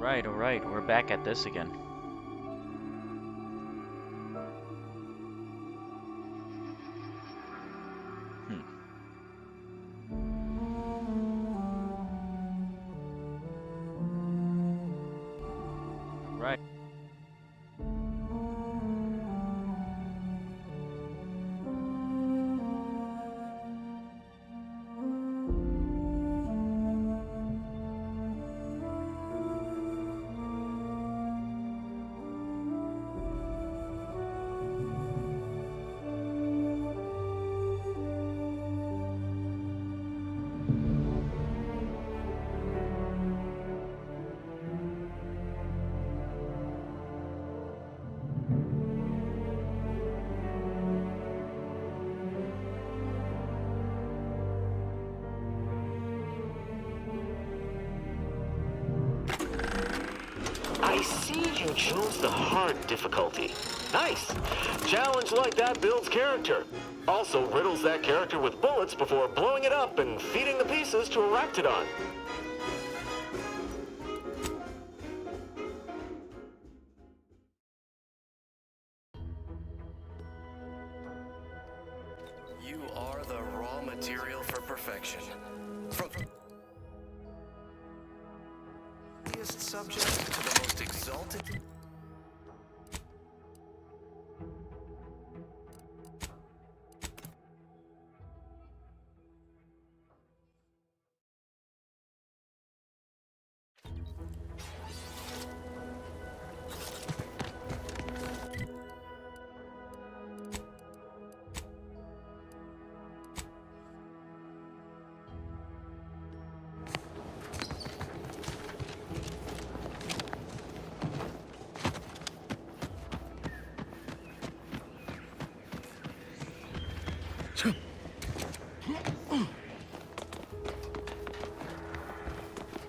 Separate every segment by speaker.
Speaker 1: Alright, we're back at this again. Right.
Speaker 2: I see you chose the hard difficulty. Nice. Challenge like that builds character. Also riddles that character with bullets before blowing it up and feeding the pieces to a Raptidon.
Speaker 3: You are the raw material for perfection. From subject to the most exalted.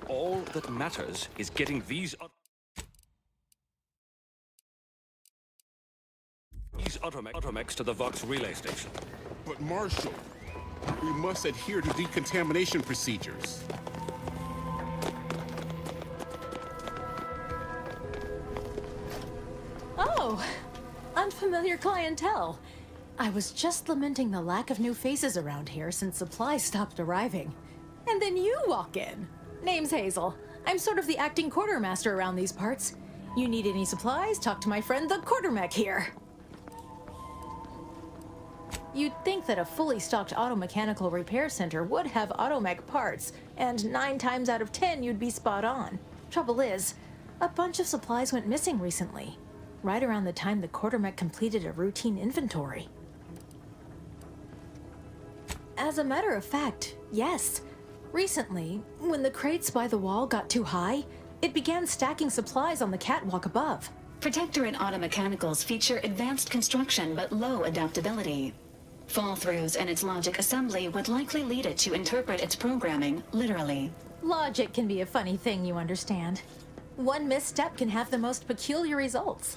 Speaker 4: All that matters is getting these automechs to the Vox relay station.
Speaker 5: But Marshal, we must adhere to decontamination procedures.
Speaker 6: Oh, unfamiliar clientele. I was just lamenting the lack of new faces around here since supplies stopped arriving. And then you walk in. Name's Hazel. I'm sort of the acting quartermaster around these parts. You need any supplies? Talk to my friend the quartermech here. You'd think that a fully stocked auto-mechanical repair center would have automech parts, and 9 times out of 10 you'd be spot on. Trouble is, a bunch of supplies went missing recently, right around the time the quartermech completed a routine inventory. As a matter of fact, yes. Recently, when the crates by the wall got too high, it began stacking supplies on the catwalk above.
Speaker 7: Protectorate automechanicals feature advanced construction but low adaptability. Fall-throughs in its logic assembly would likely lead it to interpret its programming literally.
Speaker 6: Logic can be a funny thing, you understand. One misstep can have the most peculiar results.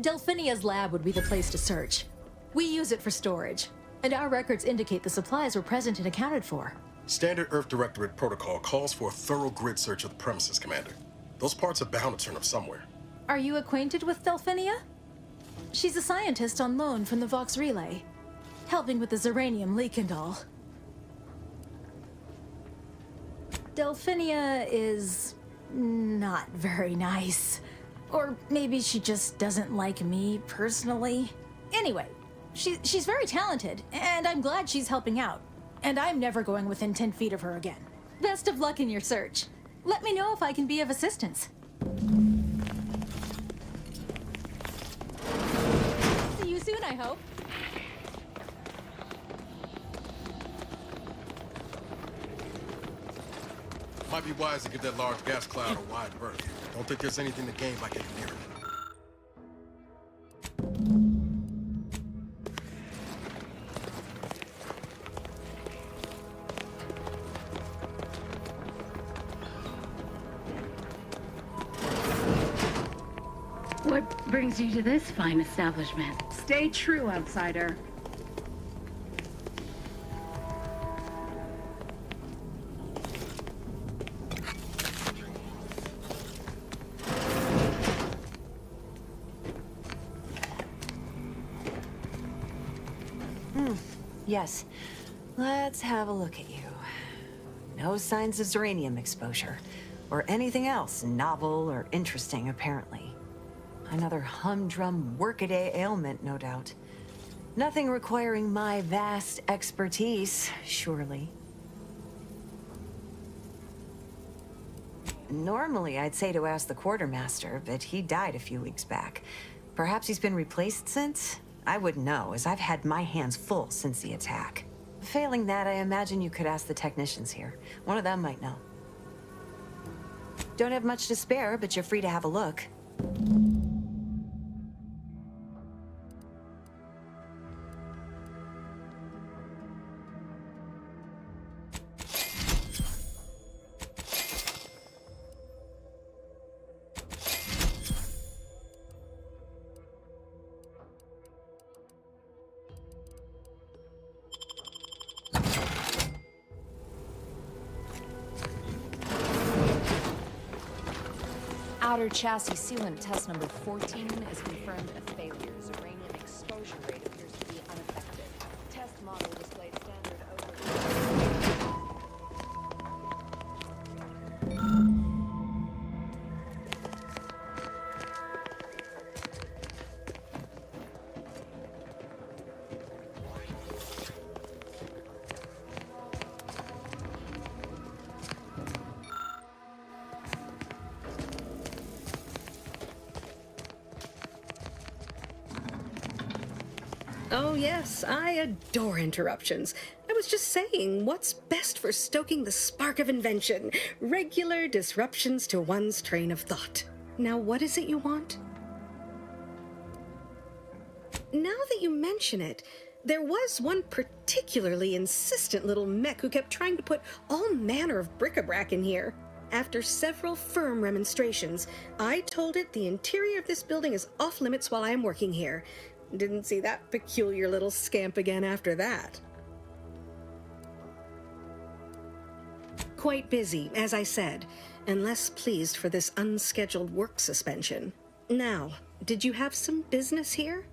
Speaker 6: Delphinia's lab would be the place to search. We use it for storage, and our records indicate the supplies were present and accounted for.
Speaker 8: Standard Earth Directorate protocol calls for a thorough grid search of the premises, Commander. Those parts are bound to turn up somewhere.
Speaker 6: Are you acquainted with Delphinia? She's a scientist on loan from the Vox Relay, helping with the Zeranium leak and all. Delphinia is not very nice. Or maybe she just doesn't like me personally. Anyway, she's very talented, and I'm glad she's helping out. And I'm never going within 10 feet of her again. Best of luck in your search. Let me know if I can be of assistance. See you soon, I hope.
Speaker 8: Might be wise to give that large gas cloud a wide berth. Don't think there's anything to gain by getting near it.
Speaker 9: What brings you to this fine establishment?
Speaker 10: Stay true, outsider.
Speaker 11: Yes. Let's have a look at you. No signs of Zeranium exposure, or anything else novel or interesting, apparently. Another humdrum workaday ailment, no doubt. Nothing requiring my vast expertise, surely. Normally, I'd say to ask the quartermaster, but he died a few weeks back. Perhaps he's been replaced since? I wouldn't know, as I've had my hands full since the attack. Failing that, I imagine you could ask the technicians here. One of them might know. Don't have much to spare, but you're free to have a look.
Speaker 12: Outer chassis sealant test number 14 is confirmed a failure. Uranium exposure rate appears to be unaffected. Test model displayed standard
Speaker 13: Oh yes, I adore interruptions. I was just saying, what's best for stoking the spark of invention? Regular disruptions to one's train of thought. Now what is it you want? Now that you mention it, there was one particularly insistent little mech who kept trying to put all manner of bric-a-brac in here. After several firm remonstrations, I told it the interior of this building is off limits while I am working here. Didn't see that peculiar little scamp again after that. Quite busy, as I said, and less pleased for this unscheduled work suspension. Now, did you have some business here?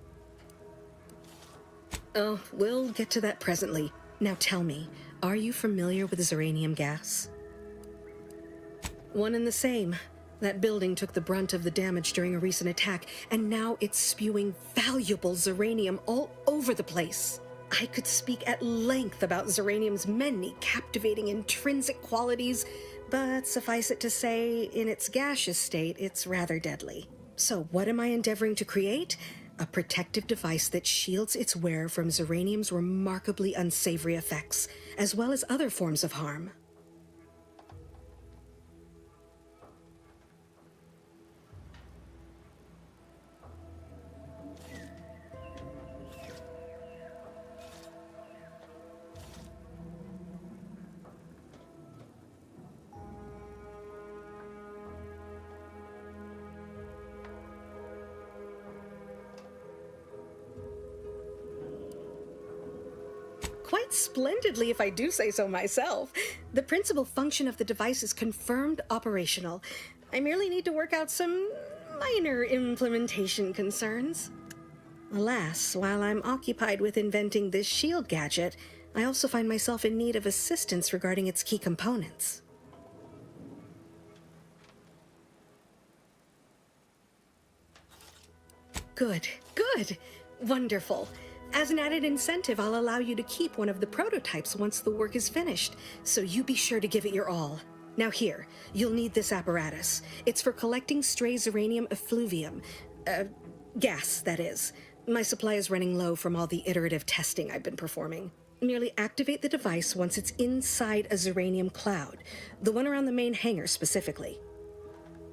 Speaker 13: Oh, we'll get to that presently. Now tell me, are you familiar with Zeranium gas? One and the same. That building took the brunt of the damage during a recent attack, and now it's spewing valuable Zeranium all over the place. I could speak at length about Zeranium's many captivating intrinsic qualities, but suffice it to say, in its gaseous state, it's rather deadly. So what am I endeavoring to create? A protective device that shields its wearer from Zeranium's remarkably unsavory effects, as well as other forms of harm. Quite splendidly, if I do say so myself. The principal function of the device is confirmed operational. I merely need to work out some minor implementation concerns. Alas, while I'm occupied with inventing this shield gadget, I also find myself in need of assistance regarding its key components. Good, good, wonderful. As an added incentive, I'll allow you to keep one of the prototypes once the work is finished, so you be sure to give it your all. Now here, you'll need this apparatus. It's for collecting stray Zeranium effluvium. Gas, that is. My supply is running low from all the iterative testing I've been performing. Merely activate the device once it's inside a Zeranium cloud, the one around the main hangar specifically.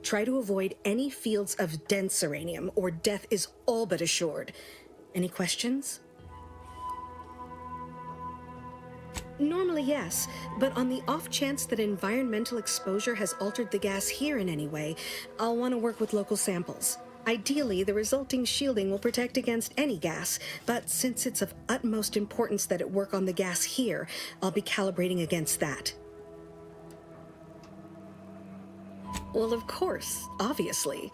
Speaker 13: Try to avoid any fields of dense Zeranium, or death is all but assured. Any questions? Normally, yes, but on the off chance that environmental exposure has altered the gas here in any way, I'll want to work with local samples. Ideally, the resulting shielding will protect against any gas, but since it's of utmost importance that it work on the gas here, I'll be calibrating against that. Well, of course, obviously.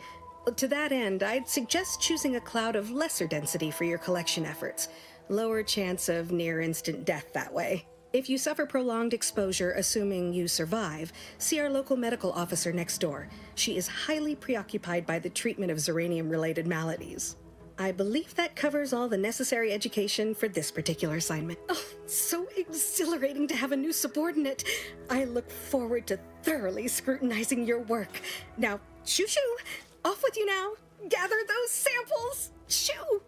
Speaker 13: To that end, I'd suggest choosing a cloud of lesser density for your collection efforts. Lower chance of near-instant death that way. If you suffer prolonged exposure, assuming you survive, see our local medical officer next door. She is highly preoccupied by the treatment of Zeranium-related maladies. I believe that covers all the necessary education for this particular assignment. Oh, so exhilarating to have a new subordinate. I look forward to thoroughly scrutinizing your work. Now, shoo-shoo! Off with you now! Gather those samples! Shoo!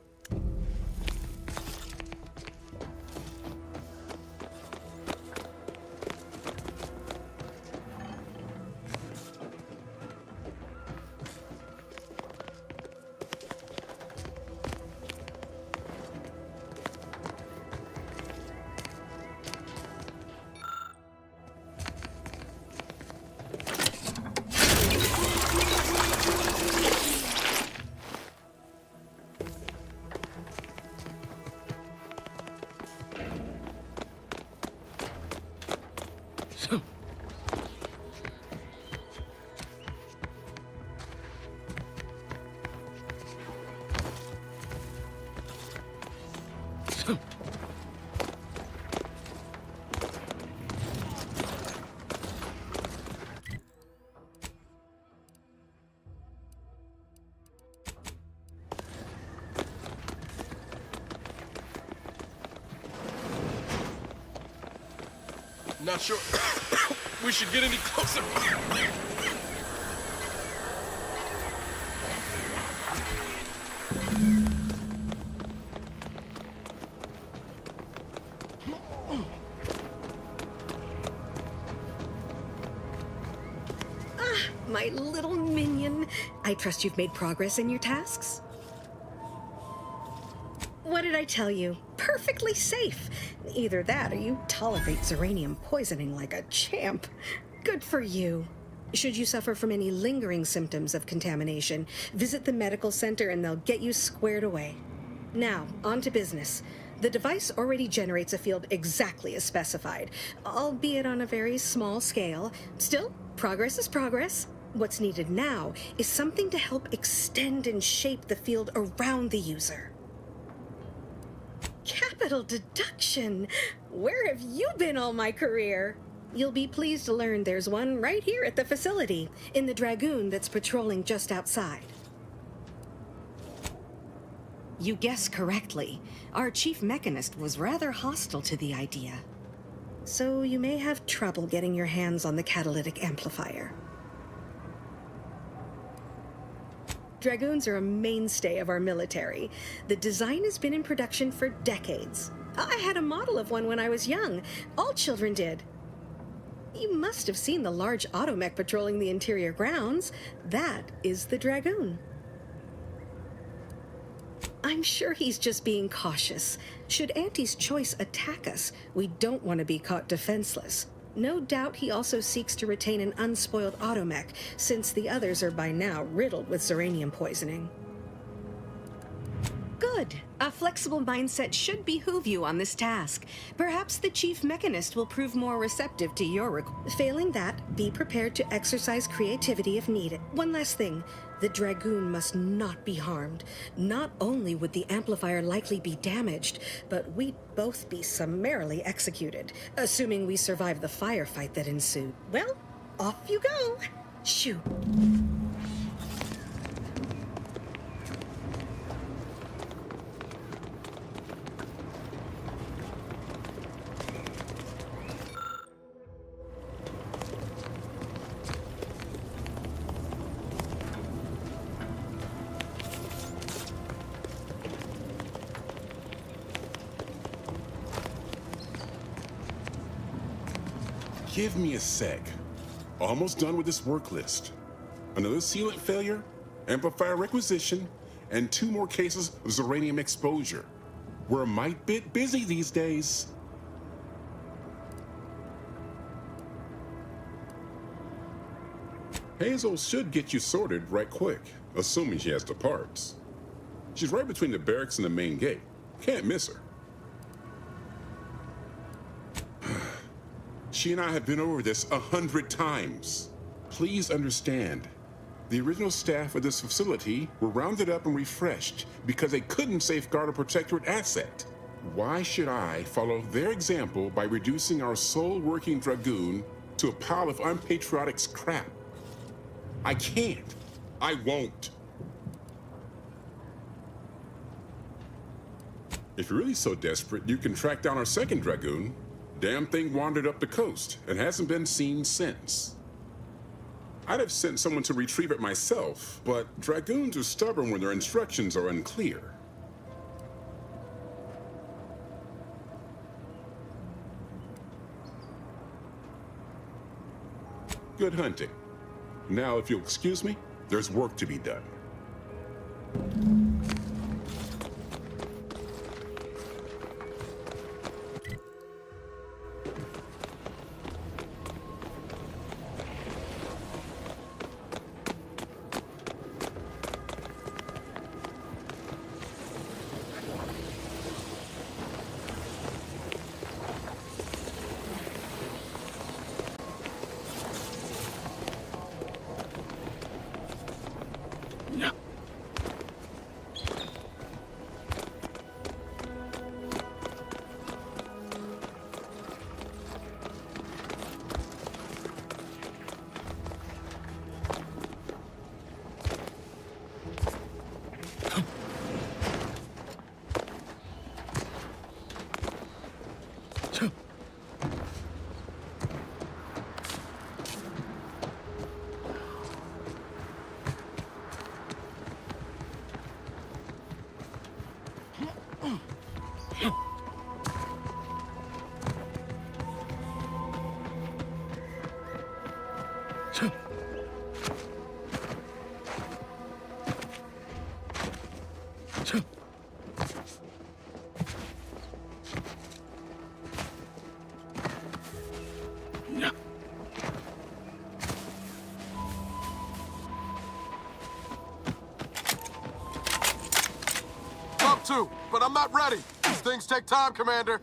Speaker 8: Not sure we should get any closer.
Speaker 13: My little minion. I trust you've made progress in your tasks? What did I tell you? Perfectly safe. Either that or you tolerate Zeranium poisoning like a champ. Good for you. Should you suffer from any lingering symptoms of contamination, visit the medical center and they'll get you squared away. Now, on to business. The device already generates a field exactly as specified, albeit on a very small scale. Still, progress is progress. What's needed now is something to help extend and shape the field around the user. Capital deduction! Where have you been all my career? You'll be pleased to learn there's one right here at the facility, in the Dragoon that's patrolling just outside. You guessed correctly. Our chief mechanist was rather hostile to the idea. So you may have trouble getting your hands on the catalytic amplifier. Dragoons are a mainstay of our military. The design has been in production for decades. I had a model of one when I was young. All children did. You must have seen the large automech patrolling the interior grounds. That is the Dragoon. I'm sure he's just being cautious. Should Auntie's choice attack us, we don't want to be caught defenseless. No doubt he also seeks to retain an unspoiled automech, since the others are by now riddled with Zeranium poisoning. Good. A flexible mindset should behoove you on this task. Perhaps the chief mechanist will prove more receptive to your request. Failing that, be prepared to exercise creativity if needed. One last thing. The Dragoon must not be harmed. Not only would the amplifier likely be damaged, but we'd both be summarily executed, assuming we survive the firefight that ensued. Well, off you go. Shoo.
Speaker 5: Give me a sec. Almost done with this work list. Another sealant failure, amplifier requisition, and 2 more cases of Zeranium exposure. We're a mite bit busy these days. Hazel should get you sorted right quick, assuming she has the parts. She's right between the barracks and the main gate. Can't miss her. She and I have been over this 100 times. Please understand, the original staff of this facility were rounded up and refreshed because they couldn't safeguard a protectorate asset. Why should I follow their example by reducing our sole working Dragoon to a pile of unpatriotic scrap? I can't. I won't. If you're really so desperate, you can track down our second Dragoon. Damn thing wandered up the coast and hasn't been seen since. I'd have sent someone to retrieve it myself, but Dragoons are stubborn when their instructions are unclear. Good hunting. Now, if you'll excuse me, there's work to be done.
Speaker 14: But I'm not ready. These things take time, Commander.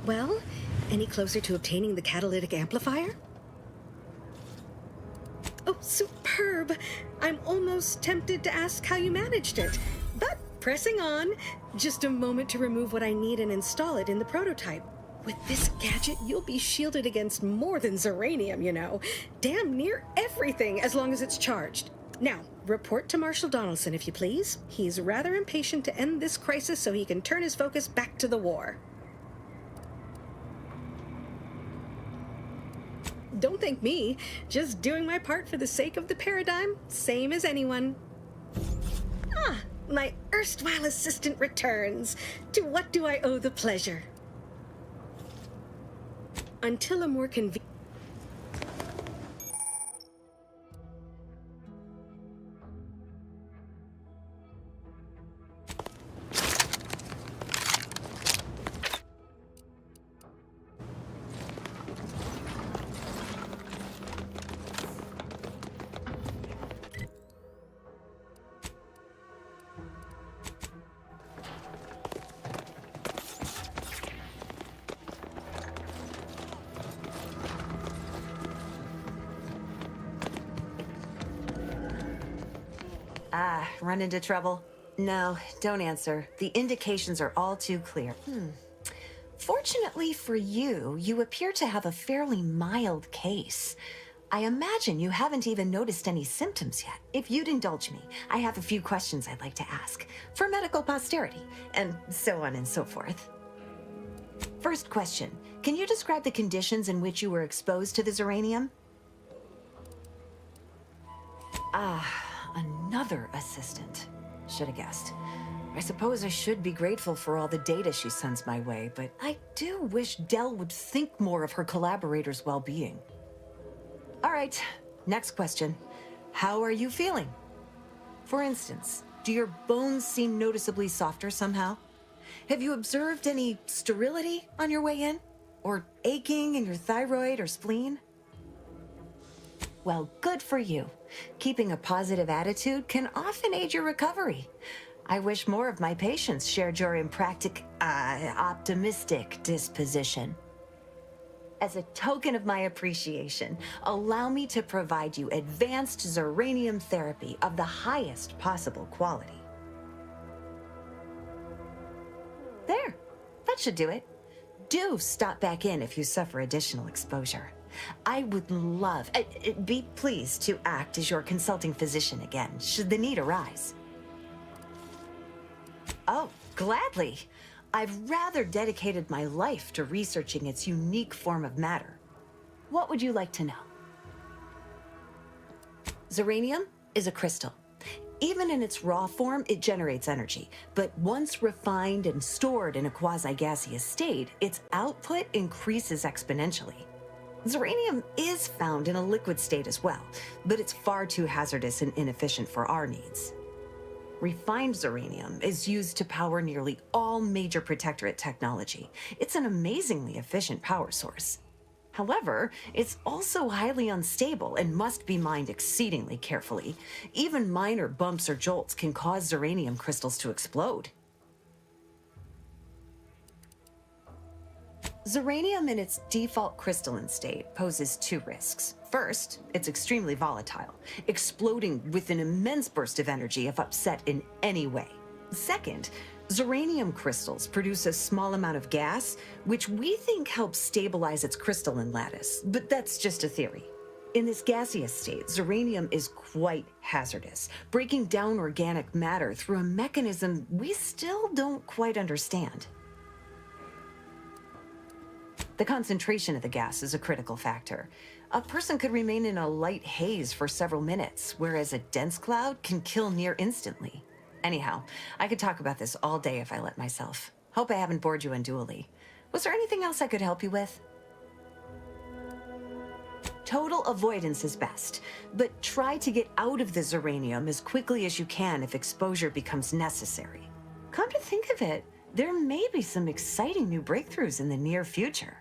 Speaker 13: Well, any closer to obtaining the catalytic amplifier? Oh, superb! I'm almost tempted to ask how you managed it. But pressing on, just a moment to remove what I need and install it in the prototype. With this gadget, you'll be shielded against more than Zeranium, you know. Damn near everything, as long as it's charged. Now, report to Marshal Donaldson, if you please. He's rather impatient to end this crisis so he can turn his focus back to the war. Don't thank me. Just doing my part for the sake of the paradigm, same as anyone. Ah, my erstwhile assistant returns. To what do I owe the pleasure? Until a more convenient...
Speaker 11: Run into trouble? No, don't answer. The indications are all too clear. Fortunately for you, you appear to have a fairly mild case. I imagine you haven't even noticed any symptoms yet. If you'd indulge me, I have a few questions I'd like to ask, for medical posterity, and so on and so forth. First question, can you describe the conditions in which you were exposed to the Zeranium? Another assistant. Should have guessed. I suppose I should be grateful for all the data she sends my way, but I do wish Dell would think more of her collaborators' well-being. All right, next question. How are you feeling? For instance, do your bones seem noticeably softer somehow? Have you observed any sterility on your way in? Or aching in your thyroid or spleen? Well, good for you. Keeping a positive attitude can often aid your recovery. I wish more of my patients shared your optimistic disposition. As a token of my appreciation, allow me to provide you advanced Zeranium therapy of the highest possible quality. There, that should do it. Do stop back in if you suffer additional exposure. I would love, be pleased to act as your consulting physician again, should the need arise. Oh, gladly. I've rather dedicated my life to researching its unique form of matter. What would you like to know? Zeranium is a crystal. Even in its raw form, it generates energy, but once refined and stored in a quasi-gaseous state, its output increases exponentially. Zeranium is found in a liquid state as well, but it's far too hazardous and inefficient for our needs. Refined Zeranium is used to power nearly all major Protectorate technology. It's an amazingly efficient power source. However, it's also highly unstable and must be mined exceedingly carefully. Even minor bumps or jolts can cause Zeranium crystals to explode. Zeranium in its default crystalline state poses two risks. First, it's extremely volatile, exploding with an immense burst of energy if upset in any way. Second, Zeranium crystals produce a small amount of gas, which we think helps stabilize its crystalline lattice, but that's just a theory. In this gaseous state, Zeranium is quite hazardous, breaking down organic matter through a mechanism we still don't quite understand. The concentration of the gas is a critical factor. A person could remain in a light haze for several minutes, whereas a dense cloud can kill near instantly. Anyhow, I could talk about this all day if I let myself. Hope I haven't bored you unduly. Was there anything else I could help you with? Total avoidance is best, but try to get out of the Zeranium as quickly as you can if exposure becomes necessary. Come to think of it, there may be some exciting new breakthroughs in the near future.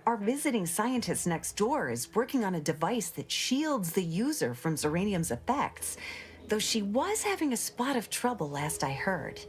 Speaker 11: Our visiting scientist next door is working on a device that shields the user from Zeranium's effects, though she was having a spot of trouble last I heard.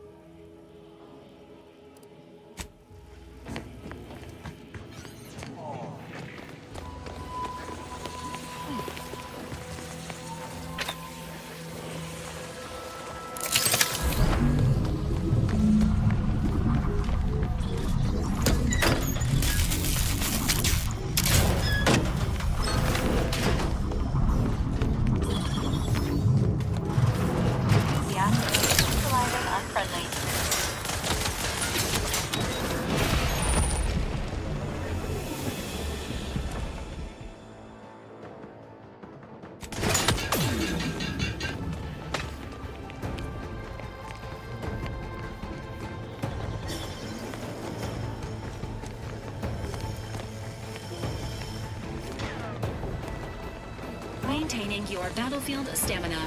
Speaker 7: maintaining your battlefield stamina.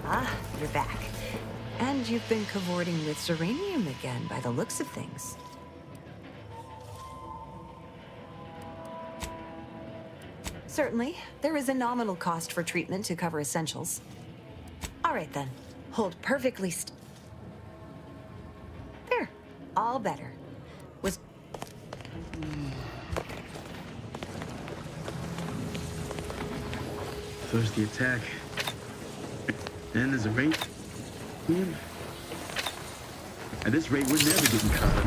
Speaker 11: Ah, you're back. And you've been cavorting with Zeranium again, by the looks of things. Certainly, there is a nominal cost for treatment to cover essentials. All right then, hold perfectly there, all better. Was...
Speaker 15: First the attack, then there's a rate. At this rate, we're never getting caught up.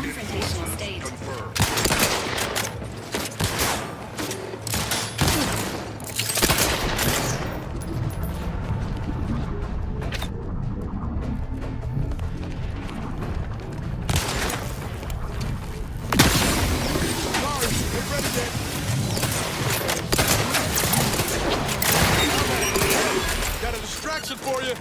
Speaker 7: Confrontational state.
Speaker 14: Got a distraction for you.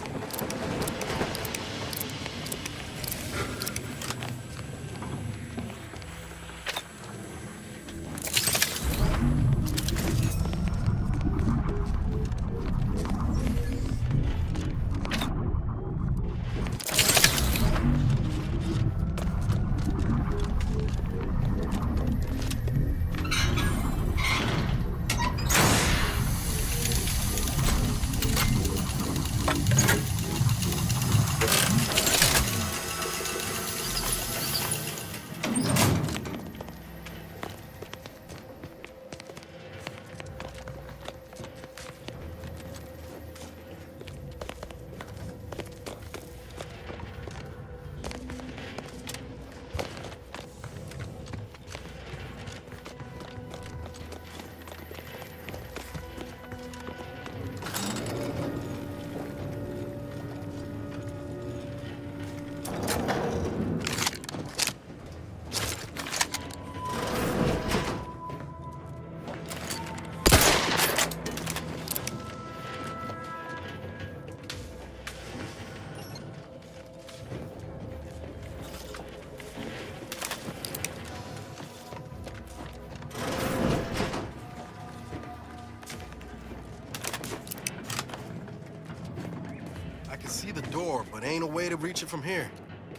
Speaker 8: I can see the door, but ain't a way to reach it from here.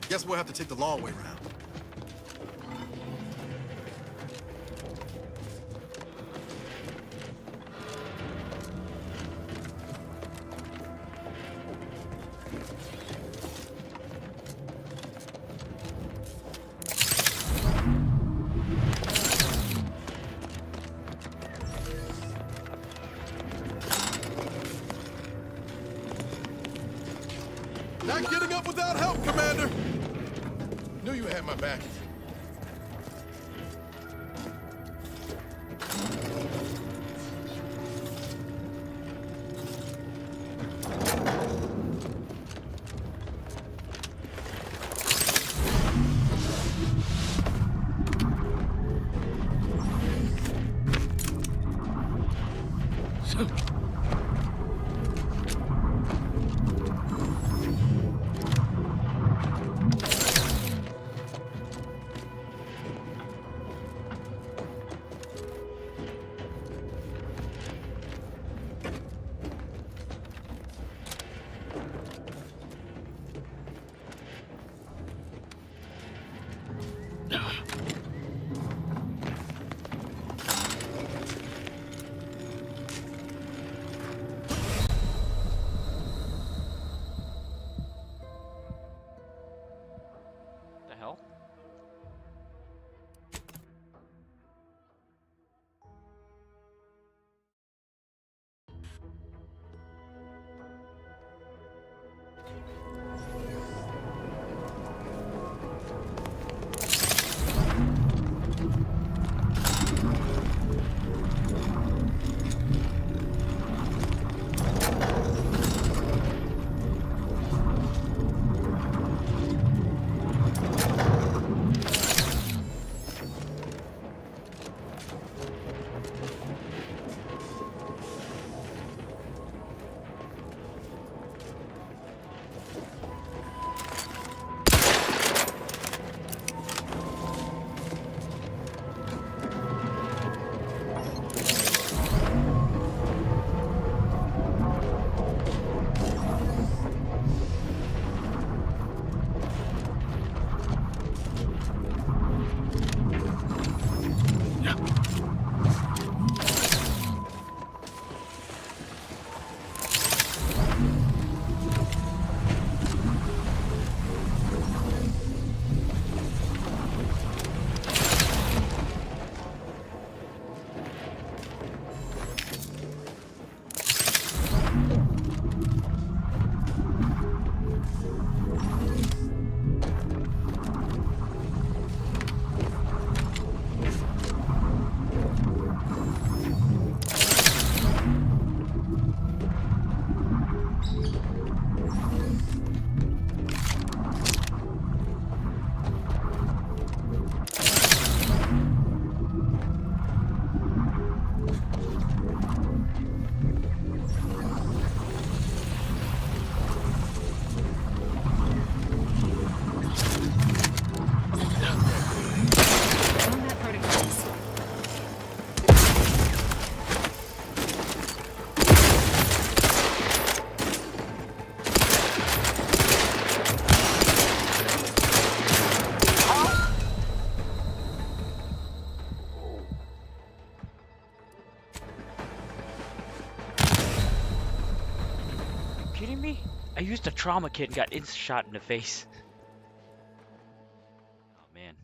Speaker 8: Guess we'll have to take the long way around.
Speaker 14: you had my back.
Speaker 1: The hell? Kidding me? I used a trauma kit and got shot in the face. Oh man.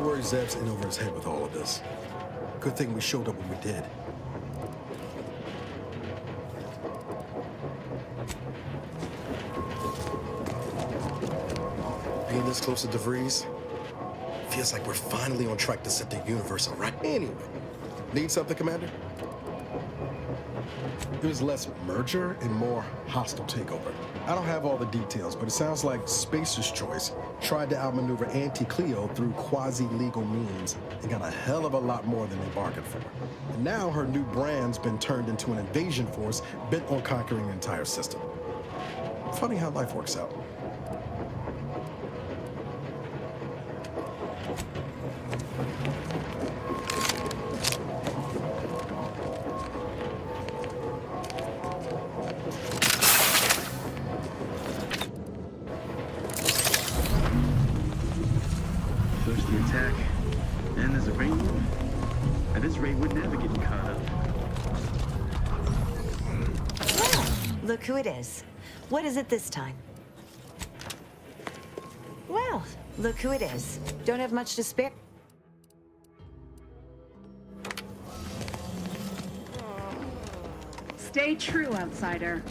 Speaker 8: worry Zev's in over his head with all of this. Good thing we showed up when we did. Being this close to DeVries, feels like we're finally on track to set the universe right. Anyway, need something, Commander? There's less merger and more hostile takeover. I don't have all the details, but it sounds like Spacer's Choice tried to outmaneuver Anti-Cleo through quasi-legal means and got a hell of a lot more than they bargained for. And now her new brand's been turned into an invasion force bent on conquering the entire system. Funny how life works out.
Speaker 15: First the attack, then there's a rainbow. At this rate, we're never getting caught up.
Speaker 11: Well, look who it is. What is it this time? Well, look who it is. Don't have much to spare.
Speaker 10: Stay true, outsider.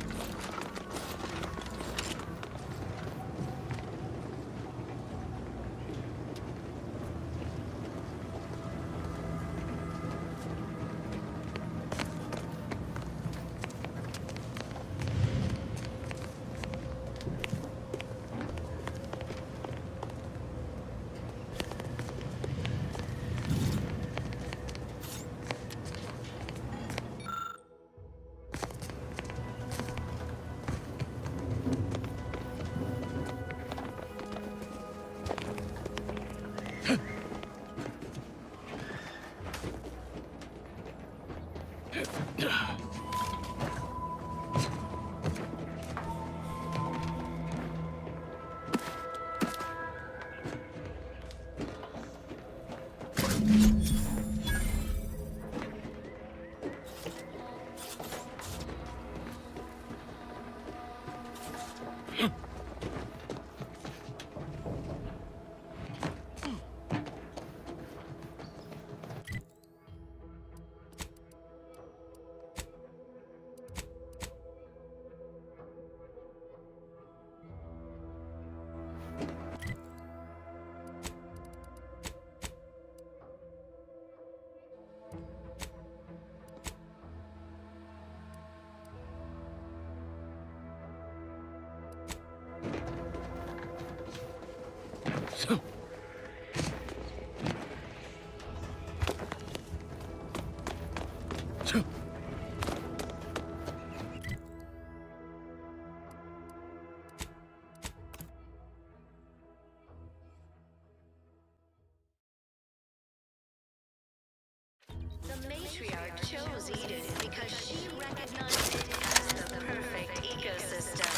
Speaker 16: The matriarch chose Eden because she recognized it as the perfect ecosystem.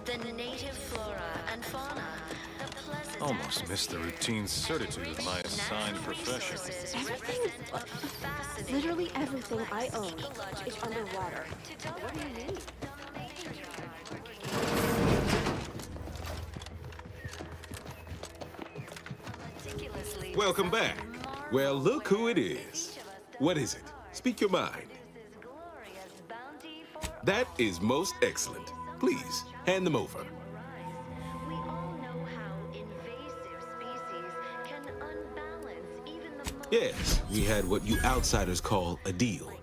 Speaker 16: The native flora and fauna, the pleasant
Speaker 17: Almost missed the routine certitude of my assigned profession.
Speaker 18: Everything, literally everything I own is underwater. What do you need?
Speaker 19: Welcome back. Well, look who it is. What is it? Speak your mind. That is most excellent. Please, hand them over.
Speaker 16: We all know how invasive species can unbalance even the most...
Speaker 19: Yes, we had what you outsiders call a deal.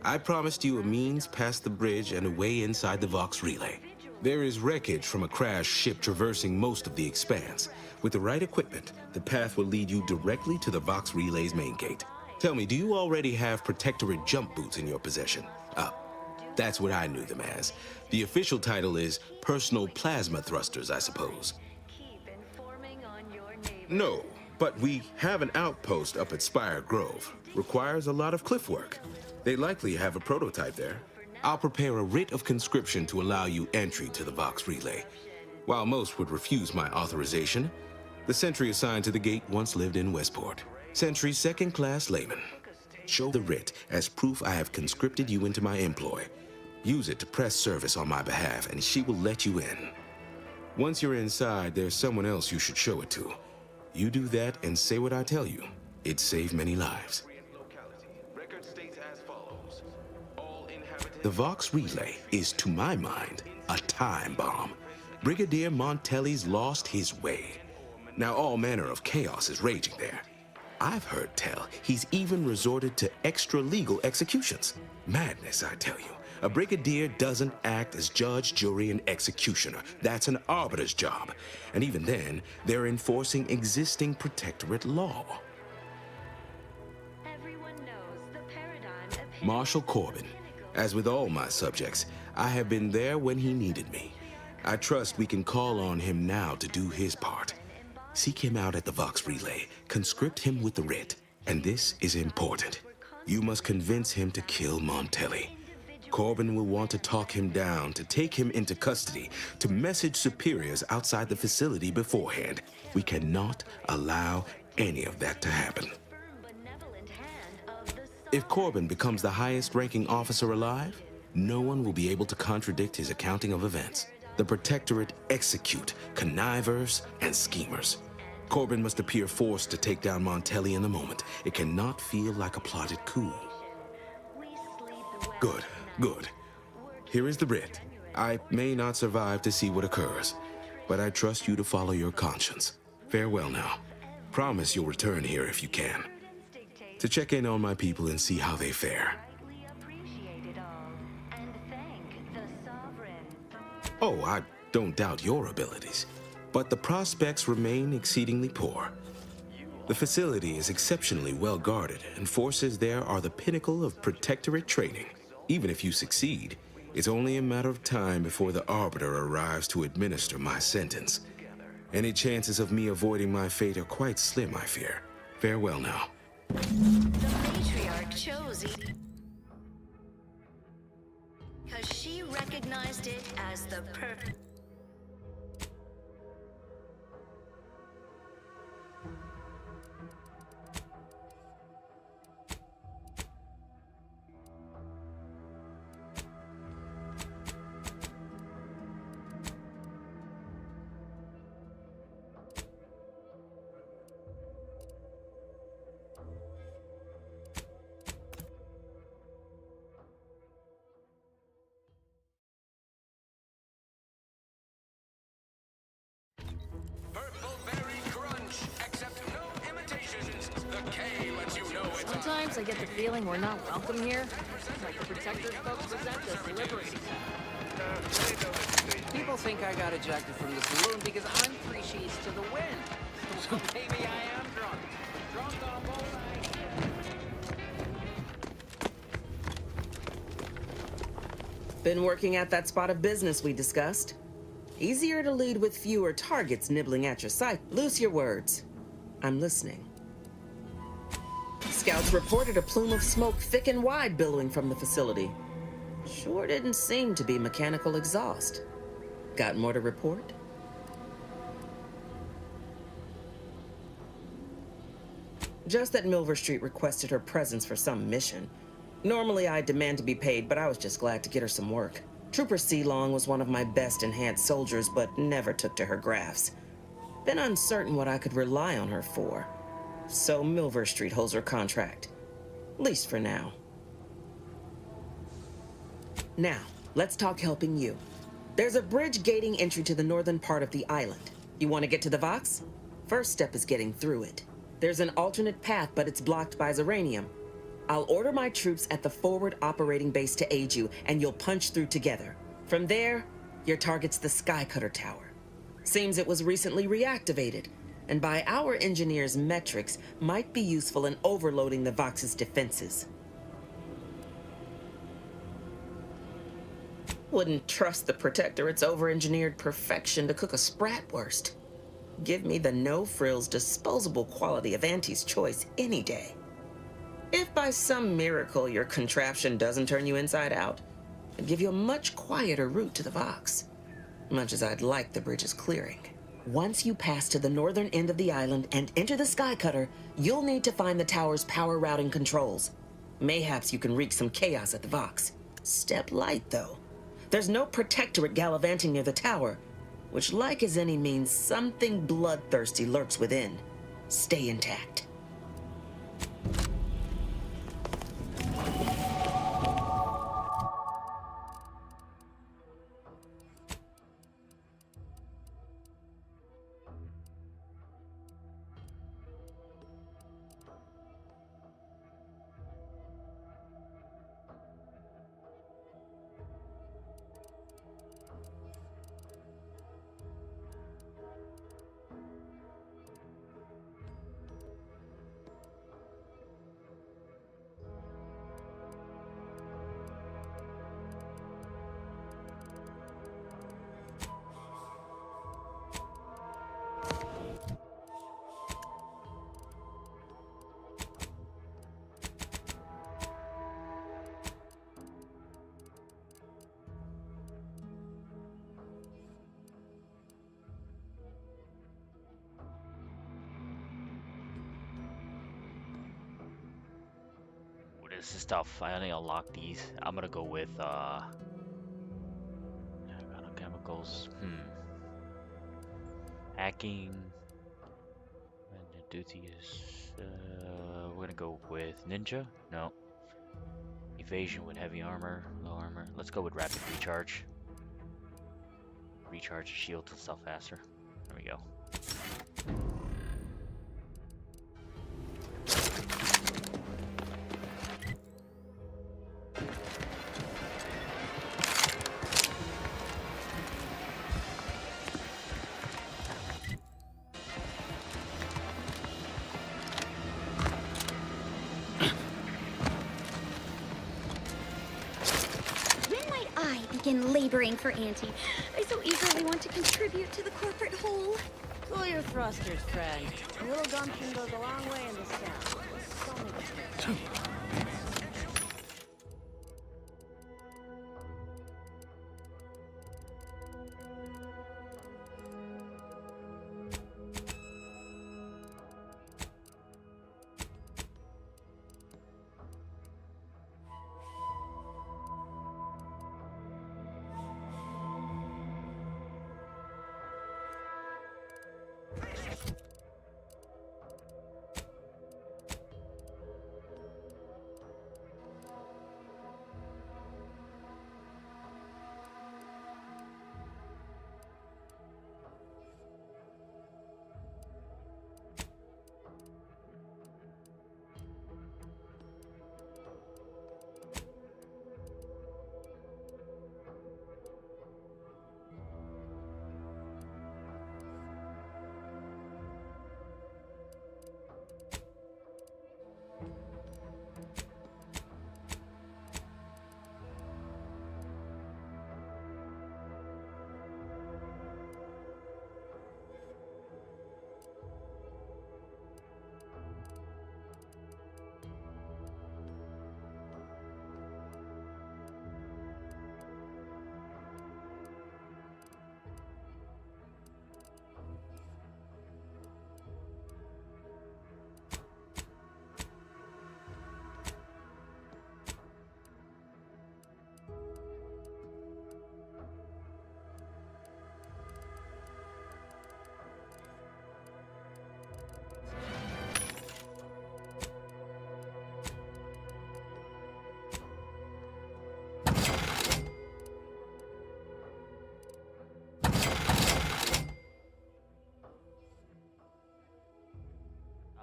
Speaker 19: I promised you a means past the bridge and a way inside the Vox relay. There is wreckage from a crashed ship traversing most of the expanse. With the right equipment, the path will lead you directly to the Vox relay's main gate. Tell me, do you already have Protectorate jump boots in your possession? That's what I knew them as. The official title is Personal Plasma Thrusters, I suppose. No, but we have an outpost up at Spire Grove. Requires a lot of cliff work. They likely have a prototype there. I'll prepare a writ of conscription to allow you entry to the Vox relay. While most would refuse my authorization, the sentry assigned to the gate once lived in Westport. Sentry second-class layman. Show the writ as proof I have conscripted you into my employ. Use it to press service on my behalf, and she will let you in. Once you're inside, there's someone else you should show it to. You do that and say what I tell you. It saved many lives. The Vox relay is, to my mind, a time bomb. Brigadier Montelli's lost his way. Now all manner of chaos is raging there. I've heard tell he's even resorted to extra-legal executions. Madness, I tell you. A brigadier doesn't act as judge, jury, and executioner. That's an arbiter's job. And even then, they're enforcing existing protectorate law. Marshal Corbin. As with all my subjects, I have been there when he needed me. I trust we can call on him now to do his part. Seek him out at the Vox relay, conscript him with the writ, and this is important. You must convince him to kill Montelli. Corbin will want to talk him down, to take him into custody, to message superiors outside the facility beforehand. We cannot allow any of that to happen. If Corbin becomes the highest-ranking officer alive, no one will be able to contradict his accounting of events. The Protectorate execute connivers and schemers. Corbin must appear forced to take down Montelli in a moment. It cannot feel like a plotted coup. Good, good. Here is the writ. I may not survive to see what occurs, but I trust you to follow your conscience. Farewell now. Promise you'll return here if you can, to check in on my people and see how they fare. Oh, I don't doubt your abilities, but the prospects remain exceedingly poor. The facility is exceptionally well guarded, and forces there are the pinnacle of protectorate training. Even if you succeed, it's only a matter of time before the Arbiter arrives to administer my sentence. Any chances of me avoiding my fate are quite slim, I fear. Farewell now.
Speaker 16: The matriarch chose it because she recognized it as the perfect.
Speaker 12: Sometimes I get the feeling we're not welcome here. Like the Protectors folks present us Liberty.
Speaker 20: People think I got ejected from the saloon because I'm 3 sheets to the wind. So maybe I am drunk. Drunk on both nights.
Speaker 21: Been working at that spot of business we discussed. Easier to lead with fewer targets nibbling at your sight. Loose your words. I'm listening. Scouts reported a plume of smoke thick and wide billowing from the facility. Sure didn't seem to be mechanical exhaust. Got more to report? Just that Milver Street requested her presence for some mission. Normally I'd demand to be paid, but I was just glad to get her some work. Trooper Sealong was one of my best enhanced soldiers, but never took to her grafts. Been uncertain what I could rely on her for. So Milver Street holds her contract. At least for now. Now, let's talk helping you. There's a bridge gating entry to the northern part of the island. You want to get to the Vox? First step is getting through it. There's an alternate path, but it's blocked by Zeranium. I'll order my troops at the forward operating base to aid you, and you'll punch through together. From there, your target's the Skycutter Tower. Seems it was recently reactivated, and by our engineers' metrics, might be useful in overloading the Vox's defenses. Wouldn't trust the Protectorate's over-engineered perfection to cook a spratwurst. Give me the no-frills, disposable quality of Auntie's choice any day. If by some miracle your contraption doesn't turn you inside out, I'd give you a much quieter route to the Vox. Much as I'd like the bridge's clearing. Once you pass to the northern end of the island and enter the Skycutter, you'll need to find the tower's power routing controls. Mayhaps you can wreak some chaos at the Vox. Step light, though. There's no Protectorate gallivanting near the tower, which like as any means something bloodthirsty lurks within. stay intact.
Speaker 1: This is tough. I only unlock these. I'm gonna go with chemicals. Hacking. And the duty is we're gonna go with ninja. No. Evasion with heavy armor, low armor. Let's go with rapid recharge. Recharge the shield and stuff faster. There we go.
Speaker 18: Begin laboring for Auntie. I so eagerly want to contribute to the corporate whole.
Speaker 2: Cool your thrusters, friend. A little gumption goes a long way in this town. So many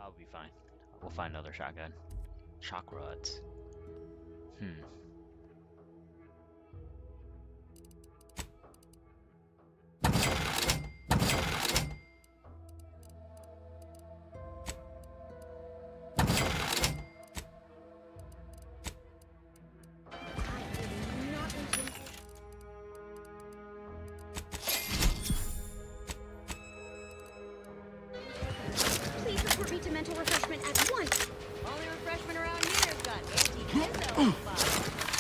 Speaker 1: I'll be fine. We'll find another shotgun. Shock rods.
Speaker 18: Please report me to mental refreshment at once.
Speaker 2: Only refreshment around here has got anti-Kenzo.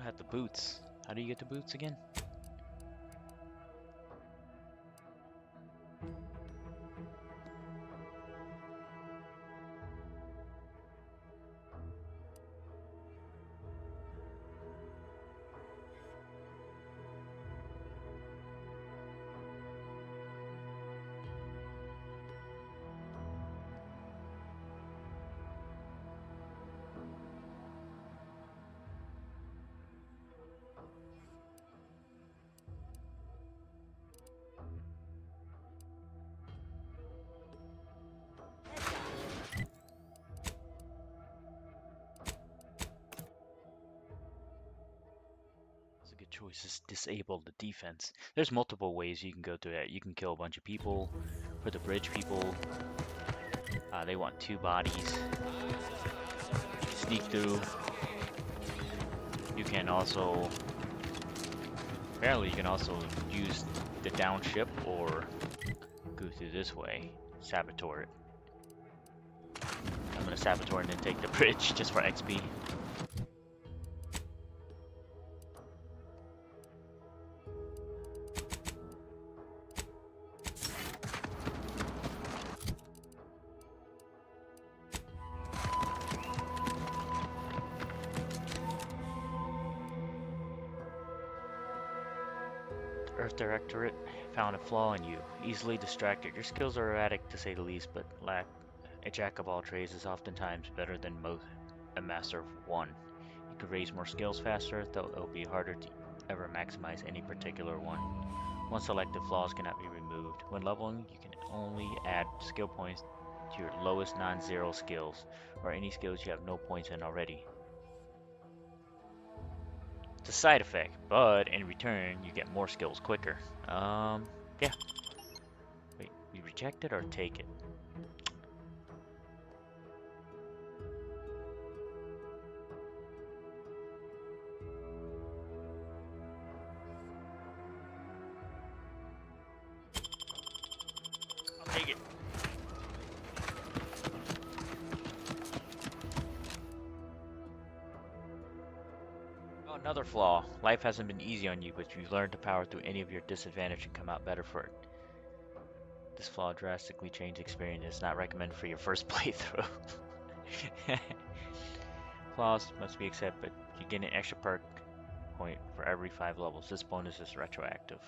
Speaker 1: have the boots. How do you get the boots again? Choice is disable the defense. There's multiple ways you can go through that. You can kill a bunch of people. For the bridge people, they want 2 bodies. Sneak through. You can also, apparently you can also use the down ship or go through this way. Saboteur it. I'm gonna saboteur and then take the bridge just for XP. Earth Directorate found a flaw in you. Easily distracted. Your skills are erratic to say the least, but lack a jack of all trades is oftentimes better than a master of one. You can raise more skills faster, though it'll be harder to ever maximize any particular one. One selected flaws cannot be removed. When leveling, you can only add skill points to your lowest non-zero skills, or any skills you have no points in already. It's a side effect, but in return, you get more skills quicker. Yeah. Wait, we reject it or take it? I'll take it. Another flaw. Life hasn't been easy on you, but you've learned to power through any of your disadvantage and come out better for it. This flaw drastically changed experience. It's not recommended for your first playthrough. Flaws must be accepted, but you get an extra perk point for every 5 levels. This bonus is retroactive.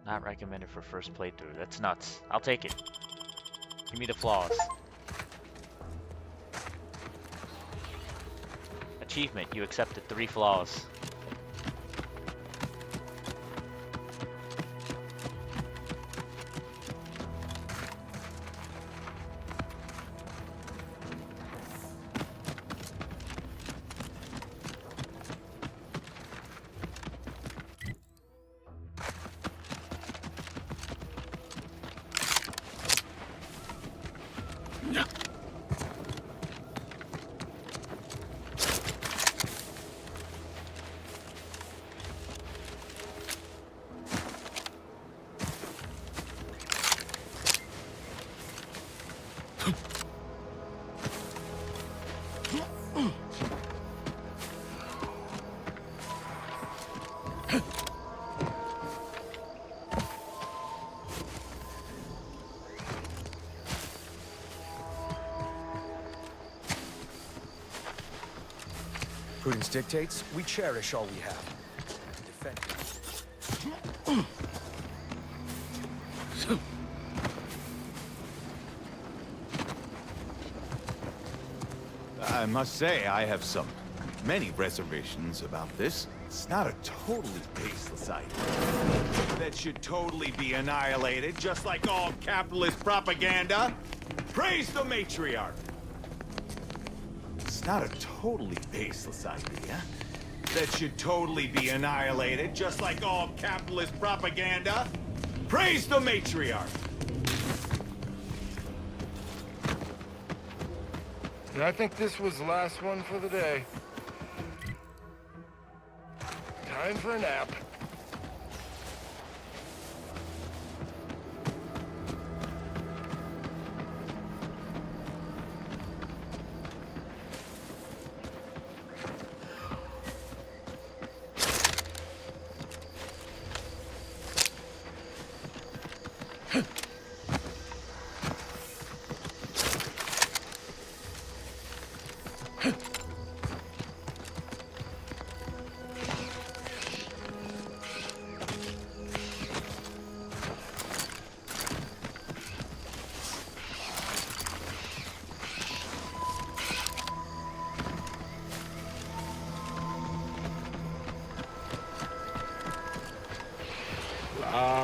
Speaker 1: Not recommended for first playthrough. That's nuts. I'll take it. Give me the flaws. Achievement, you accepted 3 flaws.
Speaker 3: Prudence dictates we cherish all we have. Defend it.
Speaker 22: I must say, I have many reservations about this. It's not a totally baseless idea that should totally be annihilated, just like all capitalist propaganda. Praise the matriarch! It's not a totally baseless idea that should totally be annihilated, just like all capitalist propaganda. Praise the matriarch!
Speaker 23: I think this was the last one for the day. Time for a nap.
Speaker 4: Blah,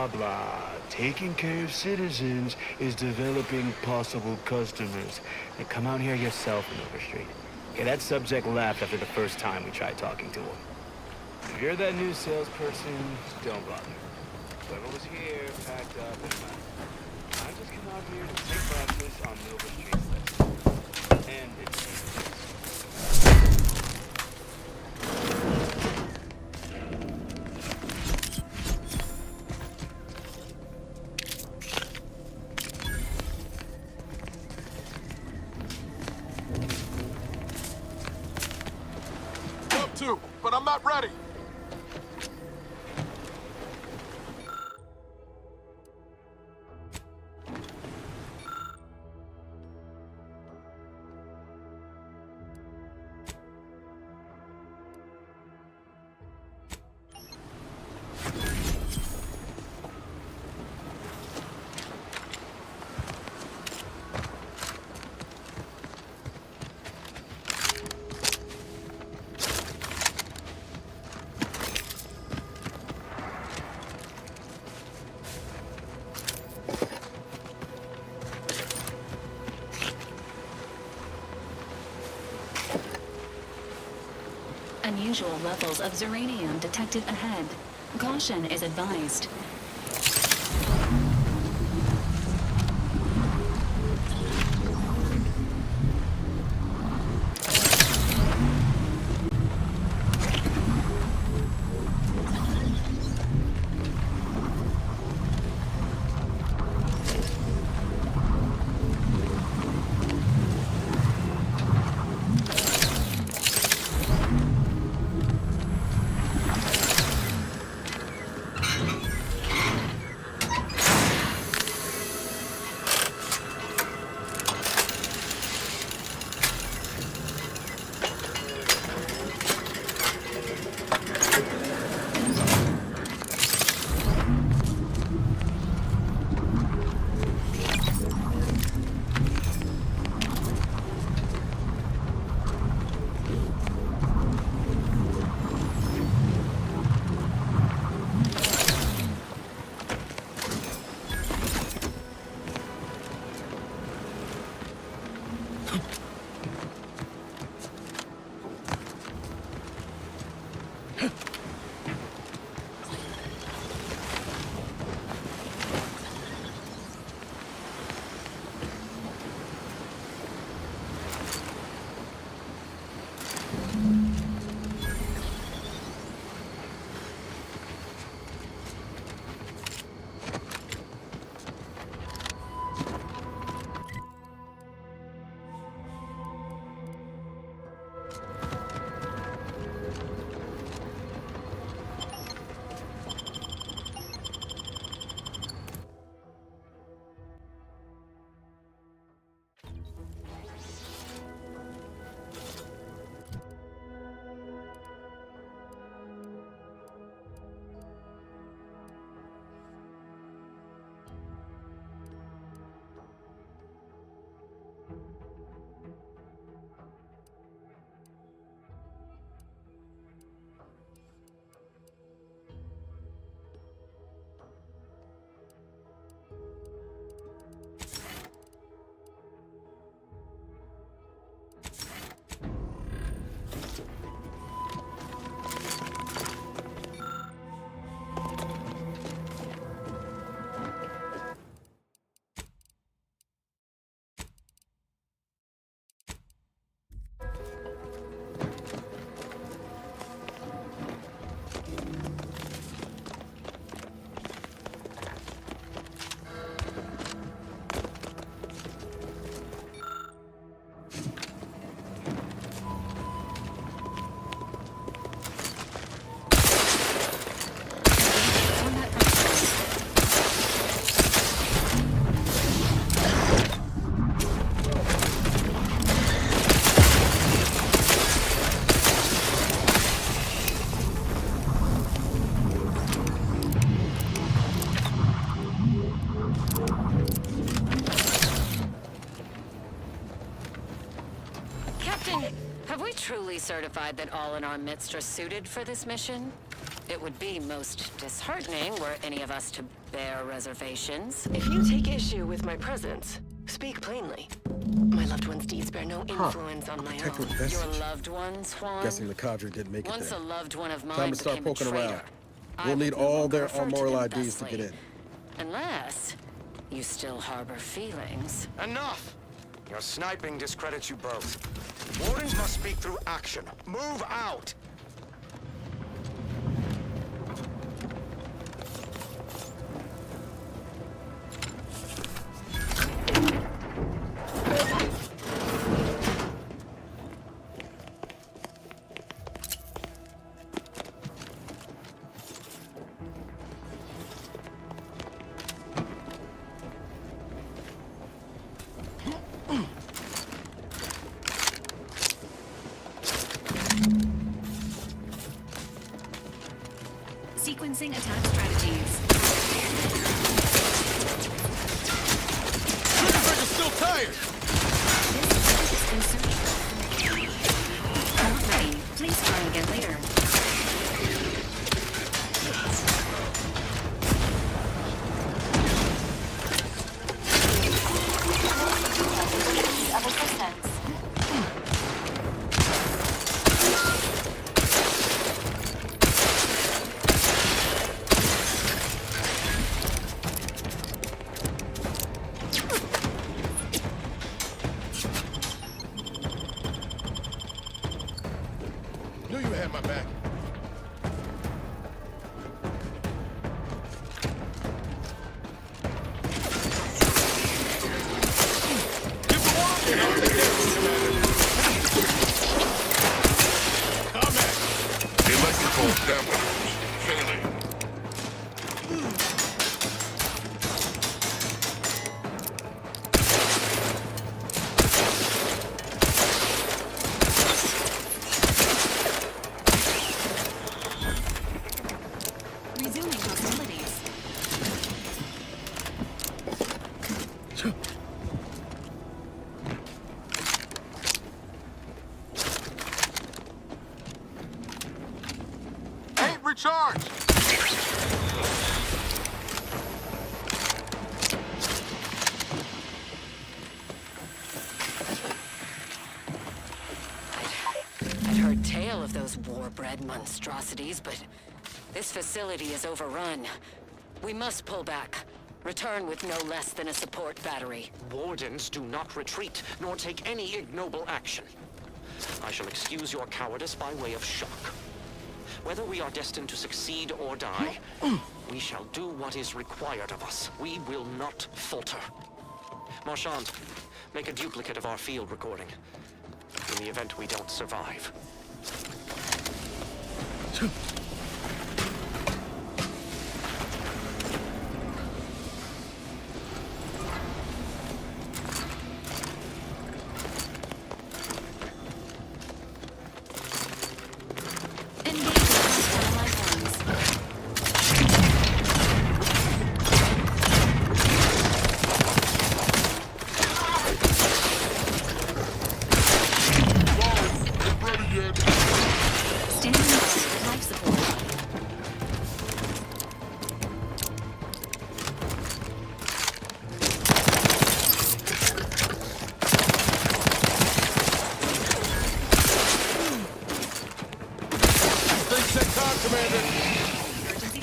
Speaker 4: blah. Taking care of citizens is developing possible customers. And come out here yourself and Overstreet. Okay, that subject laughed after the first time we tried talking to him. If you're that new salesperson, don't bother. Whoever was here, packed up, and left. I just come out here to take breakfast on Nova Street's list. And it's...
Speaker 14: Up to, but I'm not ready.
Speaker 7: Unusual levels of Zeranium detected ahead. Caution is advised.
Speaker 2: Captain, have we truly certified that all in our midst are suited for this mission? It would be most disheartening were any of us to bear reservations.
Speaker 5: If you take issue with my presence, speak plainly. My loved one's deeds bear no influence on my own.
Speaker 2: Your loved ones, Juan?
Speaker 8: Guessing the cadre didn't make it
Speaker 2: Once
Speaker 8: there.
Speaker 2: a loved one of mine
Speaker 8: Time to start
Speaker 2: became a
Speaker 8: poking
Speaker 2: traitor,
Speaker 8: around.
Speaker 2: I
Speaker 8: We'll need
Speaker 2: would no
Speaker 8: all
Speaker 2: longer
Speaker 8: their
Speaker 2: refer to
Speaker 8: armorial
Speaker 2: them
Speaker 8: IDs to
Speaker 2: thusly.
Speaker 8: get in.
Speaker 2: Unless you still harbor feelings.
Speaker 3: Enough! Your sniping discredits you both. Wardens must speak through action. Move out!
Speaker 7: Sequencing attack strategies.
Speaker 14: Trigger's still tired!
Speaker 7: Not ready. Please try again later. Of assistance.
Speaker 14: Knew you had my back.
Speaker 22: Electrical damage. Failing.
Speaker 7: Resuming hostilities.
Speaker 14: Ain't recharged!
Speaker 2: I'd heard tale of those war-bred monstrosities, but this facility is overrun. We must pull back. Return with no less than a support battery.
Speaker 6: Wardens do not retreat, nor take any ignoble action. I shall excuse your cowardice by way of shock. Whether we are destined to succeed or die, we shall do what is required of us. We will not falter. Marchand, make a duplicate of our field recording, in the event we don't survive.
Speaker 7: Standing by. Life support.
Speaker 14: Things take time, Commander.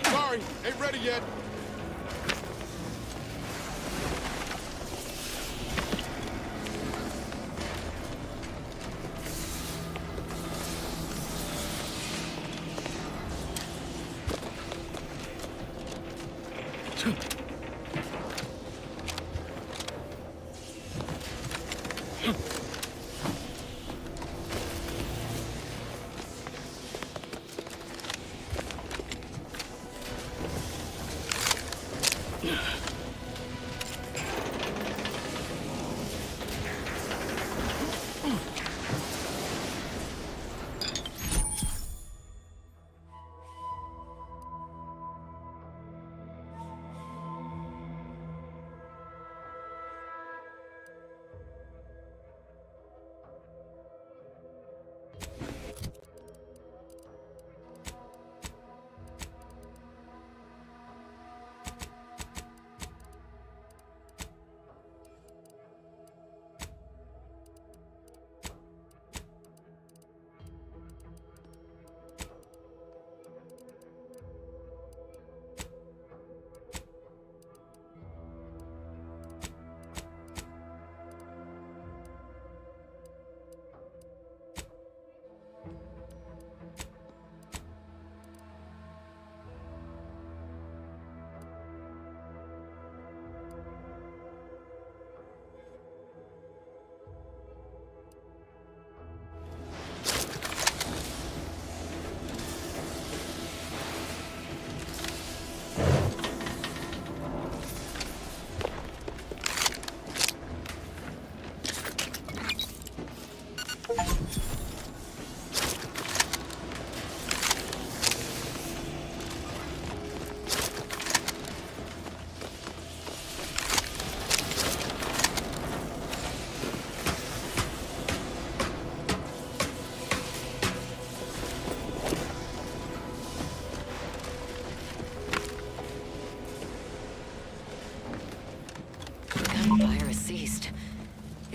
Speaker 14: Sorry, ain't ready yet.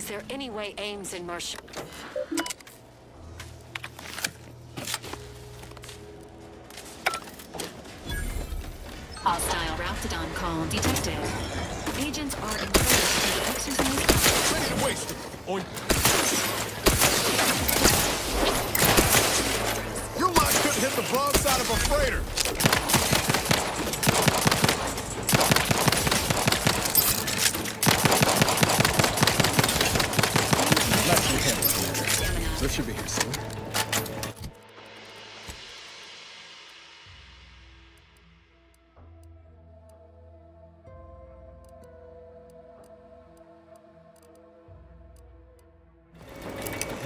Speaker 2: there any way Ames and Marshall...
Speaker 7: Hostile Raptidon call detected. Agents are encouraged to exercise...
Speaker 14: Ready to waste it. Your line couldn't hit the broadside of a freighter.
Speaker 8: So it should be here soon.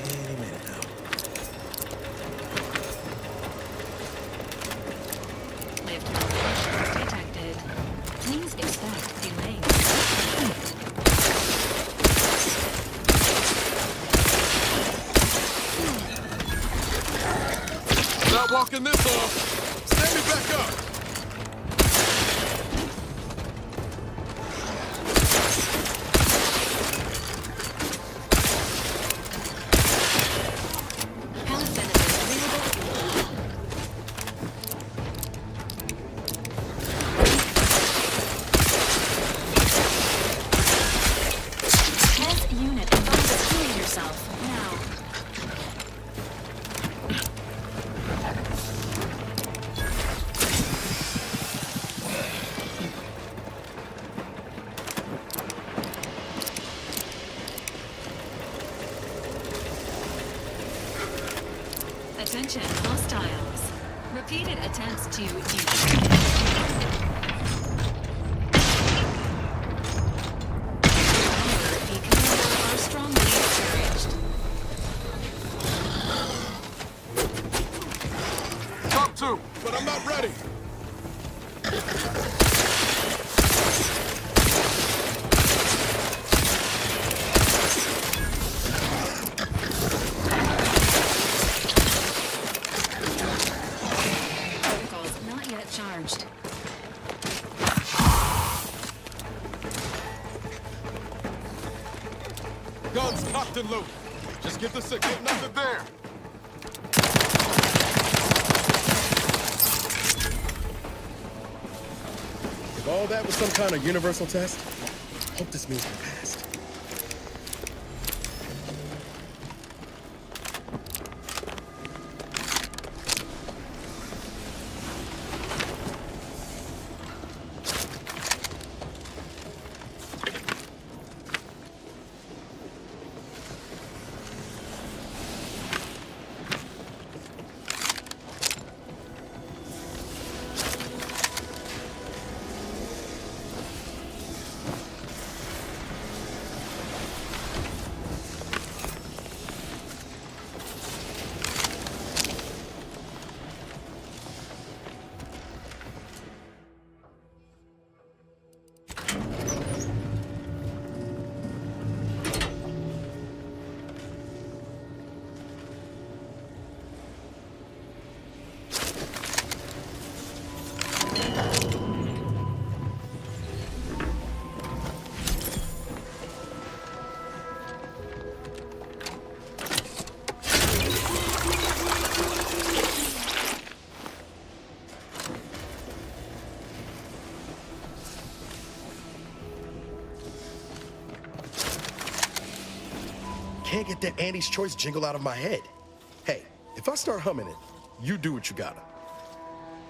Speaker 8: Any minute now.
Speaker 7: Lift malfunctions detected. Please expect delay.
Speaker 14: Not walking this off. Stand me back up.
Speaker 7: Health benefits available. Test unit advises heal yourself now. Attention, hostiles. Repeated attempts to the commander are strongly discouraged.
Speaker 14: Top 2, but I'm not ready.
Speaker 7: Protocols not yet charged.
Speaker 14: Guns cocked and loaded. Just get the signal. Nothing there.
Speaker 8: If all that was some kind of universal test, hope this means we're past. Can't get that Andy's Choice jingle out of my head. Hey, if I start humming it, you do what you gotta.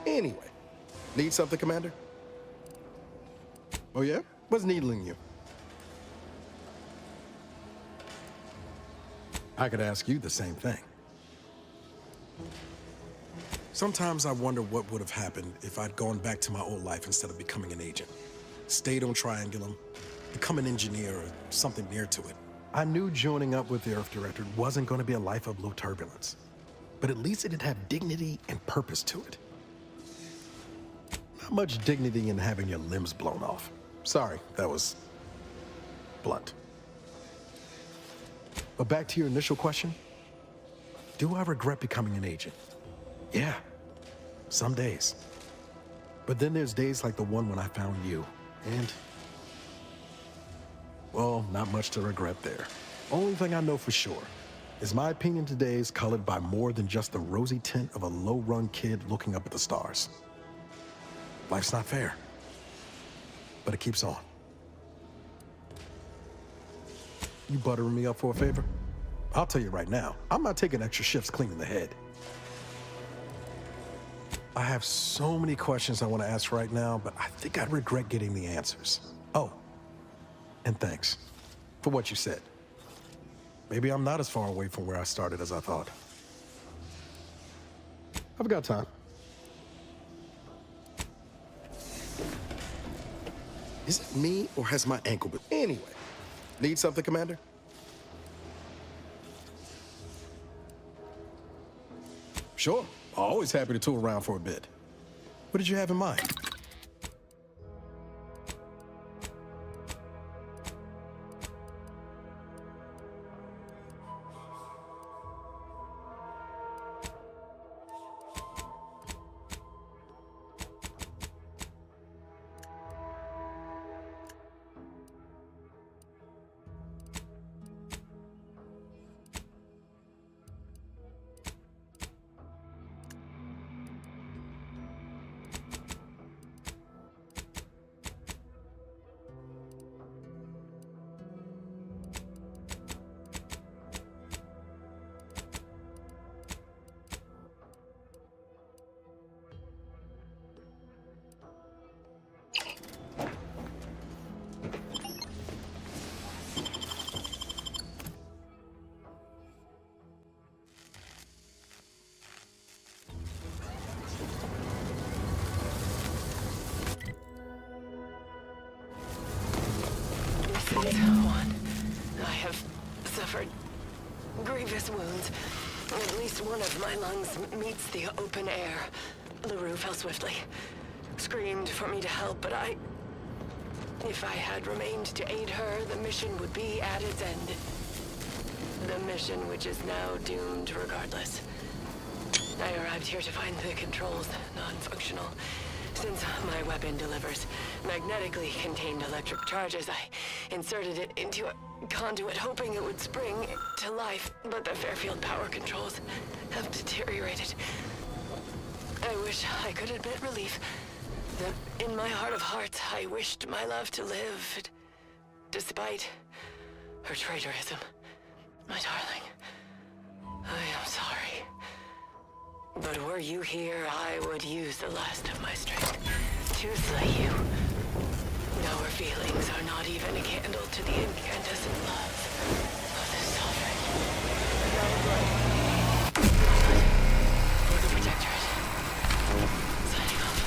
Speaker 8: Anyway, need something, Commander? Oh yeah? What's needling you? I could ask you the same thing. Sometimes I wonder what would have happened if I'd gone back to my old life instead of becoming an agent. Stayed on Triangulum, become an engineer or something near to it. I knew joining up with the Earth Directorate wasn't going to be a life of low turbulence, but at least it'd have dignity and purpose to it. Not much dignity in having your limbs blown off. Sorry, that was blunt. But back to your initial question, do I regret becoming an agent? Yeah, some days. But then there's days like the one when I found you, and well, not much to regret there. Only thing I know for sure is my opinion today is colored by more than just the rosy tint of a low-run kid looking up at the stars. Life's not fair, but it keeps on. You buttering me up for a favor? I'll tell you right now, I'm not taking extra shifts cleaning the head. I have so many questions I want to ask right now, but I think I'd regret getting the answers. Oh, and thanks for what you said. Maybe I'm not as far away from where I started as I thought. I've got time. Is it me, or has my ankle been... Anyway, need something, Commander? Sure. Always happy to tool around for a bit. What did you have in mind?
Speaker 5: I have suffered grievous wounds. At least one of my lungs meets the open air. LaRue fell swiftly. Screamed for me to help, but if I had remained to aid her, the mission would be at its end. The mission which is now doomed regardless. I arrived here to find the controls non-functional. Since my weapon delivers magnetically contained electric charges, I inserted it into a conduit hoping it would spring to life, but the Fairfield power controls have deteriorated. I wish I could admit relief. That in my heart of hearts, I wished my love to live, despite her traitorism. My darling, I am sorry. But were you here, I would use the last of my strength to slay you. Our feelings are not even a candle to the incandescent love of the sovereign. No blood. For the protectorate. Signing off.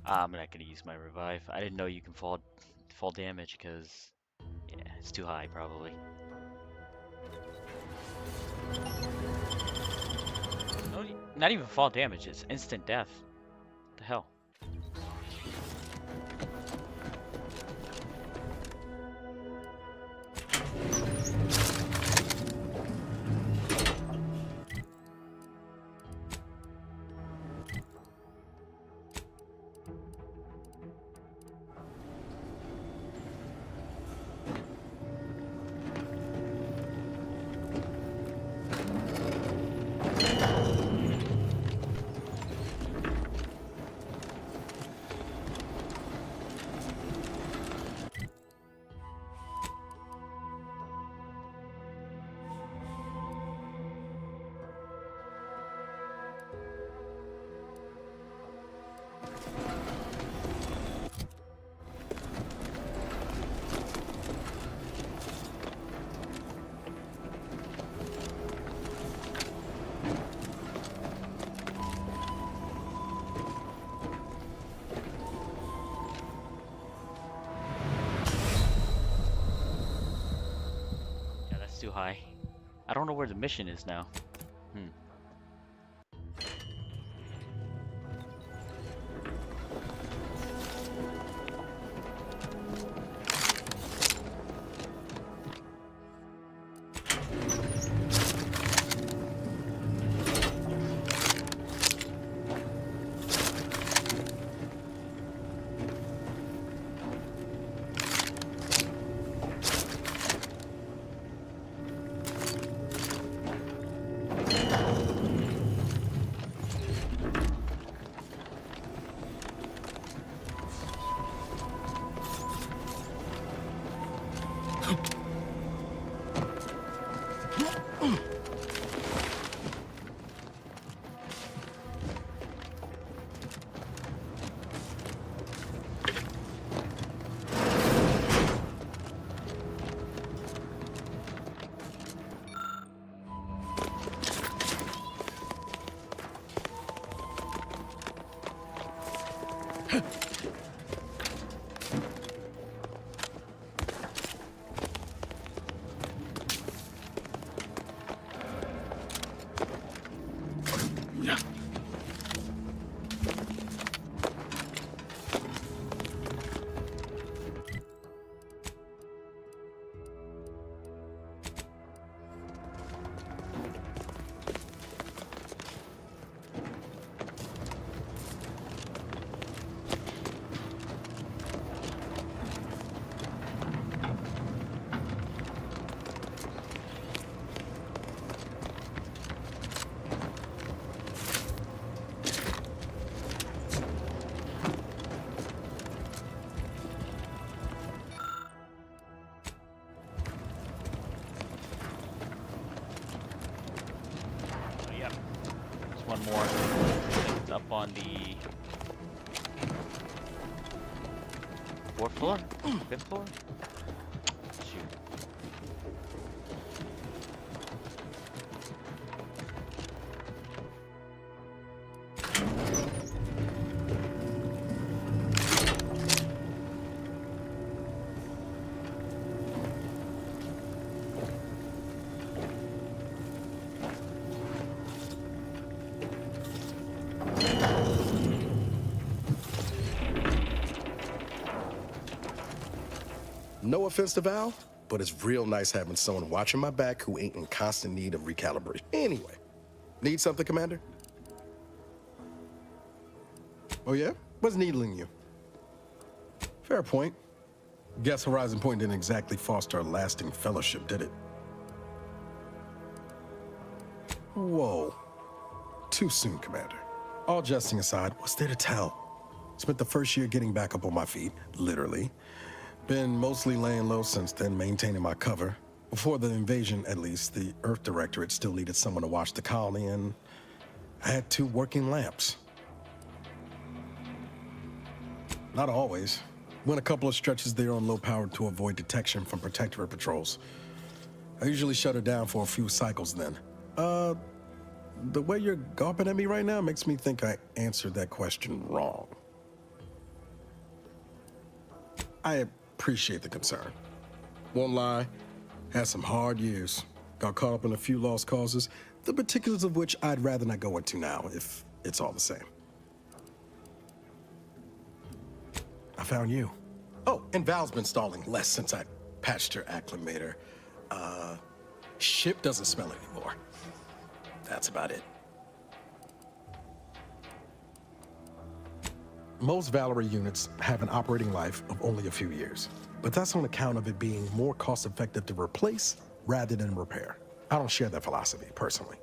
Speaker 1: I'm not gonna use my revive. I didn't know you can fall damage because yeah, it's too high probably. No, not even fall damage. It's instant death. What the hell? Too high. I don't know where the mission is now. One more. It's up on the 4th floor? 5th floor? Shoot.
Speaker 8: No offense to Val, but it's real nice having someone watching my back who ain't in constant need of recalibration. Anyway, need something, Commander? Oh yeah? What's needling you? Fair point. Guess Horizon Point didn't exactly foster a lasting fellowship, did it? Whoa. Too soon, Commander. All jesting aside, what's there to tell? Spent the first year getting back up on my feet, literally. Been mostly laying low since then, maintaining my cover. Before the invasion, at least, the Earth Directorate still needed someone to watch the colony, and I had 2 working lamps. Not always. Went a couple of stretches there on low power to avoid detection from Protectorate patrols. I usually shut her down for a few cycles then. The way you're gawping at me right now makes me think I answered that question wrong. I appreciate the concern. Won't lie, had some hard years. Got caught up in a few lost causes, the particulars of which I'd rather not go into now, if it's all the same. I found you. Oh, and Val's been stalling less since I patched her acclimator. Ship doesn't smell anymore. That's about it. Most Valerie units have an operating life of only a few years, but that's on account of it being more cost-effective to replace rather than repair. I don't share that philosophy, personally.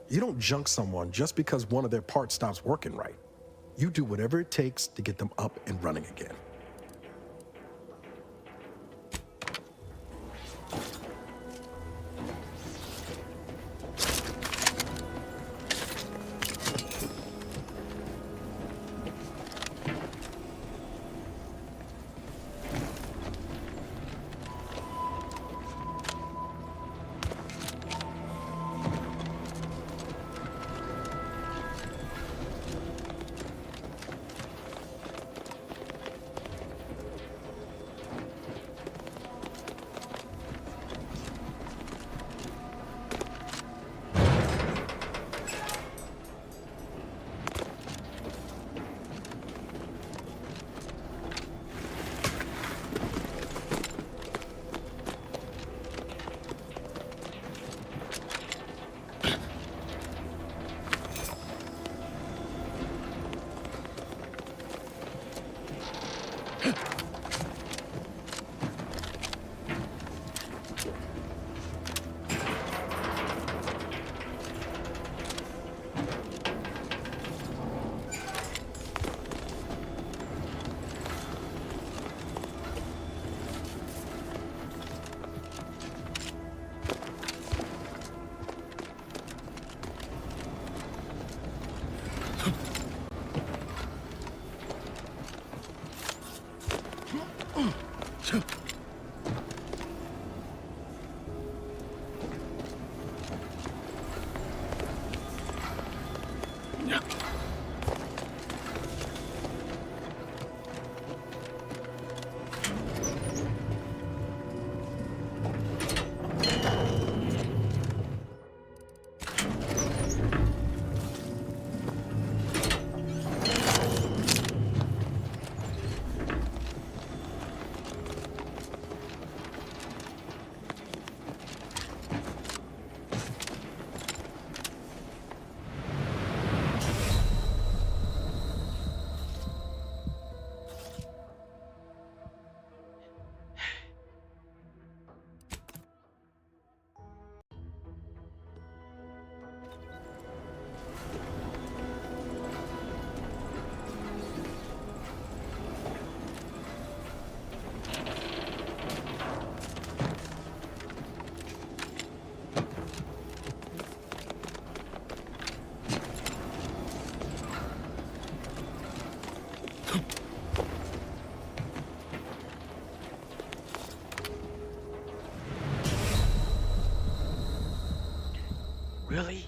Speaker 8: You don't junk someone just because one of their parts stops working right. You do whatever it takes to get them up and running again.
Speaker 1: Really?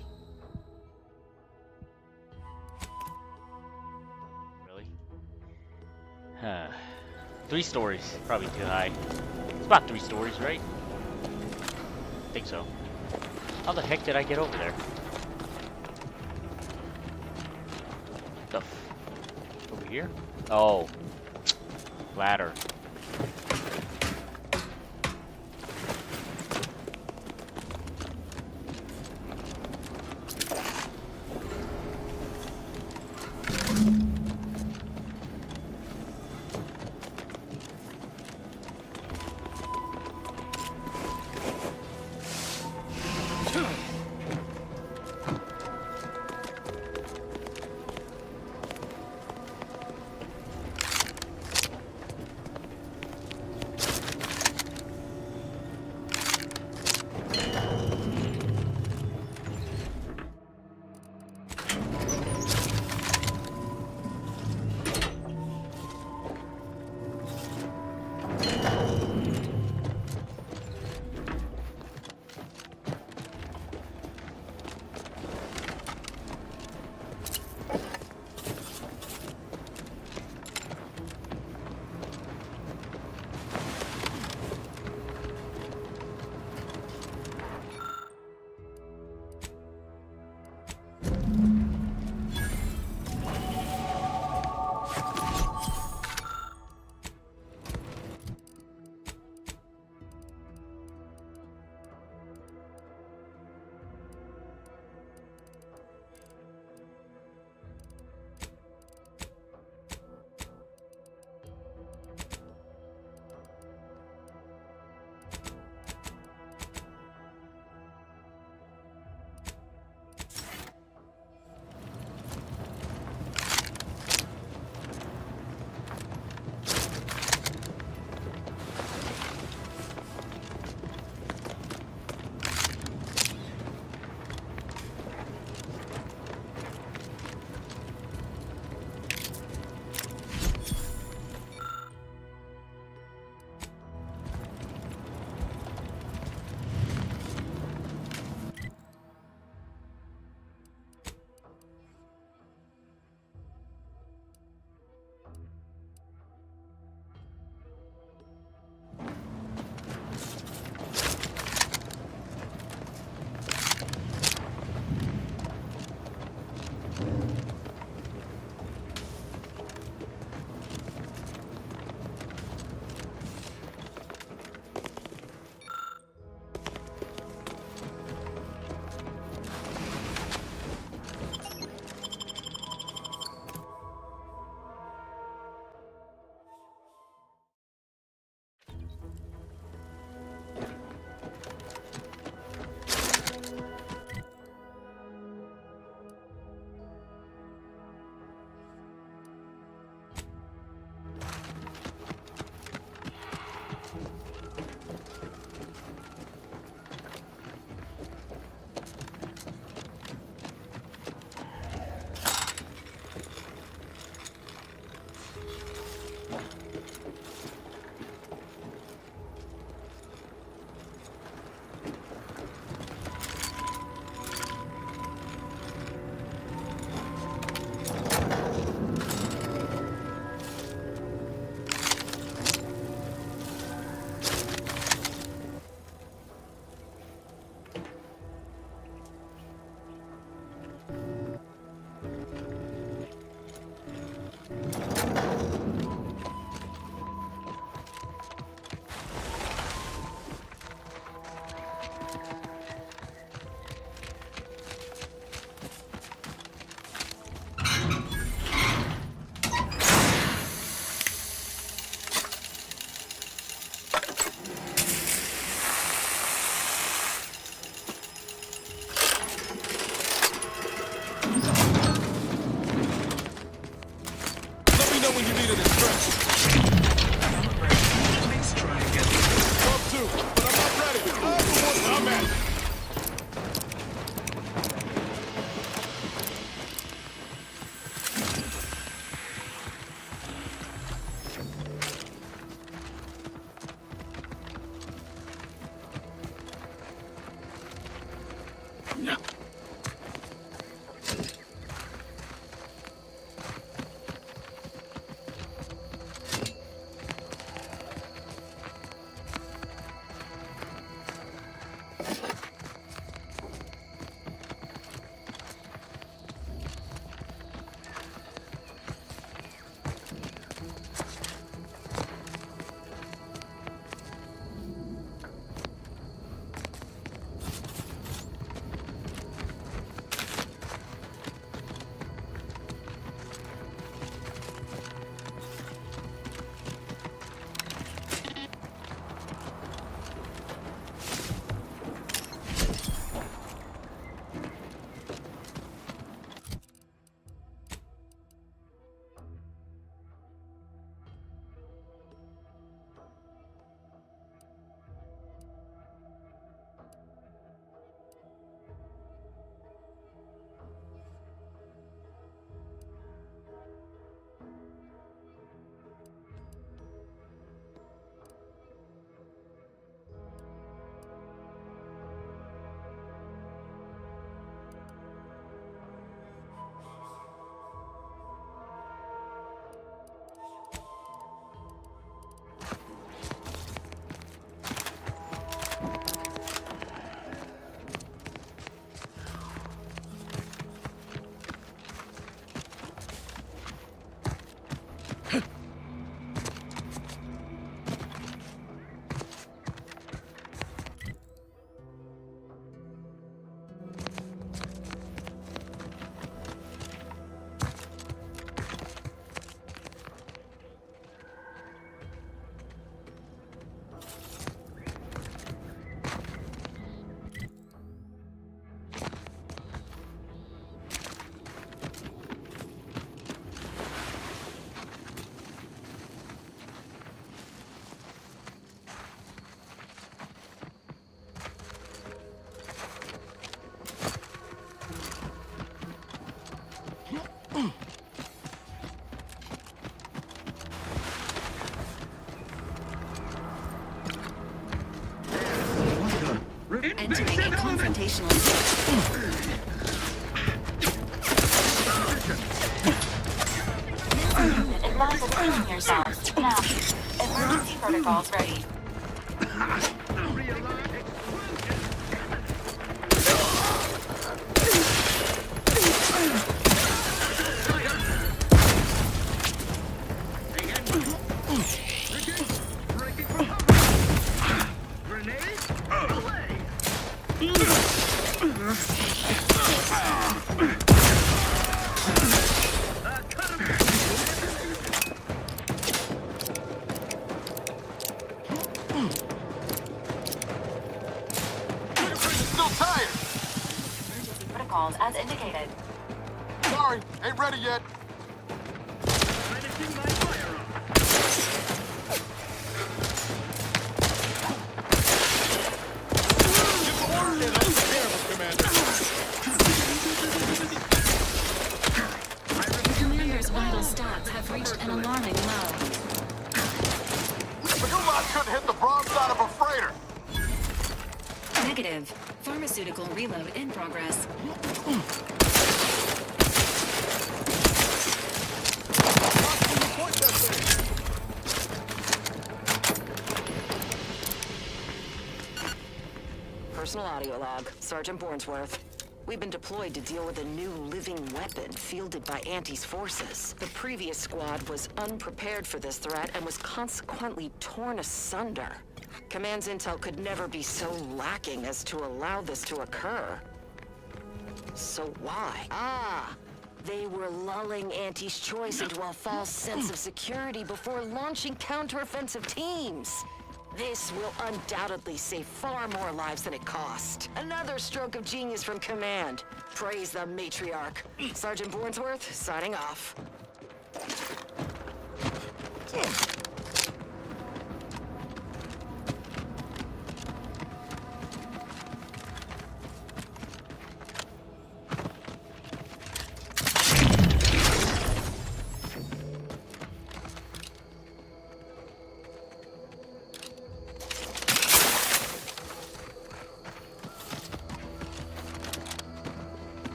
Speaker 1: Really? Huh. 3 stories. Probably too high. It's about 3 stories, right? I think so. How the heck did I get over there? The f... Over here? Oh. Ladder.
Speaker 7: confrontational. Advise explaining yourselves. Now, emergency protocols ready.
Speaker 14: Still tired.
Speaker 7: Emergency protocols as indicated.
Speaker 14: Sorry, ain't ready yet.
Speaker 7: Commander's vital stats have reached an alarming low.
Speaker 14: The gulag couldn't hit the broadside of a freighter.
Speaker 7: Negative. Pharmaceutical reload in progress.
Speaker 2: Personal audio log, Sergeant Bornsworth. We've been deployed to deal with a new living weapon fielded by Auntie's forces. The previous squad was unprepared for this threat and was consequently torn asunder. Command's intel could never be so lacking as to allow this to occur. So why? They were lulling Auntie's choice into a false sense of security before launching counteroffensive teams. This will undoubtedly save far more lives than it cost. Another stroke of genius from Command. Praise the matriarch. Sergeant Bornsworth, signing off.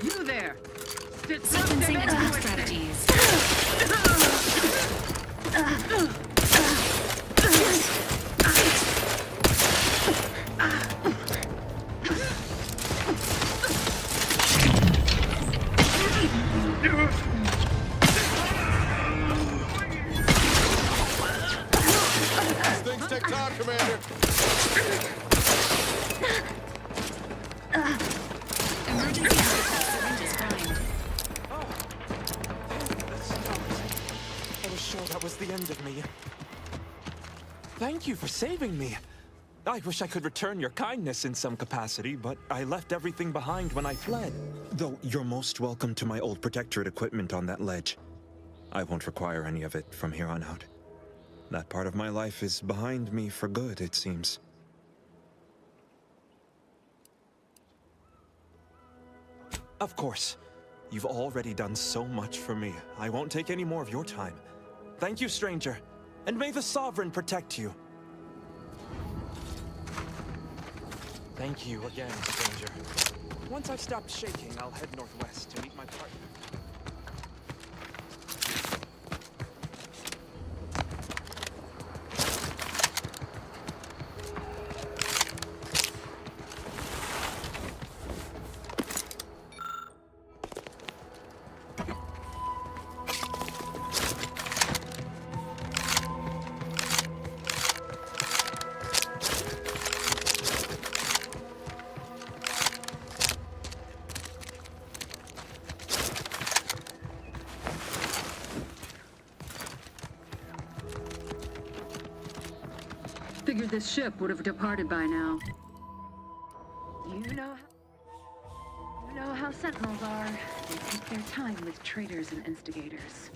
Speaker 10: You there!
Speaker 7: Sequencing attack strategies.
Speaker 14: These things take time, Commander.
Speaker 7: Emergency syringes primed.
Speaker 6: I was sure that was the end of me. Thank you for saving me. I wish I could return your kindness in some capacity, but I left everything behind when I fled. Though you're most welcome to my old Protectorate equipment on that ledge. I won't require any of it from here on out.
Speaker 9: That part of my life is behind me for good, it seems. Of course. You've already done so much for me. I won't take any more of your time. Thank you, stranger. And may the Sovereign protect you. Thank you again, stranger. Once I've stopped shaking, I'll head northwest to meet my partner.
Speaker 10: Figured this ship would have departed by now. You know how Sentinels are. They take their time with traitors and instigators.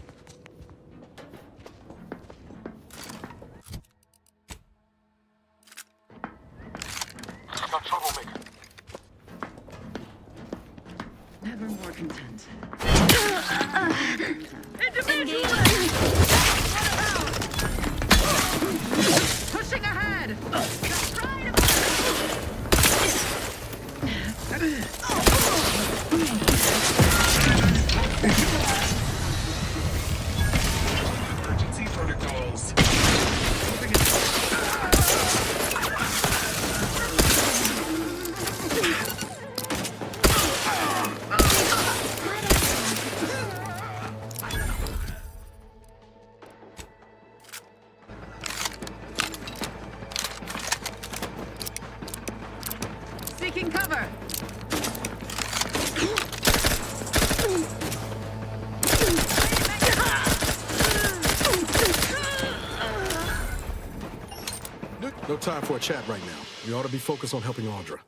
Speaker 14: Got troublemaker.
Speaker 10: Never more content. Pushing ahead!
Speaker 13: Emergency protocols.
Speaker 10: Seeking cover!
Speaker 8: No time for a chat right now. We ought to be focused on helping Audra.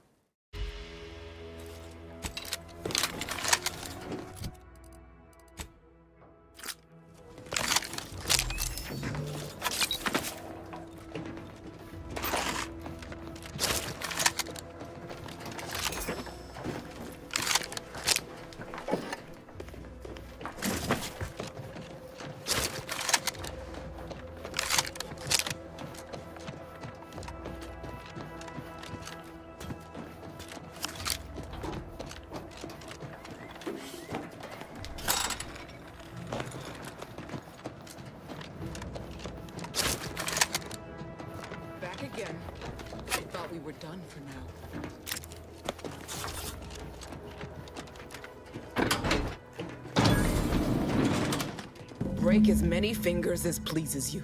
Speaker 15: Back again. I thought we were done for now. Break as many fingers as pleases you.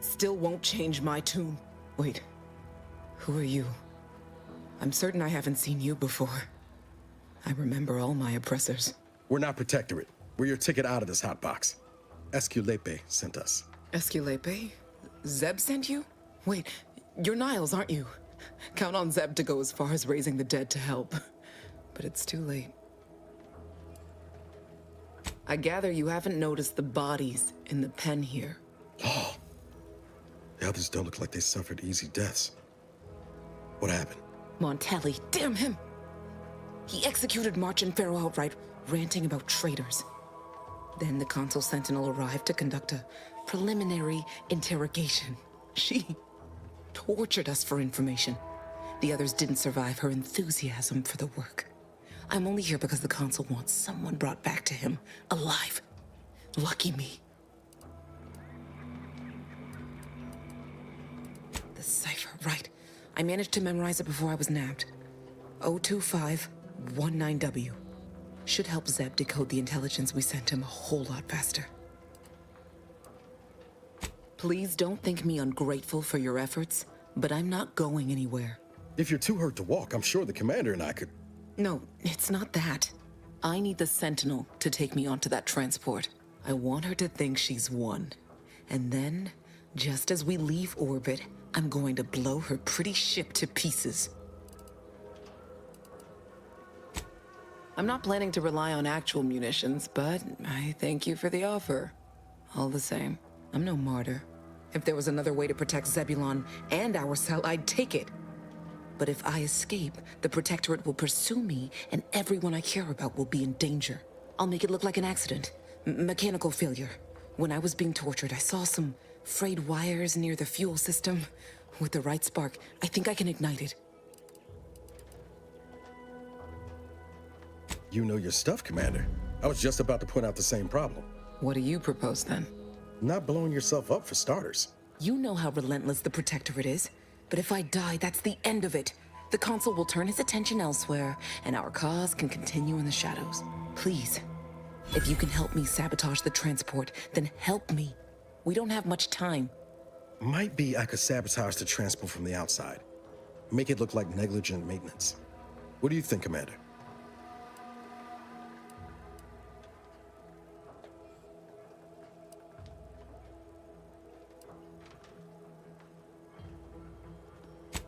Speaker 15: Still won't change my tune. Wait, who are you? I'm certain I haven't seen you before. I remember all my oppressors.
Speaker 8: We're not Protectorate. We're your ticket out of this hotbox. Esculepe sent us.
Speaker 15: Esculepe? Zeb sent you? Wait, you're Niles, aren't you? Count on Zeb to go as far as raising the dead to help. But it's too late. I gather you haven't noticed the bodies in the pen here.
Speaker 8: Oh. The others don't look like they suffered easy deaths. What happened?
Speaker 15: Montelli, damn him! He executed March and Pharaoh outright, ranting about traitors. Then the Consul Sentinel arrived to conduct a preliminary interrogation. She tortured us for information. The others didn't survive her enthusiasm for the work. I'm only here because the Consul wants someone brought back to him, alive. Lucky me. The cipher, right. I managed to memorize it before I was nabbed. 02519W. Should help Zeb decode the intelligence we sent him a whole lot faster. Please don't think me ungrateful for your efforts, but I'm not going anywhere.
Speaker 8: If you're too hurt to walk, I'm sure the commander and I could...
Speaker 15: No, it's not that. I need the Sentinel to take me onto that transport. I want her to think she's won. And then, just as we leave orbit, I'm going to blow her pretty ship to pieces. I'm not planning to rely on actual munitions, but I thank you for the offer. All the same, I'm no martyr. If there was another way to protect Zebulon and our cell, I'd take it. But if I escape, the Protectorate will pursue me, and everyone I care about will be in danger. I'll make it look like an accident. Mechanical failure. When I was being tortured, I saw some frayed wires near the fuel system. With the right spark, I think I can ignite it.
Speaker 8: You know your stuff, Commander. I was just about to point out the same problem.
Speaker 15: What do you propose, then?
Speaker 8: Not blowing yourself up, for starters.
Speaker 15: You know how relentless the Protectorate is. But if I die, that's the end of it. The Consul will turn his attention elsewhere, and our cause can continue in the shadows. Please, if you can help me sabotage the transport, then help me. We don't have much time.
Speaker 8: Might be I could sabotage the transport from the outside. Make it look like negligent maintenance. What do you think, Commander?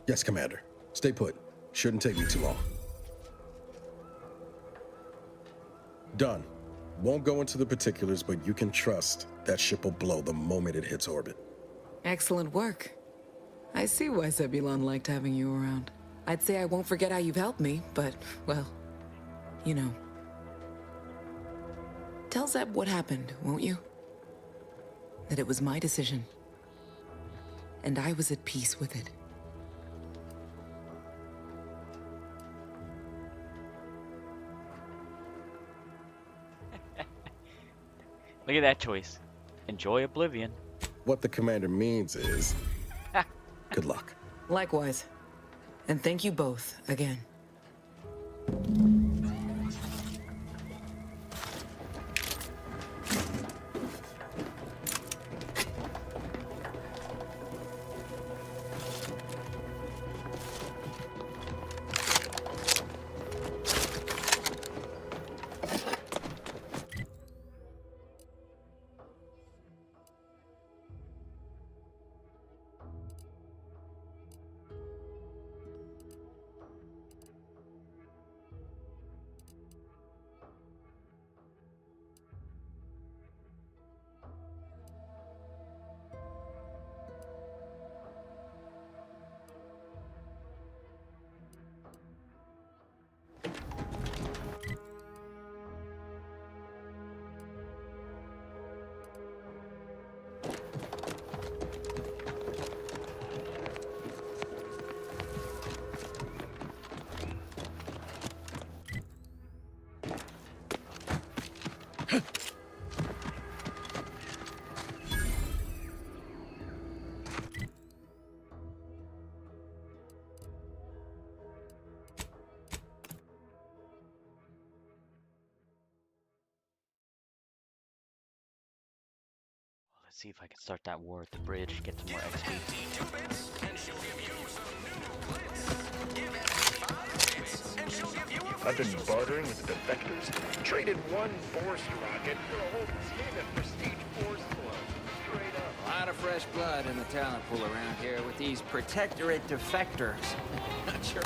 Speaker 8: Yes, Commander. Stay put. Shouldn't take me too long. Done. Won't go into the particulars, but you can trust that ship will blow the moment it hits orbit.
Speaker 15: Excellent work. I see why Zebulon liked having you around. I'd say I won't forget how you've helped me, but, well, you know. Tell Zeb what happened, won't you? That it was my decision. And I was at peace with it.
Speaker 1: Look at that choice. Enjoy Oblivion.
Speaker 8: What the Commander means is... good luck.
Speaker 15: Likewise. And thank you both, again.
Speaker 1: Let's see if I can start that war at the bridge, get some more XP.
Speaker 23: I've been bartering with the defectors. Traded one Force rocket for a whole team of prestige Force clubs. Straight up.
Speaker 20: A lot of fresh blood in the talent pool around here with these Protectorate defectors. Not sure.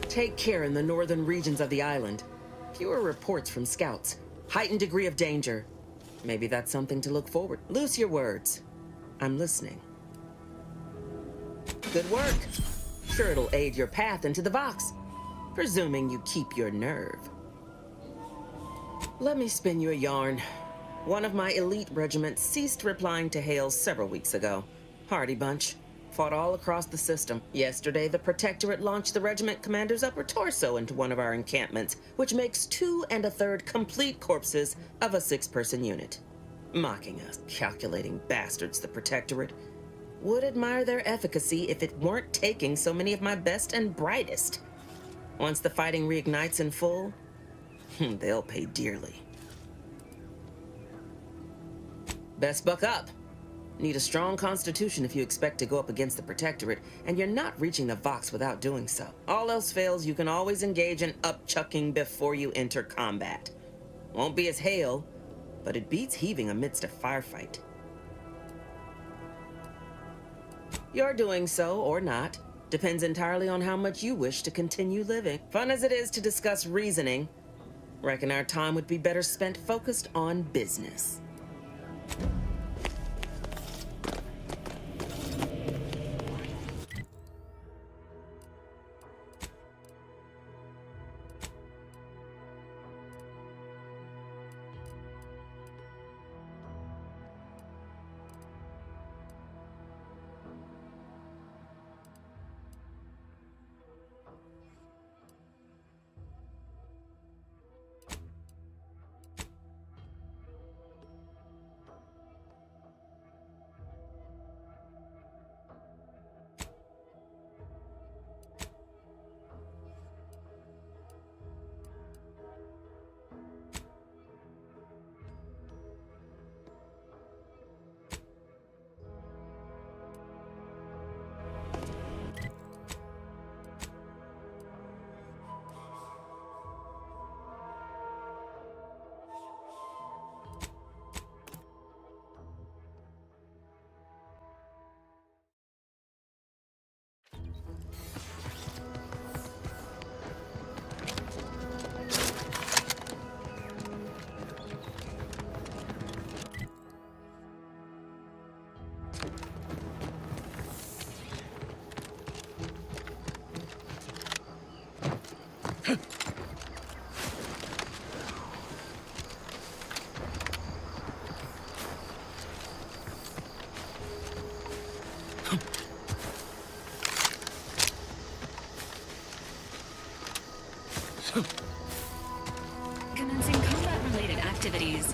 Speaker 21: Take care in the northern regions of the island. Fewer reports from scouts. Heightened degree of danger. Maybe that's something to look forward. Loose your words. I'm listening. Good work. Sure it'll aid your path into the Vox. Presuming you keep your nerve. Let me spin you a yarn. One of my elite regiments ceased replying to hails several weeks ago. Hardy bunch. Fought all across the system. Yesterday, the Protectorate launched the regiment commander's upper torso into one of our encampments, which makes 2 1/3 complete corpses of a 6-person unit. Mocking us, calculating bastards, the Protectorate. Would admire their efficacy if it weren't taking so many of my best and brightest. Once the fighting reignites in full, they'll pay dearly. Best buck up. Need a strong constitution if you expect to go up against the Protectorate, and you're not reaching the Vox without doing so. All else fails, you can always engage in upchucking before you enter combat. Won't be as hail, but it beats heaving amidst a firefight. Your doing so, or not, depends entirely on how much you wish to continue living. Fun as it is to discuss reasoning, reckon our time would be better spent focused on business.
Speaker 7: Commencing combat-related activities.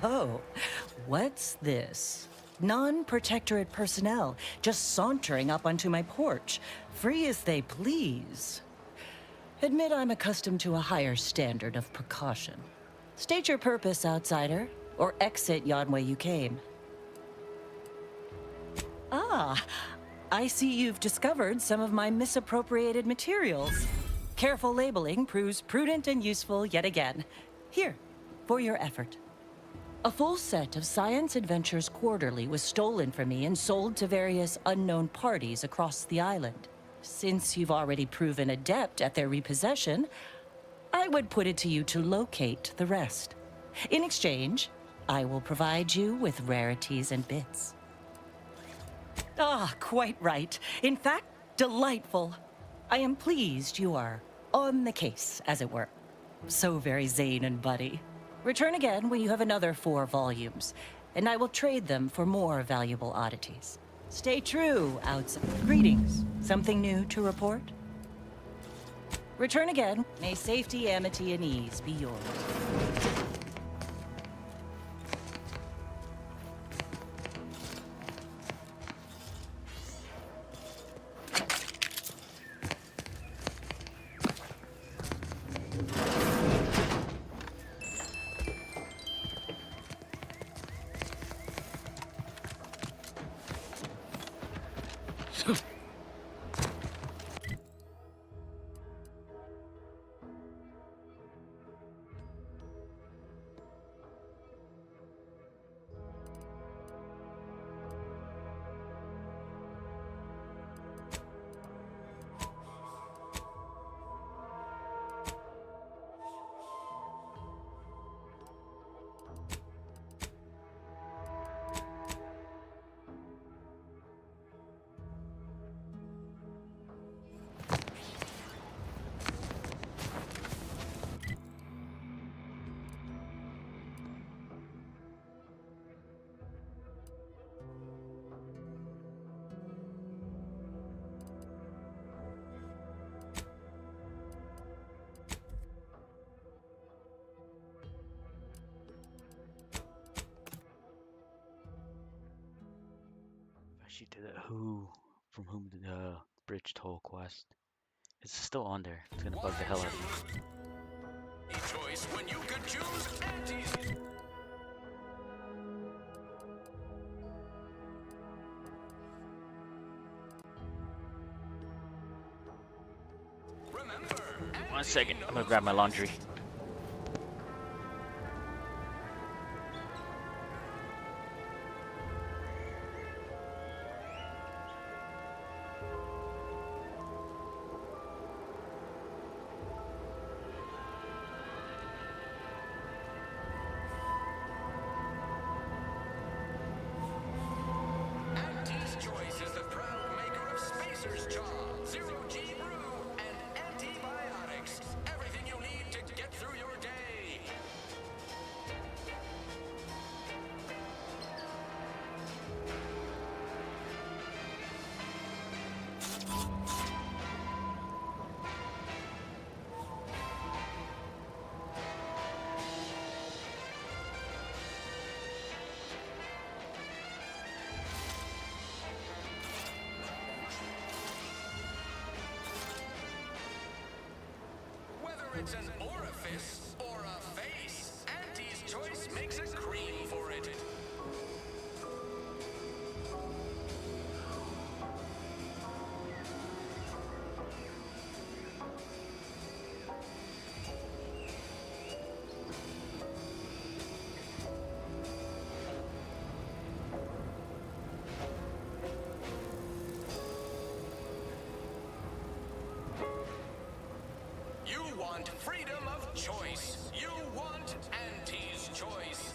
Speaker 11: Oh, what's this? Non-Protectorate personnel just sauntering up onto my porch, free as they please. Admit I'm accustomed to a higher standard of precaution. State your purpose, outsider, or exit yon way you came. Ah, I see you've discovered some of my misappropriated materials. Careful labeling proves prudent and useful yet again. Here, for your effort. A full set of Science Adventures Quarterly was stolen from me and sold to various unknown parties across the island. Since you've already proven adept at their repossession, I would put it to you to locate the rest. In exchange, I will provide you with rarities and bits. Ah, quite right. In fact, delightful. I am pleased you are on the case, as it were. So very Zane and Buddy. Return again when you have another 4 volumes, and I will trade them for more valuable oddities. Stay true, outside. Greetings. Something new to report? Return again. May safety, amity, and ease be yours.
Speaker 1: She did it. Who? From whom did the bridge toll quest? It's still on there. It's gonna bug the hell out of me.
Speaker 16: Choice when you could choose antis. Remember,
Speaker 1: 1 second. I'm gonna grab my laundry.
Speaker 16: Anti's Choice is the proud maker of Spacer's Jaw, Zero G Brew, and antibiotics. Everything you need to get through your day. Whether it's an orifice or a face, Anti's Choice makes a cream for it. You want freedom of choice. You want Anti's Choice.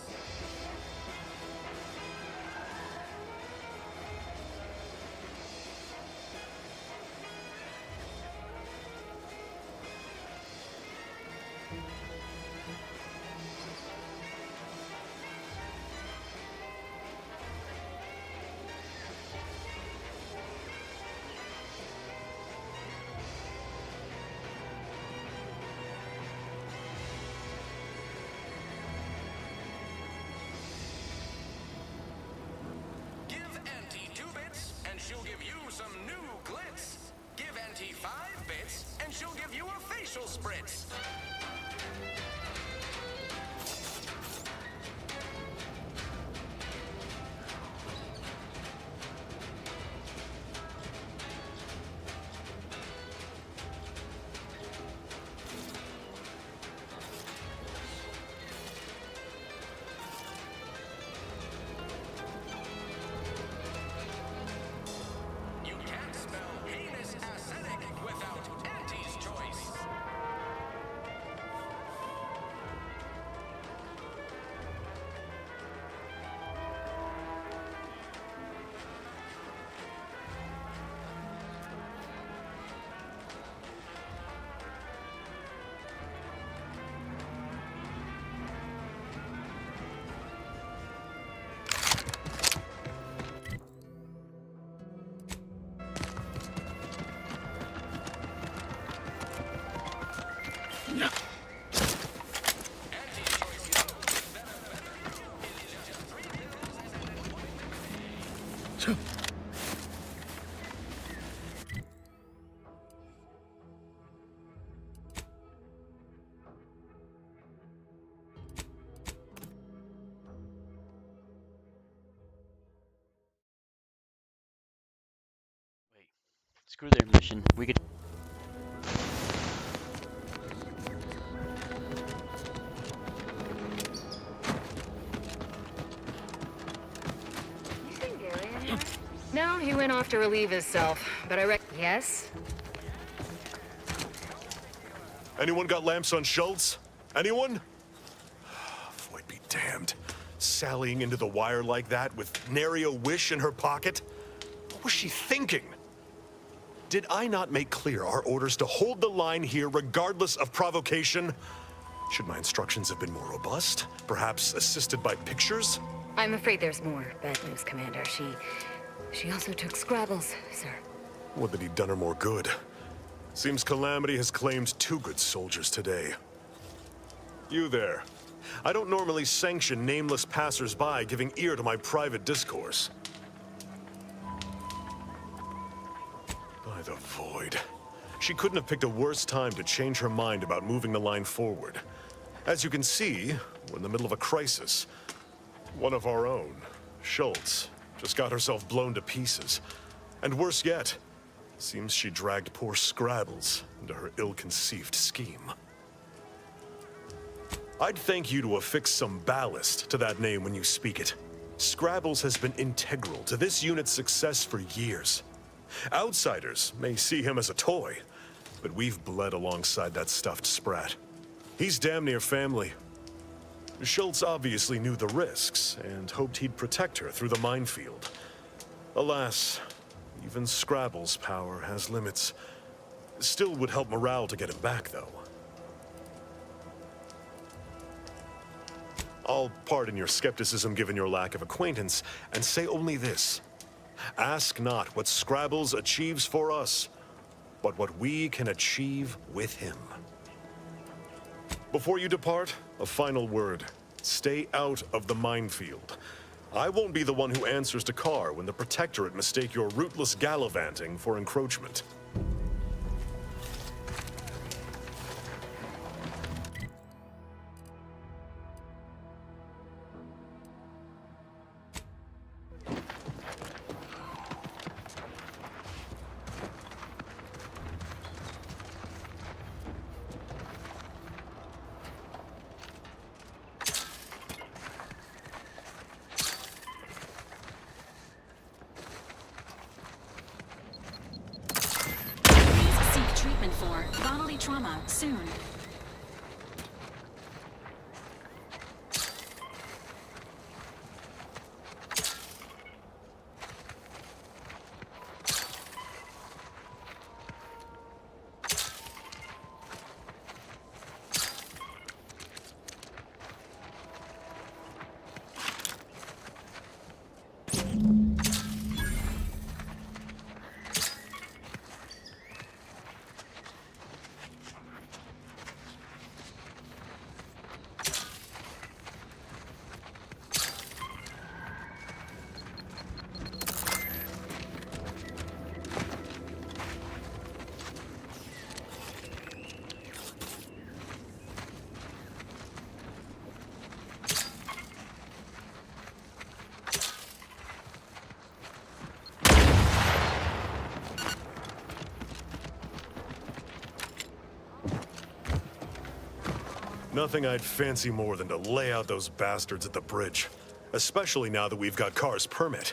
Speaker 16: Give Anti 2 bits, and she'll give you some new glitz. Give Anti 5 bits, and she'll give you a facial spritz. You can't spell heinous ascetic without Anti's Choice.
Speaker 1: Screw their mission. We could.
Speaker 17: No, he went off to relieve himself, but I Yes?
Speaker 14: Anyone got lamps on Schultz? Anyone? Void be damned. Sallying into the wire like that with nary a wish in her pocket? What was she thinking? Did I not make clear our orders to hold the line here regardless of provocation? Should my instructions have been more robust? Perhaps assisted by pictures?
Speaker 17: I'm afraid there's more. Bad news, Commander. She also took Scrabbles, sir.
Speaker 14: Would that he'd done her more good. Seems Calamity has claimed 2 good soldiers today. You there. I don't normally sanction nameless passers-by giving ear to my private discourse. The Void. She couldn't have picked a worse time to change her mind about moving the line forward. As you can see, we're in the middle of a crisis. One of our own, Schultz, just got herself blown to pieces. And worse yet, seems she dragged poor Scrabbles into her ill-conceived scheme. I'd thank you to affix some ballast to that name when you speak it. Scrabbles has been integral to this unit's success for years. Outsiders may see him as a toy, but we've bled alongside that stuffed sprat. He's damn near family. Schultz obviously knew the risks and hoped he'd protect her through the minefield. Alas, even Scrabble's power has limits. Still would help morale to get him back, though. I'll pardon your skepticism given your lack of acquaintance, and say only this. Ask not what Scrabbles achieves for us, but what we can achieve with him. Before you depart, a final word. Stay out of the minefield. I won't be the one who answers to Carr when the Protectorate mistake your rootless gallivanting for encroachment.
Speaker 7: For bodily trauma soon.
Speaker 14: Nothing I'd fancy more than to lay out those bastards at the bridge. Especially now that we've got Carr's permit.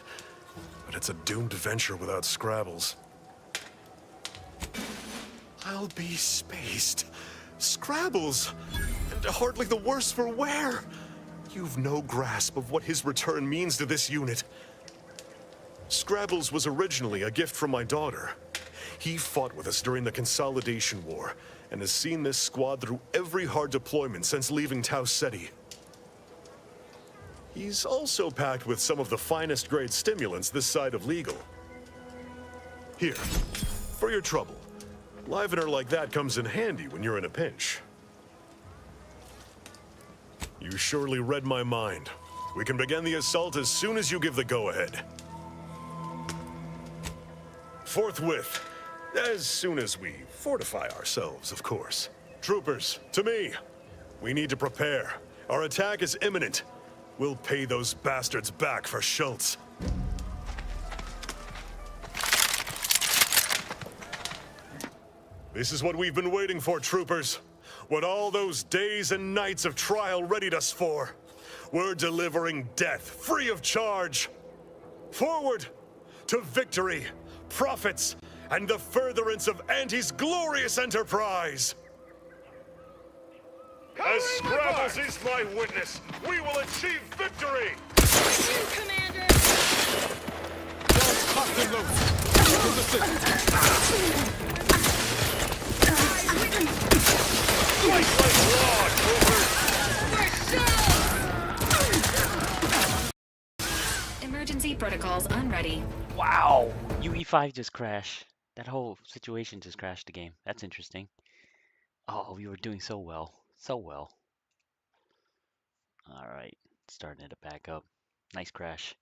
Speaker 14: But it's a doomed venture without Scrabbles. I'll be spaced. Scrabbles! And hardly the worse for wear! You've no grasp of what his return means to this unit. Scrabbles was originally a gift from my daughter. He fought with us during the Consolidation War, and has seen this squad through every hard deployment since leaving Tau Ceti. He's also packed with some of the finest grade stimulants this side of legal. Here, for your trouble. Livener like that comes in handy when you're in a pinch. You surely read my mind. We can begin the assault as soon as you give the go-ahead. Forthwith. As soon as we fortify ourselves, of course. Troopers, to me. We need to prepare. Our attack is imminent. We'll pay those bastards back for Schultz. This is what we've been waiting for, troopers. What all those days and nights of trial readied us for. We're delivering death, free of charge. Forward! To victory, profits, and the furtherance of Anti's glorious enterprise! As Scrabbles is my witness, we will achieve victory!
Speaker 5: You, Commander!
Speaker 14: Fight like law, troopers!
Speaker 7: Emergency protocols unready.
Speaker 1: Wow! UE5 just crashed. That whole situation just crashed the game. That's interesting. Oh, we were doing so well. So well. Alright. Starting it back up. Nice crash.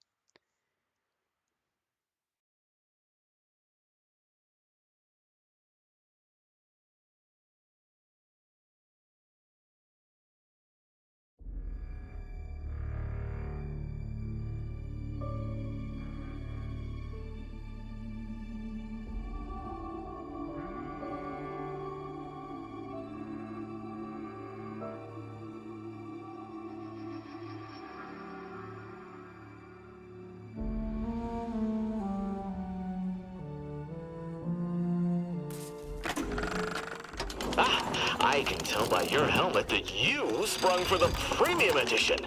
Speaker 12: I can tell by your helmet that you sprung for the premium edition.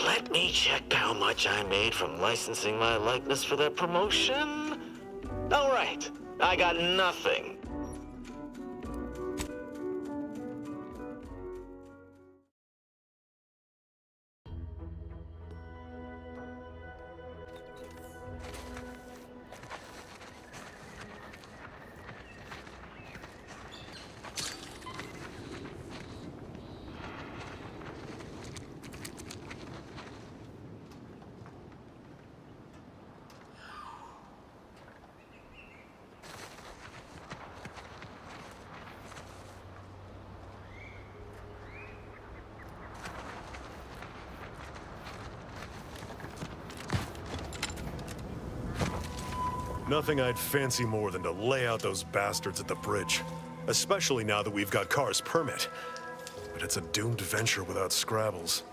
Speaker 12: Let me check how much I made from licensing my likeness for that promotion. All right, I got nothing.
Speaker 14: Nothing I'd fancy more than to lay out those bastards at the bridge. Especially now that we've got Car's permit. But it's a doomed venture without Scrabbles.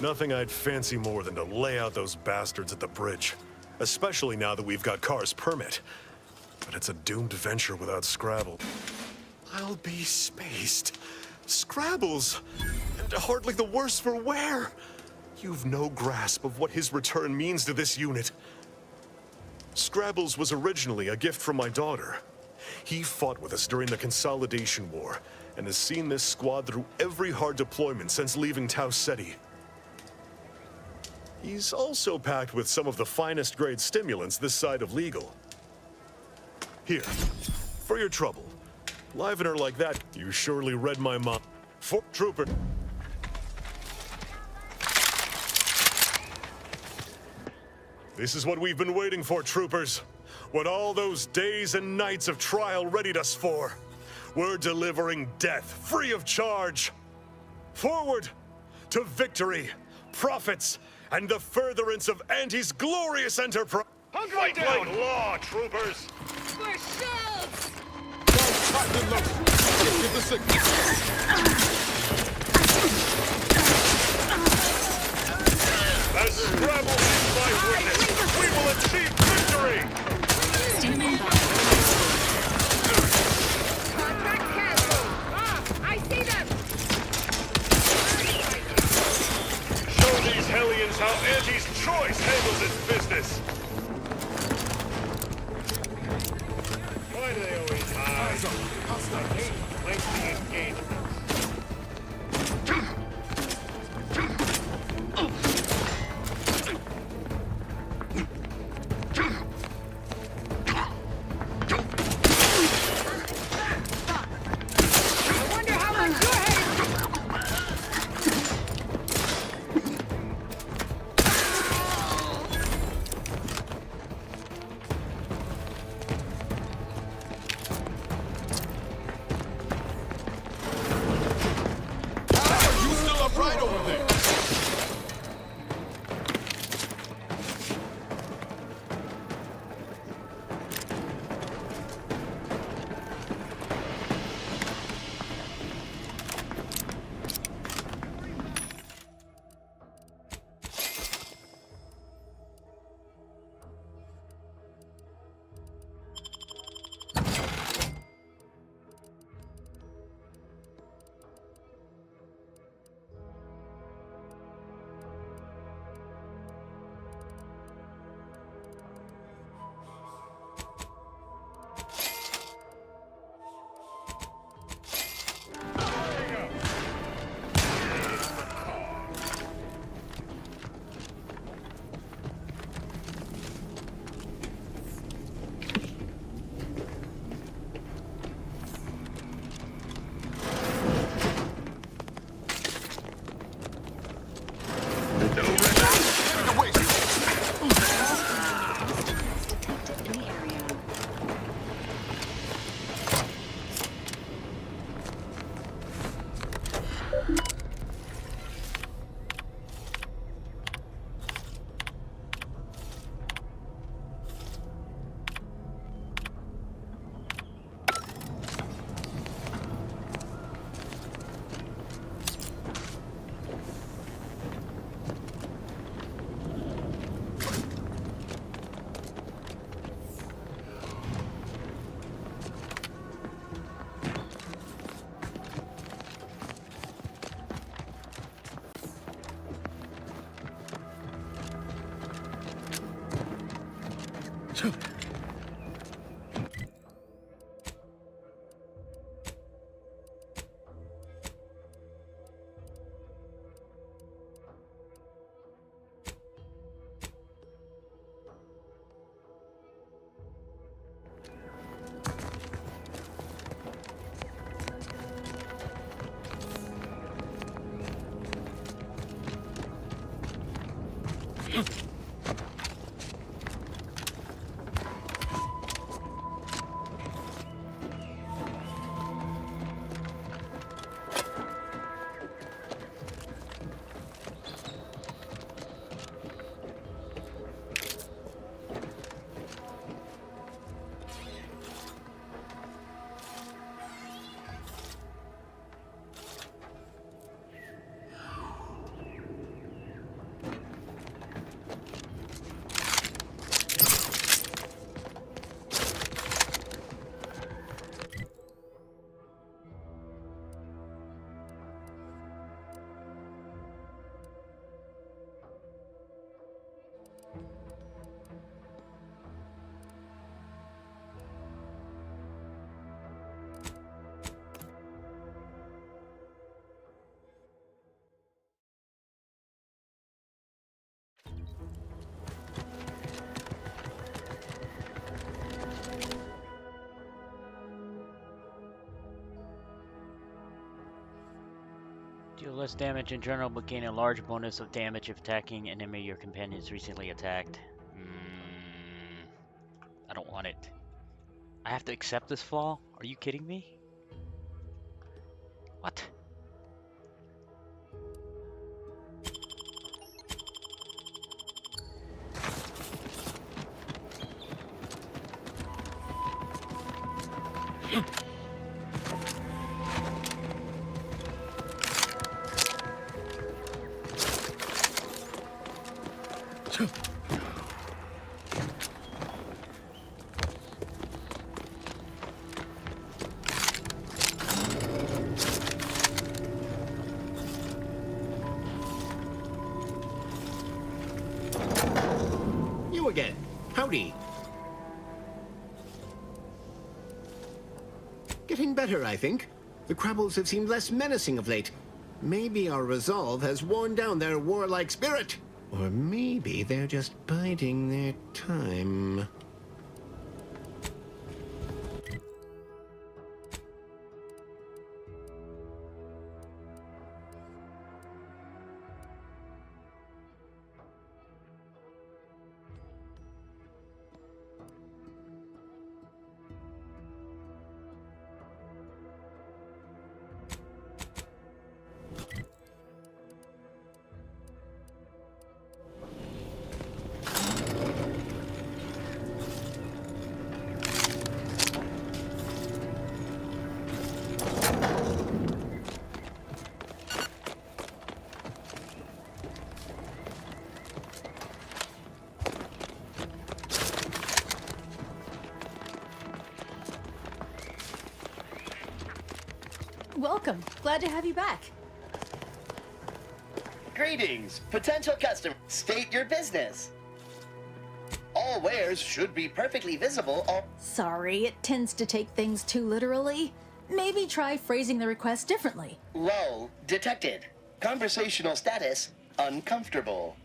Speaker 14: Nothing I'd fancy more than to lay out those bastards at the bridge. Especially now that we've got Car's permit. But it's a doomed venture without Scrabble. I'll be spaced. Scrabbles! And hardly the worse for wear! You've no grasp of what his return means to this unit. Scrabbles was originally a gift from my daughter. He fought with us during the Consolidation War, and has seen this squad through every hard deployment since leaving Tau Ceti. He's also packed with some of the finest grade stimulants this side of legal. Here, for your trouble. Livener like that, you surely read my mind. For Trooper. This is what we've been waiting for, troopers. What all those days and nights of trial readied us for. We're delivering death, free of charge. Forward to victory, profits, and the furtherance of Auntie's glorious enterprise.
Speaker 23: Fight like law, troopers!
Speaker 5: For shells!
Speaker 23: Give the signal. As Scrabble is my witness, we will achieve victory!
Speaker 7: Standing by.
Speaker 5: Contract canceled! I see them!
Speaker 23: Show these hellions how Auntie's choice handles its business! Why do they always hide? I hate lengthy engagements.
Speaker 1: Deal less damage in general, but gain a large bonus of damage if attacking an enemy your companion is recently attacked. I don't want it. I have to accept this flaw? Are you kidding me? What?
Speaker 4: You again. Howdy. Getting better, I think. The Crabbles have seemed less menacing of late. Maybe our resolve has worn down their warlike spirit. Or maybe they're just biding their time.
Speaker 18: Welcome. Glad to have you back.
Speaker 19: Greetings, potential customer. State your business. All wares should be perfectly visible.
Speaker 18: Sorry, it tends to take things too literally. Maybe try phrasing the request differently.
Speaker 19: Lull detected. Conversational status uncomfortable.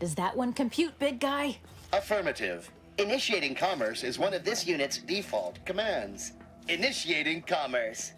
Speaker 18: Does that one compute, big guy?
Speaker 19: Affirmative. Initiating commerce is one of this unit's default commands. Initiating commerce.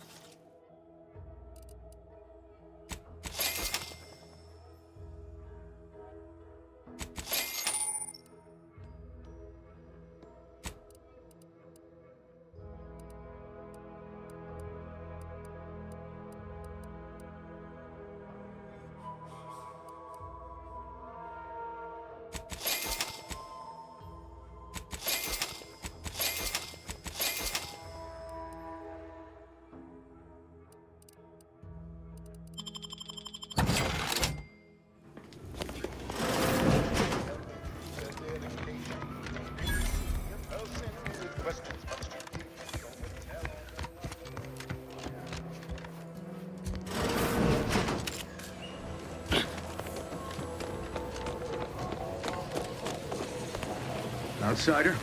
Speaker 4: Outsider?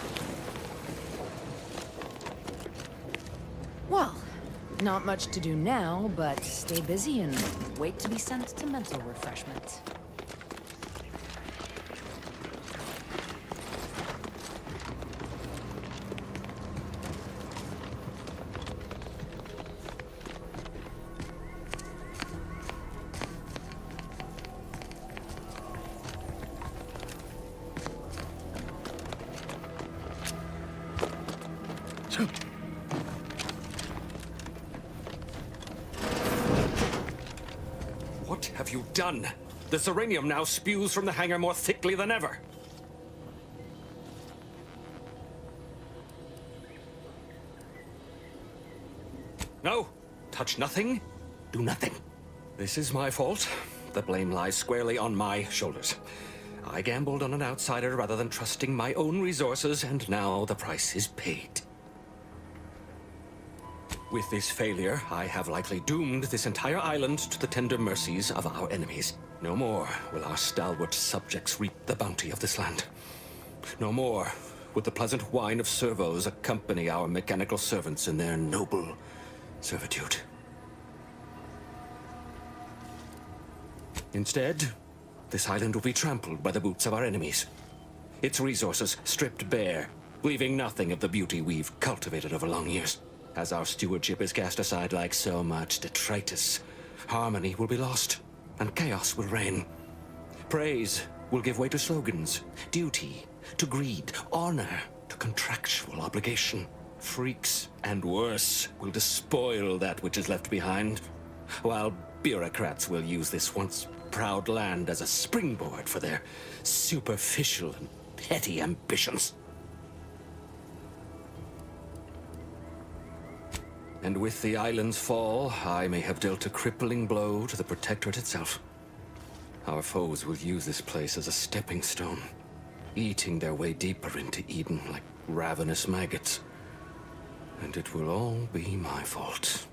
Speaker 10: Well, not much to do now, but stay busy and wait to be sent to mental refreshment.
Speaker 24: What have you done? The Serenium now spews from the hangar more thickly than ever. No, touch nothing, do nothing. This is my fault. The blame lies squarely on my shoulders. I gambled on an outsider rather than trusting my own resources, and now the price is paid. With this failure, I have likely doomed this entire island to the tender mercies of our enemies. No more will our stalwart subjects reap the bounty of this land. No more would the pleasant wine of servos accompany our mechanical servants in their noble servitude. Instead, this island will be trampled by the boots of our enemies. Its resources stripped bare, leaving nothing of the beauty we've cultivated over long years. As our stewardship is cast aside like so much detritus, harmony will be lost, and chaos will reign. Praise will give way to slogans, duty to greed, honor to contractual obligation. Freaks and worse will despoil that which is left behind, while bureaucrats will use this once proud land as a springboard for their superficial and petty ambitions. And with the island's fall, I may have dealt a crippling blow to the Protectorate itself. Our foes will use this place as a stepping stone, eating their way deeper into Eden like ravenous maggots. And it will all be my fault.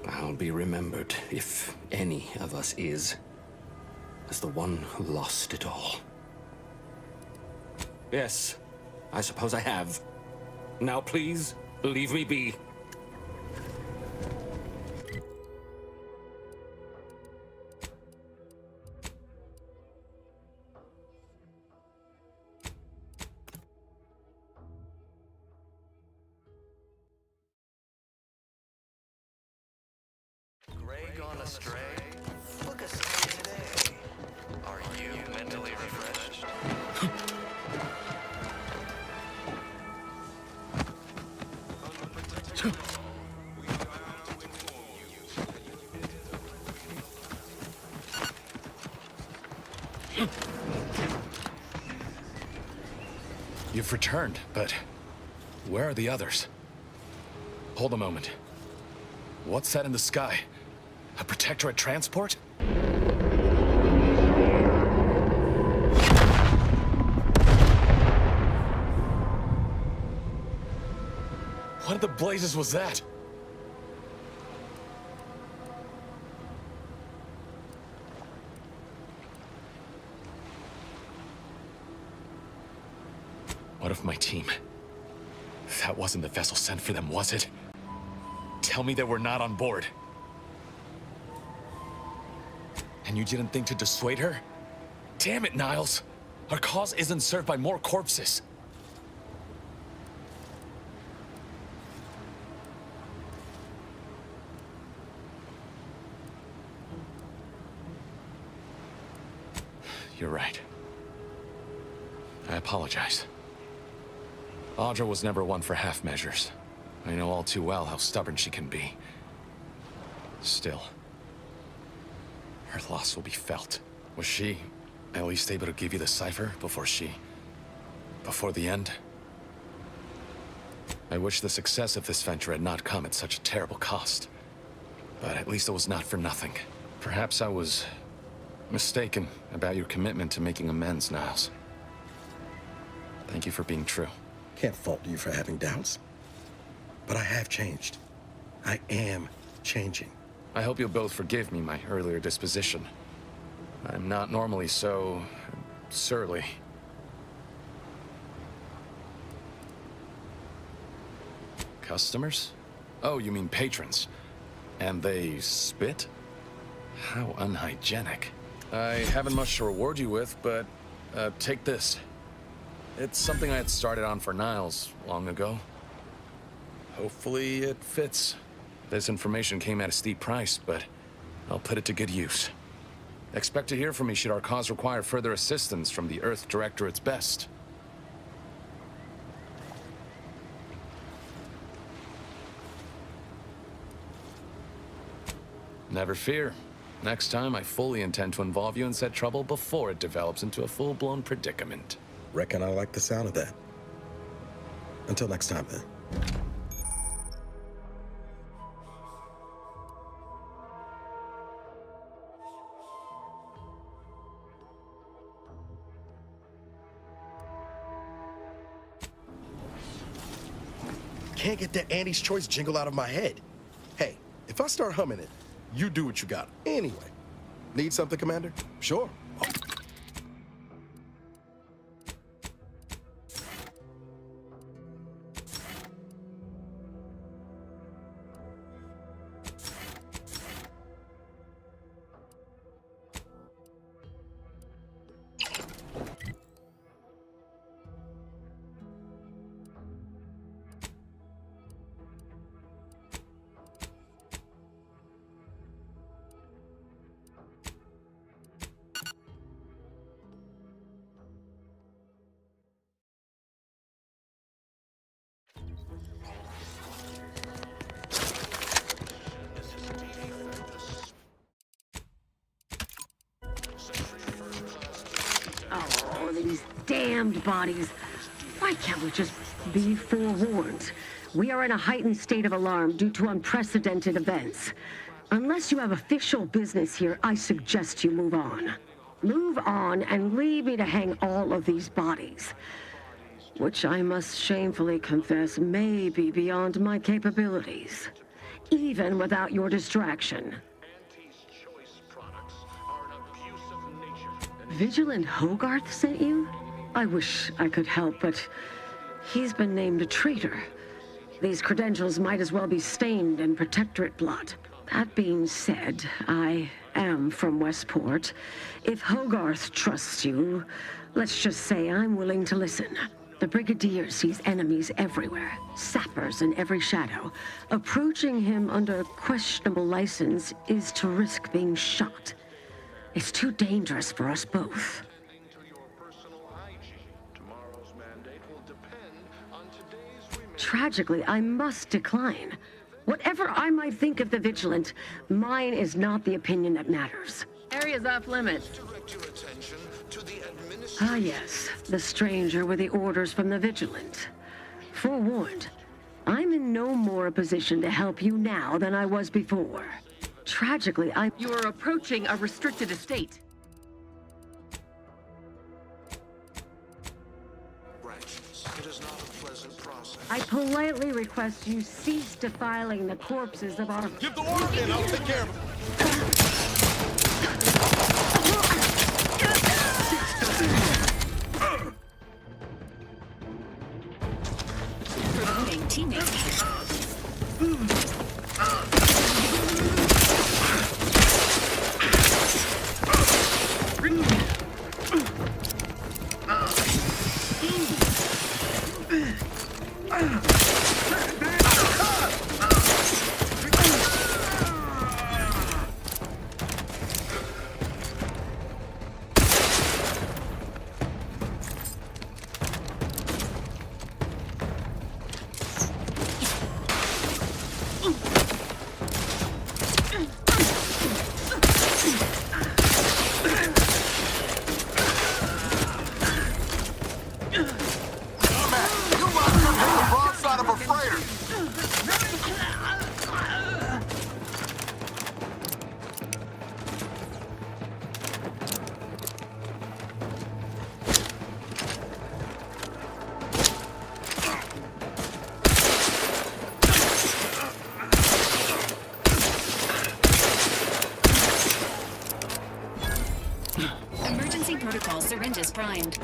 Speaker 24: I'll be remembered, if any of us is, as the one who lost it all. Yes, I suppose I have. Now please, leave me be.
Speaker 16: Grey gone astray? Look us today. Are you mentally refreshed?
Speaker 2: You've returned, but where are the others? Hold a moment. What's that in the sky? A Protectorate transport? What in the blazes was that? What of my team? That wasn't the vessel sent for them, was it? Tell me they were not on board. And you didn't think to dissuade her? Damn it, Niles! Our cause isn't served by more corpses. You're right. I apologize. Audra was never one for half measures. I know all too well how stubborn she can be. Still, her loss will be felt. Was she at least able to give you the cipher before the end? I wish the success of this venture had not come at such a terrible cost. But at least it was not for nothing. Perhaps I was mistaken about your commitment to making amends, Niles. Thank you for being true.
Speaker 8: Can't fault you for having doubts. But I have changed. I am changing.
Speaker 2: I hope you'll both forgive me my earlier disposition. I'm not normally so surly. Customers? Oh, you mean patrons. And they spit? How unhygienic. I haven't much to reward you with, but take this. It's something I had started on for Niles long ago. Hopefully it fits. This information came at a steep price, but I'll put it to good use. Expect to hear from me should our cause require further assistance from the Earth Directorate's best. Never fear. Next time, I fully intend to involve you in said trouble before it develops into a full-blown predicament.
Speaker 8: Reckon I like the sound of that. Until next time, then. Can't get that Andy's Choice jingle out of my head. Hey, if I start humming it, you do what you got. Anyway, need something, Commander? Sure.
Speaker 3: damned bodies. Why can't we just be forewarned? We are in a heightened state of alarm due to unprecedented events. Unless you have official business here, I suggest you move on. Move on and leave me to hang all of these bodies, which I must shamefully confess may be beyond my capabilities, even without your distraction. Vigilant Hogarth sent you? I wish I could help, but he's been named a traitor. These credentials might as well be stained in Protectorate blood. That being said, I am from Westport. If Hogarth trusts you, let's just say I'm willing to listen. The Brigadier sees enemies everywhere, sappers in every shadow. Approaching him under questionable license is to risk being shot. It's too dangerous for us both. Tragically, I must decline. Whatever I might think of the Vigilant, mine is not the opinion that matters.
Speaker 10: Area's off limits.
Speaker 3: Ah, yes. The stranger with the orders from the Vigilant. Forewarned, I'm in no more a position to help you now than I was before. Tragically,
Speaker 10: You are approaching a restricted estate.
Speaker 3: I politely request you cease defiling the corpses of our...
Speaker 14: Give the order in, I'll take care of
Speaker 7: Promoting teammates. Emergency protocol syringes primed.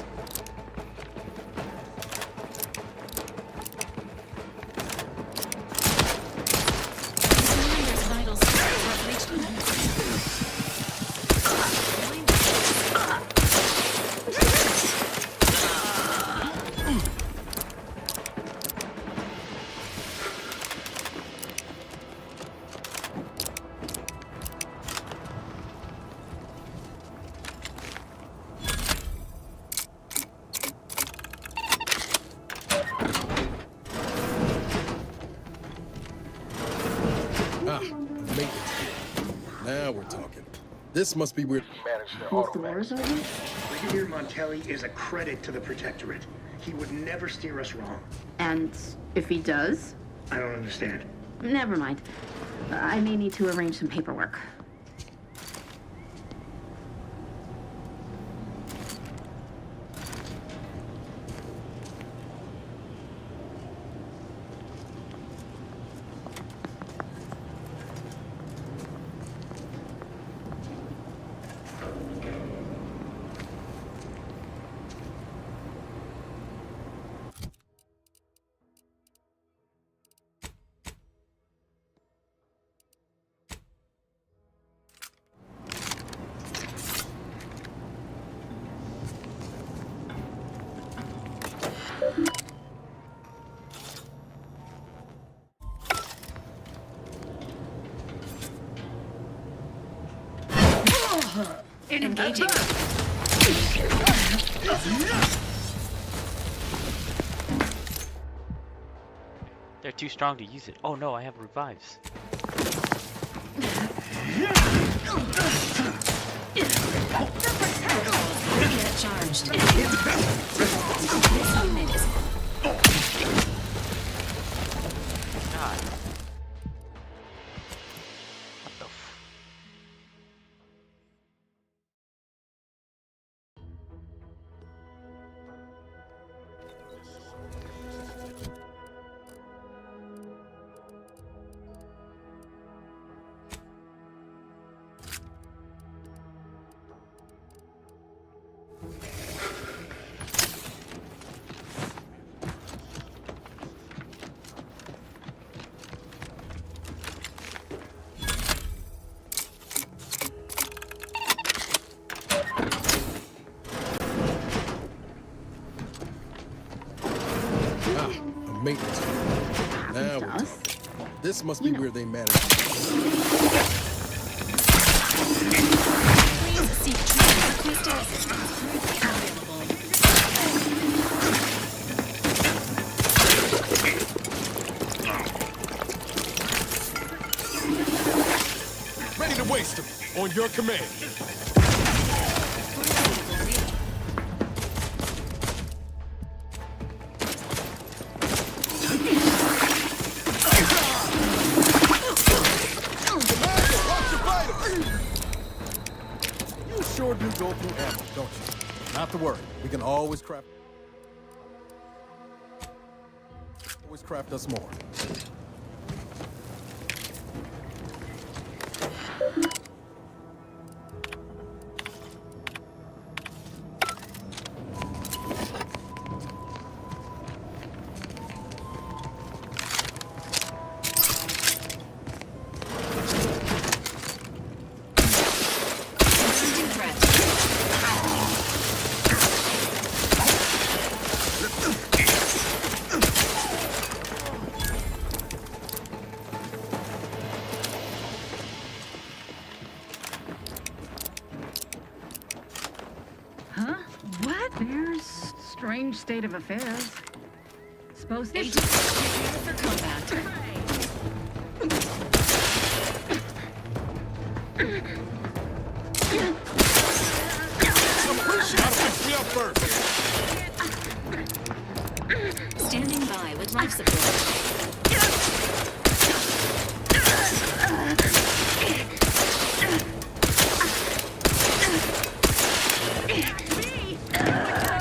Speaker 7: Commander's vital signs have reached
Speaker 8: Now we're talking. This must be weird.
Speaker 6: Both doors open? Brigadier Montelli is a credit to the Protectorate. He would never steer us wrong.
Speaker 10: And if he does?
Speaker 6: I don't understand.
Speaker 10: Never mind. I may need to arrange some paperwork.
Speaker 7: Engaging.
Speaker 1: They're too strong to use it. Oh no, I have revives.
Speaker 7: Charge. engaged. This unit is...
Speaker 1: God. What the
Speaker 8: A maintenance. Now we're talking. This must be where they manage.
Speaker 7: Please seek treatment. Requesting assistance. Available.
Speaker 8: Ready to waste them. On your command. You sure do go through ammo, don't you? Not to worry. We can always craft us more.
Speaker 10: Huh? What? There's strange state of affairs. Supposed to...
Speaker 7: Agents prepared for combat. Standing by with life support.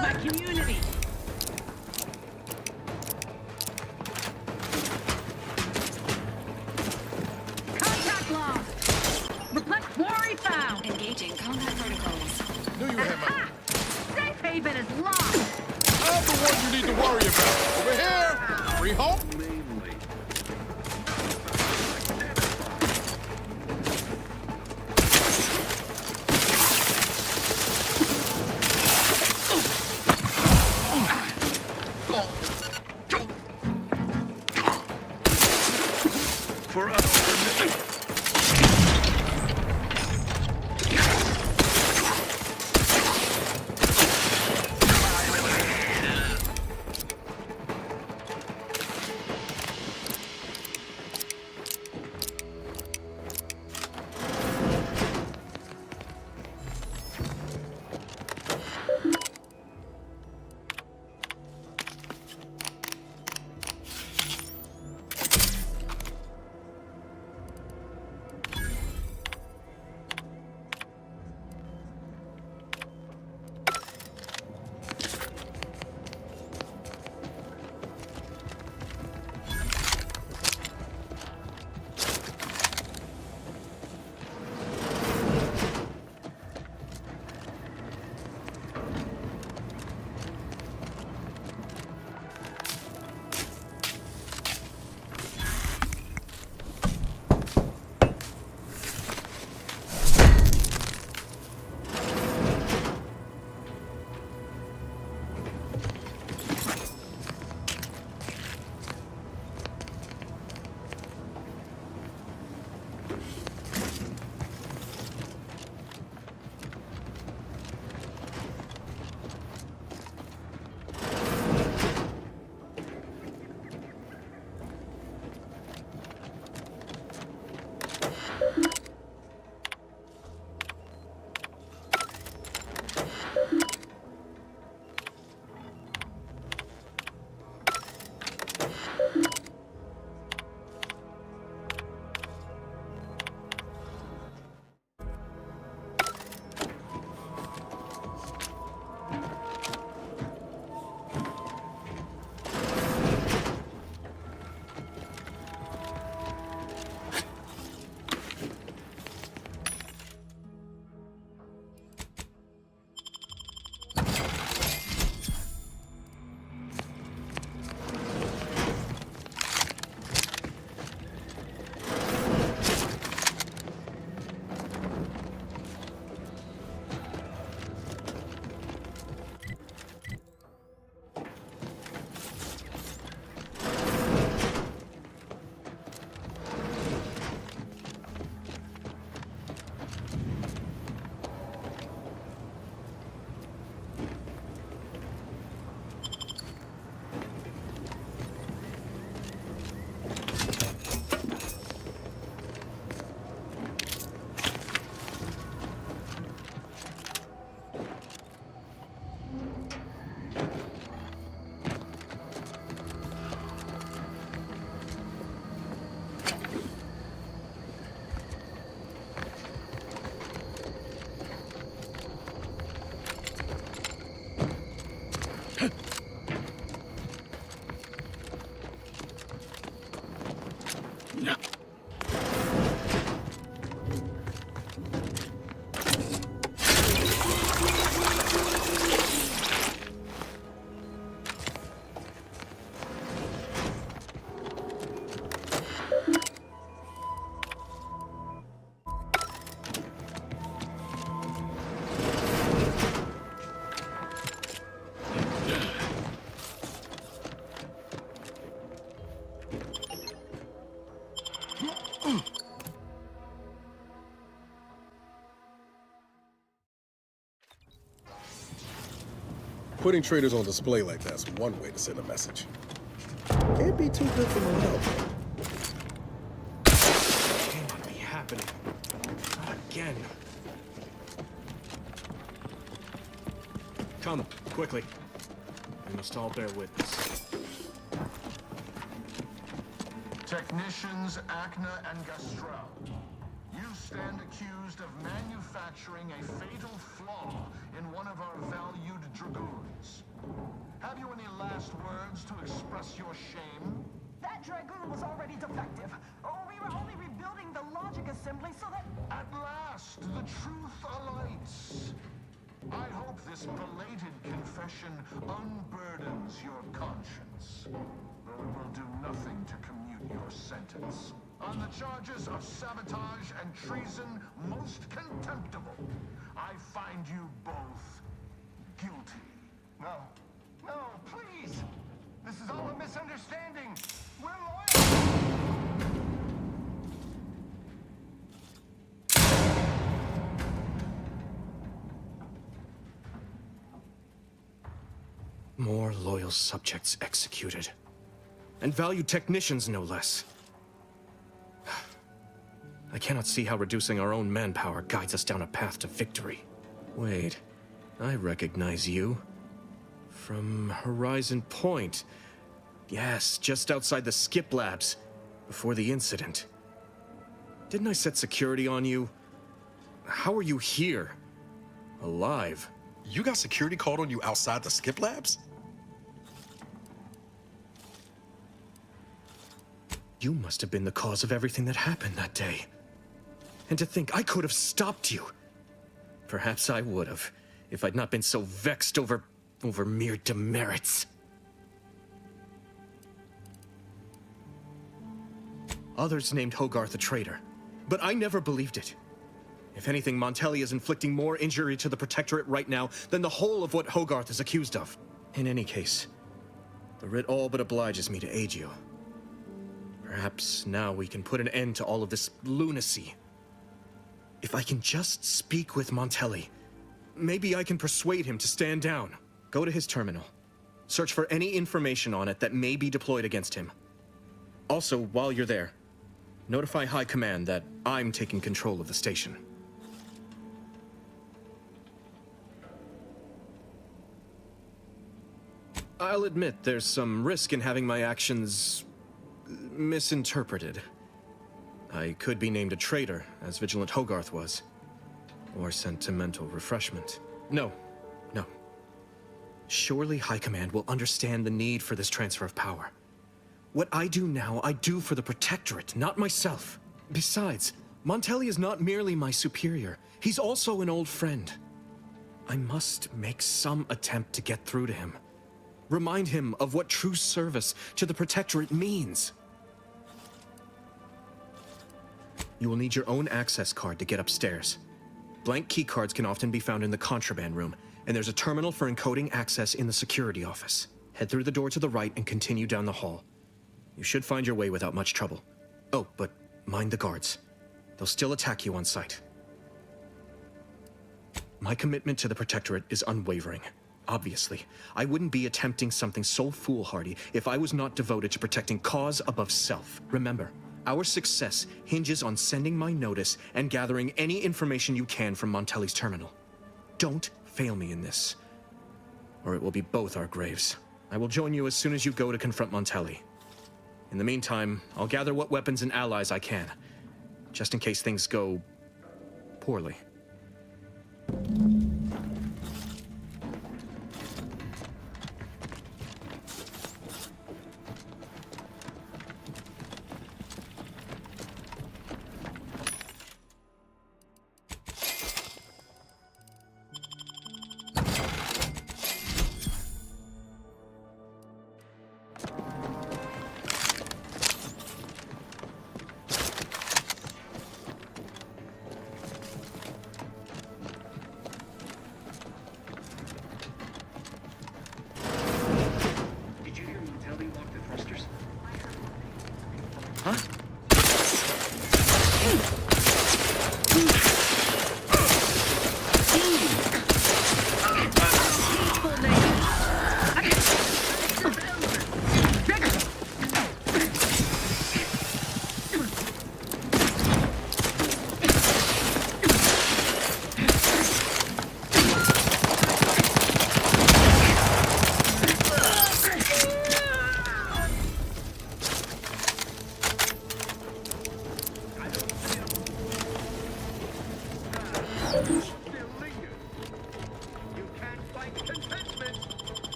Speaker 10: My community! Contact lost! Request quarry found!
Speaker 7: Engaging combat protocols.
Speaker 8: Knew you had my...
Speaker 10: Safe haven is lost!
Speaker 8: I'm the one you need to worry about. Over here! Free home?
Speaker 23: For us.
Speaker 8: Putting traitors on display like that's one way to send a message. Can't be too good for morale.
Speaker 9: Can't be happening. Not again. Come, quickly. We must all bear witness.
Speaker 13: Technicians Acna and Gastrell, you stand accused of manufacturing a fatal flaw in one of our valued dragoons. Have you any last words to express your shame?
Speaker 15: That dragoon was already defective. We were only rebuilding the logic assembly so that...
Speaker 13: At last, the truth alights. I hope this belated confession unburdens your conscience, though it will do nothing to commute your sentence. On the charges of sabotage and treason most contemptible, I find you both guilty.
Speaker 15: No, please! This is all a misunderstanding! We're loyal!
Speaker 9: More loyal subjects executed. And valued technicians, no less. I cannot see how reducing our own manpower guides us down a path to victory. Wait, I recognize you. From Horizon Point. Yes, just outside the skip labs, before the incident. Didn't I set security on you? How are you here? Alive?
Speaker 2: You got security called on you outside the skip labs?
Speaker 9: You must have been the cause of everything that happened that day. And to think I could have stopped you. Perhaps I would have, if I'd not been so vexed over mere demerits. Others named Hogarth a traitor, but I never believed it. If anything, Montelli is inflicting more injury to the Protectorate right now than the whole of what Hogarth is accused of. In any case, the writ all but obliges me to aid you. Perhaps now we can put an end to all of this lunacy. If I can just speak with Montelli, maybe I can persuade him to stand down. Go to his terminal. Search for any information on it that may be deployed against him. Also, while you're there, notify High Command that I'm taking control of the station. I'll admit there's some risk in having my actions misinterpreted. I could be named a traitor, as Vigilant Hogarth was. Or sent to mental refreshment. No. Surely High Command will understand the need for this transfer of power. What I do now, I do for the Protectorate, not myself. Besides, Montelli is not merely my superior. He's also an old friend. I must make some attempt to get through to him. Remind him of what true service to the Protectorate means. You will need your own access card to get upstairs. Blank keycards can often be found in the contraband room, and there's a terminal for encoding access in the security office. Head through the door to the right and continue down the hall. You should find your way without much trouble. Oh, but mind the guards. They'll still attack you on sight. My commitment to the Protectorate is unwavering. Obviously, I wouldn't be attempting something so foolhardy if I was not devoted to protecting cause above self. Remember, our success hinges on sending my notice and gathering any information you can from Montelli's terminal. Don't fail me in this, or it will be both our graves. I will join you as soon as you go to confront Montelli. In the meantime, I'll gather what weapons and allies I can, just in case things go poorly.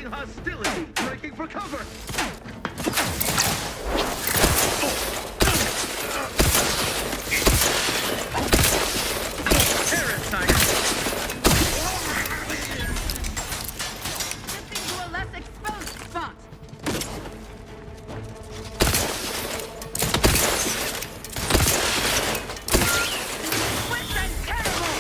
Speaker 11: Sensing hostility! Breaking for cover!
Speaker 10: Shifting to a less exposed spot. Swift and terrible!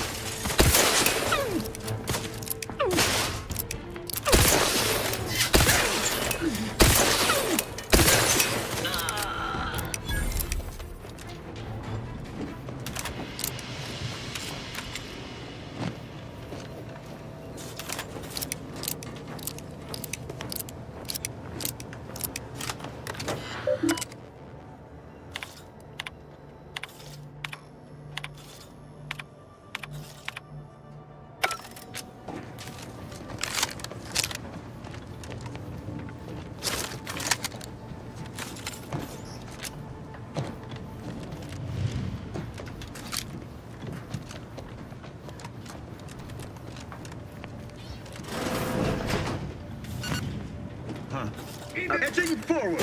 Speaker 11: Edging forward!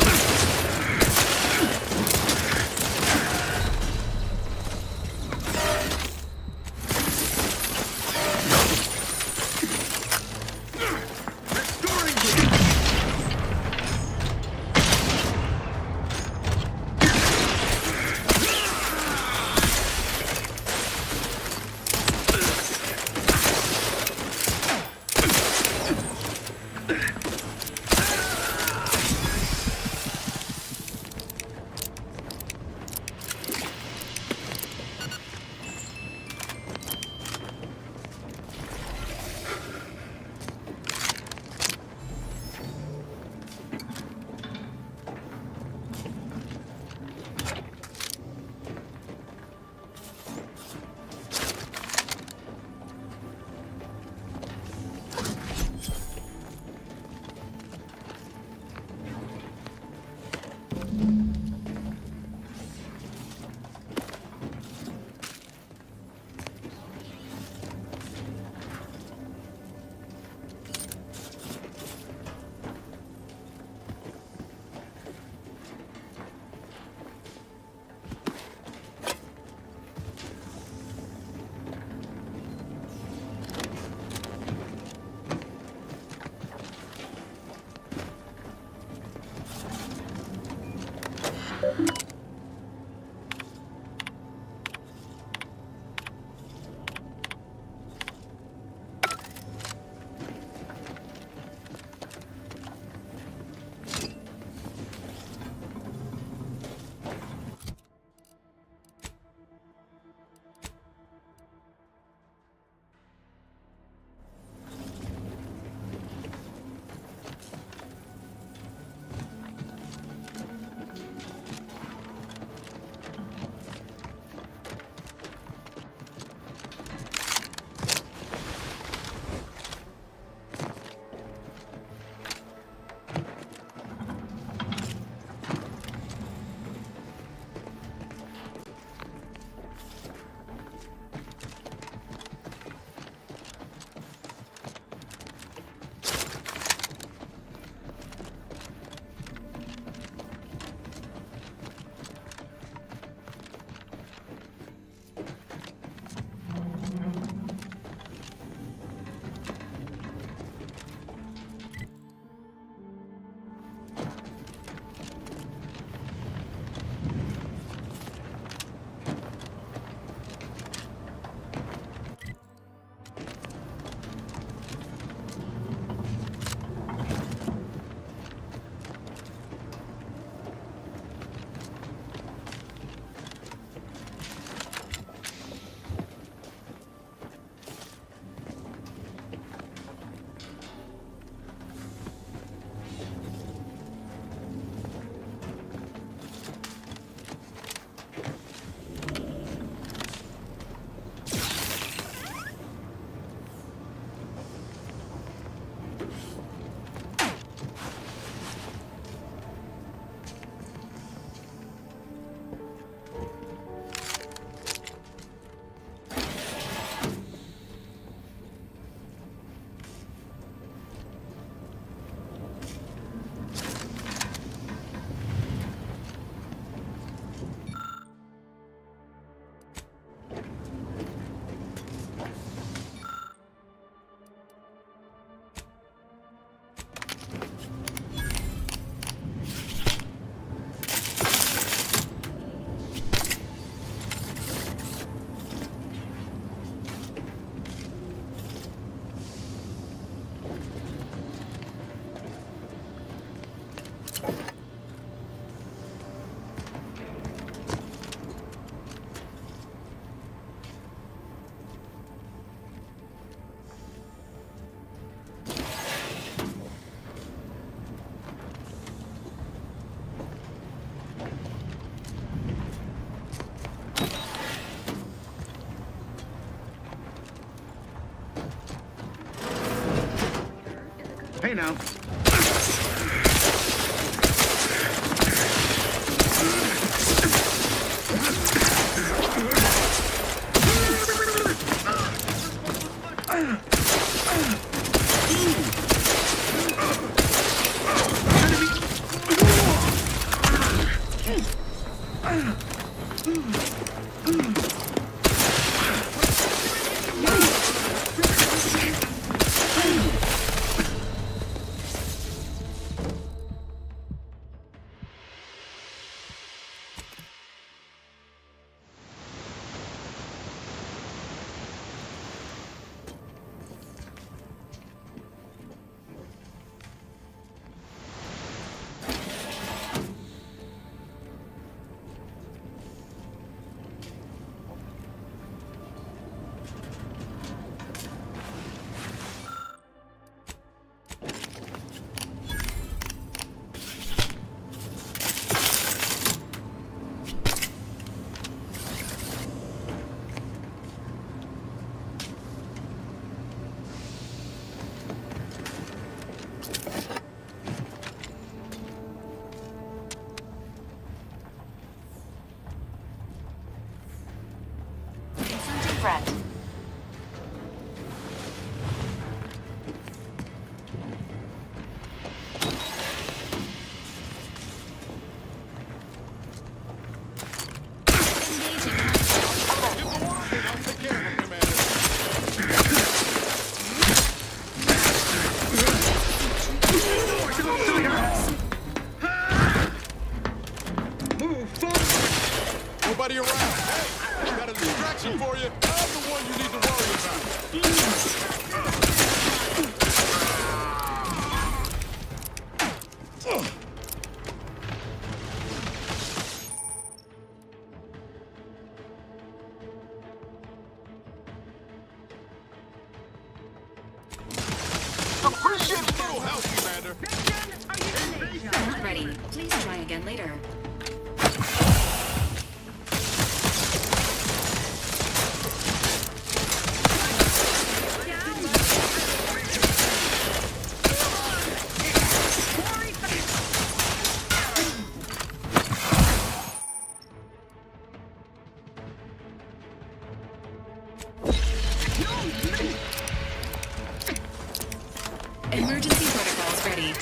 Speaker 11: Hey now.
Speaker 7: Threat.
Speaker 11: Nobody around. Hey, got a distraction for you. I'm the one you need to worry about. Appreciate a little help, Commander.
Speaker 7: Not ready. Please try again later. Emergency protocols ready.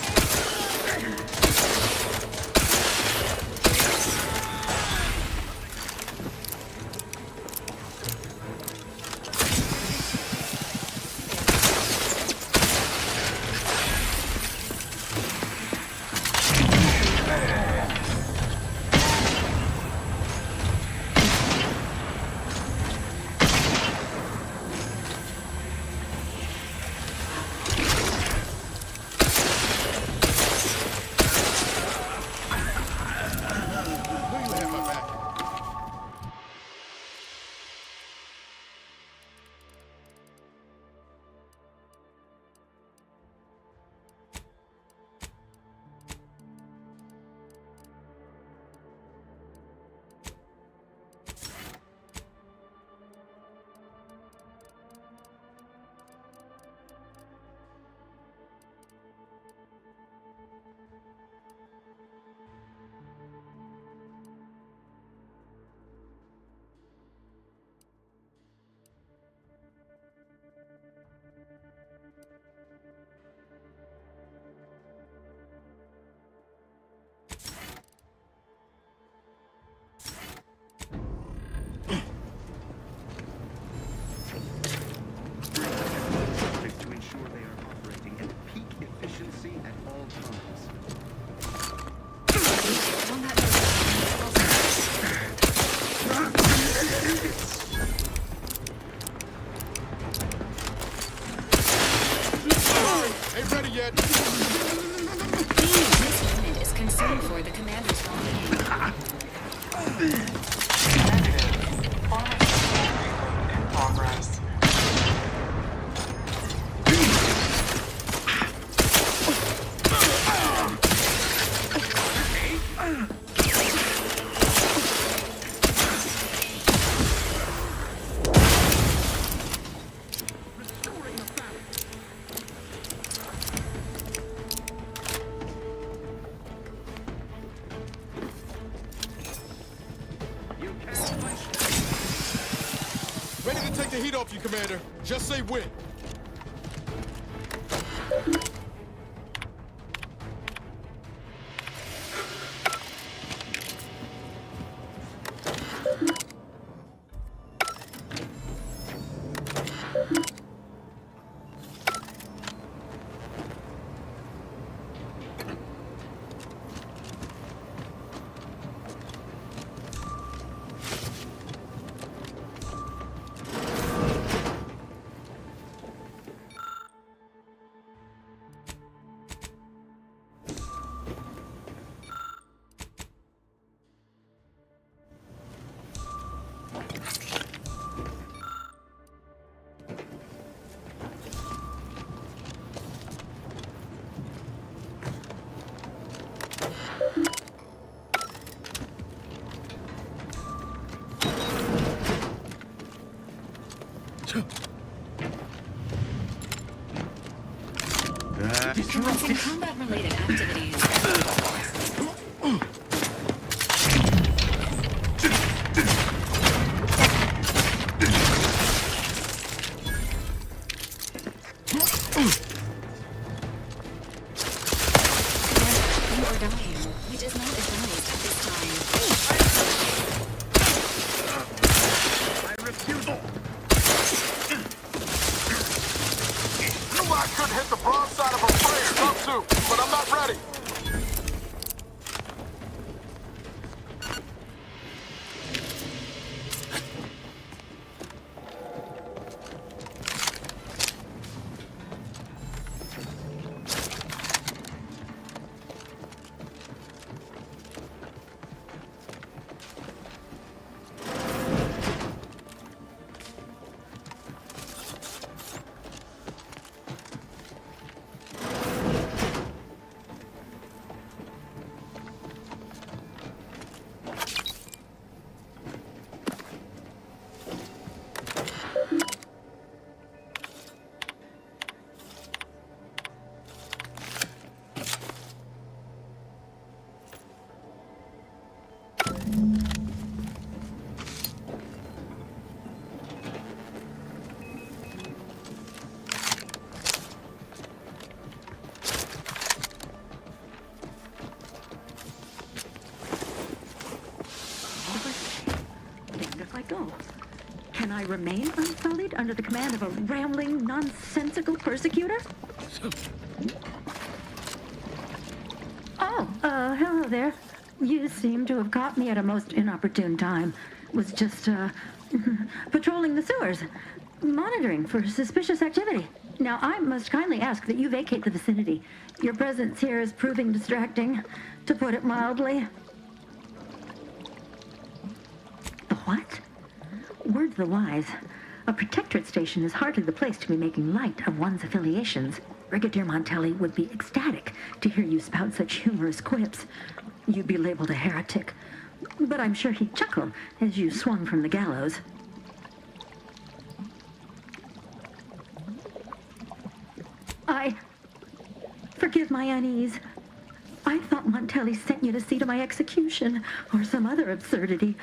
Speaker 11: To ensure they are operating at peak efficiency at all times. Ain't ready yet.
Speaker 7: This unit is concerned for the commander's well-being.
Speaker 17: In progress.
Speaker 11: off you, Commander. Just say when.
Speaker 7: Commencing combat-related activities. You are dying, which is not advised at this time.
Speaker 23: I refuse. You might could hit the broadside of a frame, tough too, but I'm not ready.
Speaker 3: Can I remain unsullied under the command of a rambling, nonsensical persecutor? Oh, hello there. You seem to have caught me at a most inopportune time. Was just, patrolling the sewers, monitoring for suspicious activity. Now, I must kindly ask that you vacate the vicinity. Your presence here is proving distracting, to put it mildly. The what? Word to the wise. A protectorate station is hardly the place to be making light of one's affiliations. Brigadier Montelli would be ecstatic to hear you spout such humorous quips. You'd be labeled a heretic. But I'm sure he'd chuckle as you swung from the gallows. Forgive my unease. I thought Montelli sent you to see to my execution, or some other absurdity.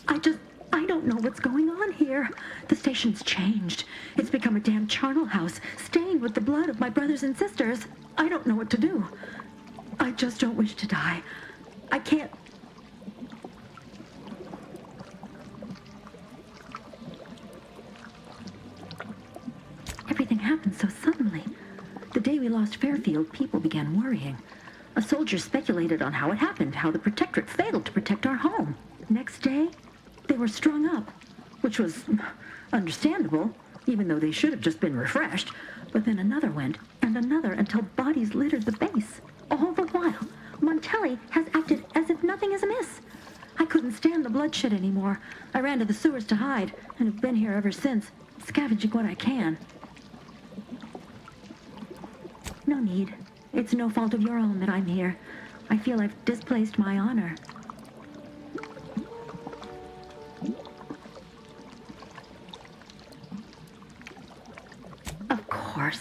Speaker 3: I don't know what's going on here. The station's changed. It's become a damn charnel house, stained with the blood of my brothers and sisters. I don't know what to do. I just don't wish to die. I can't... Everything happened so suddenly. The day we lost Fairfield, people began worrying. A soldier speculated on how it happened, how the Protectorate failed to protect our home. Next day, they were strung up, which was understandable, even though they should have just been refreshed. But then another went, and another, until bodies littered the base. All the while, Montelli has acted as if nothing is amiss. I couldn't stand the bloodshed anymore. I ran to the sewers to hide, and have been here ever since, scavenging what I can. No need. It's no fault of your own that I'm here. I feel I've displaced my honor. Of course.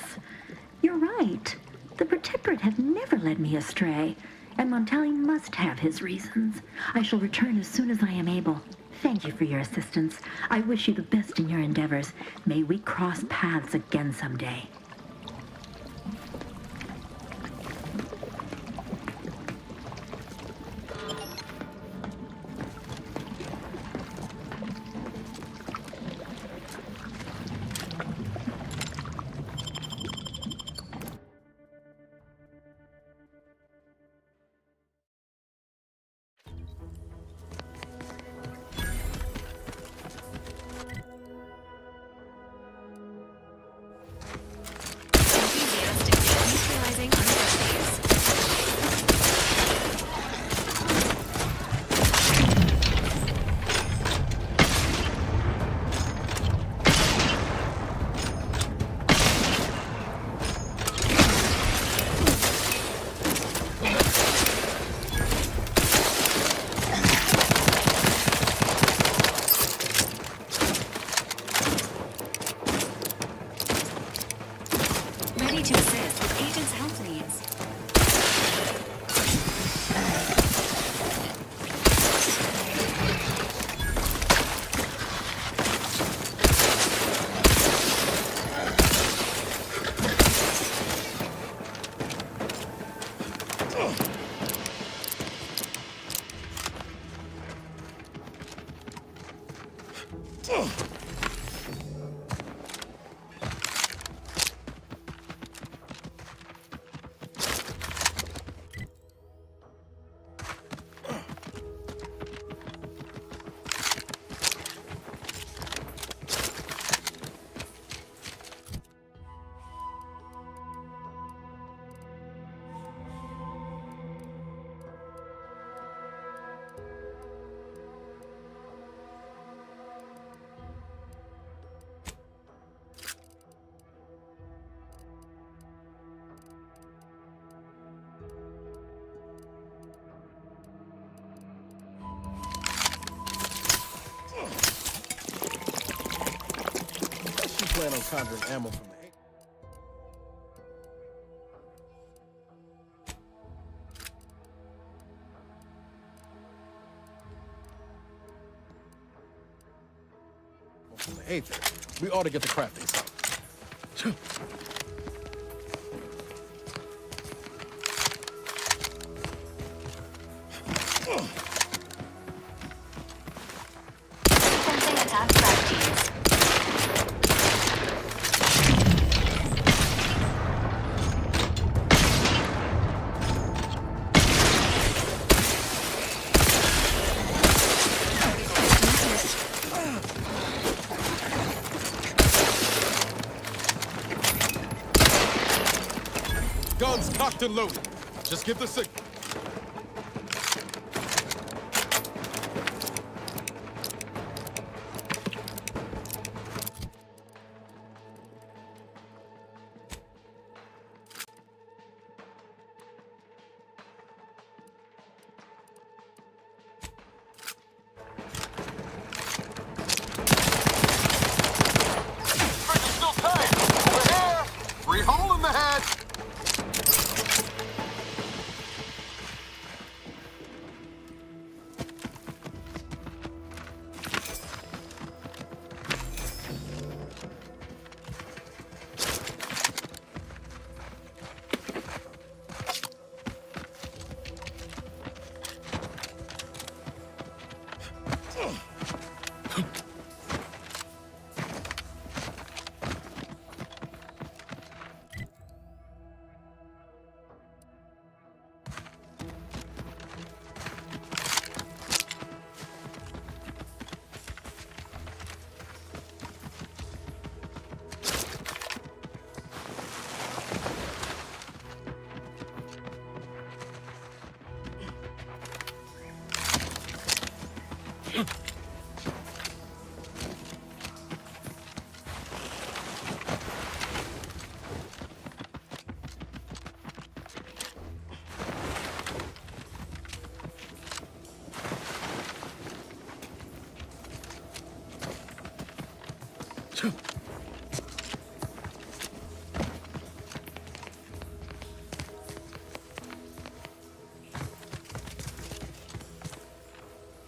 Speaker 3: You're right. The Protectorate have never led me astray, and Montelli must have his reasons. I shall return as soon as I am able.
Speaker 12: Thank you for your assistance. I wish you the best in your endeavors. May we cross paths again someday.
Speaker 7: Ready to assist with agent's health needs.
Speaker 8: Plan on conjuring ammo from the Aether. We ought to get the crafting set.
Speaker 7: Sensing attack strategies.
Speaker 11: Guns cocked and loaded. Just give the signal.
Speaker 23: Still time. Over here. Free hole in the head.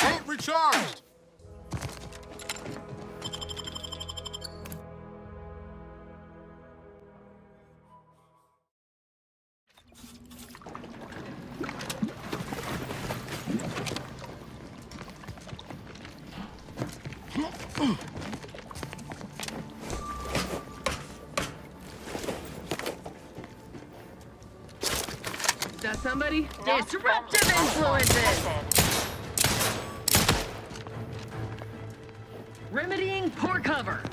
Speaker 11: Ain't recharged.
Speaker 10: Is that somebody? Disruptive influences! Remedying poor cover.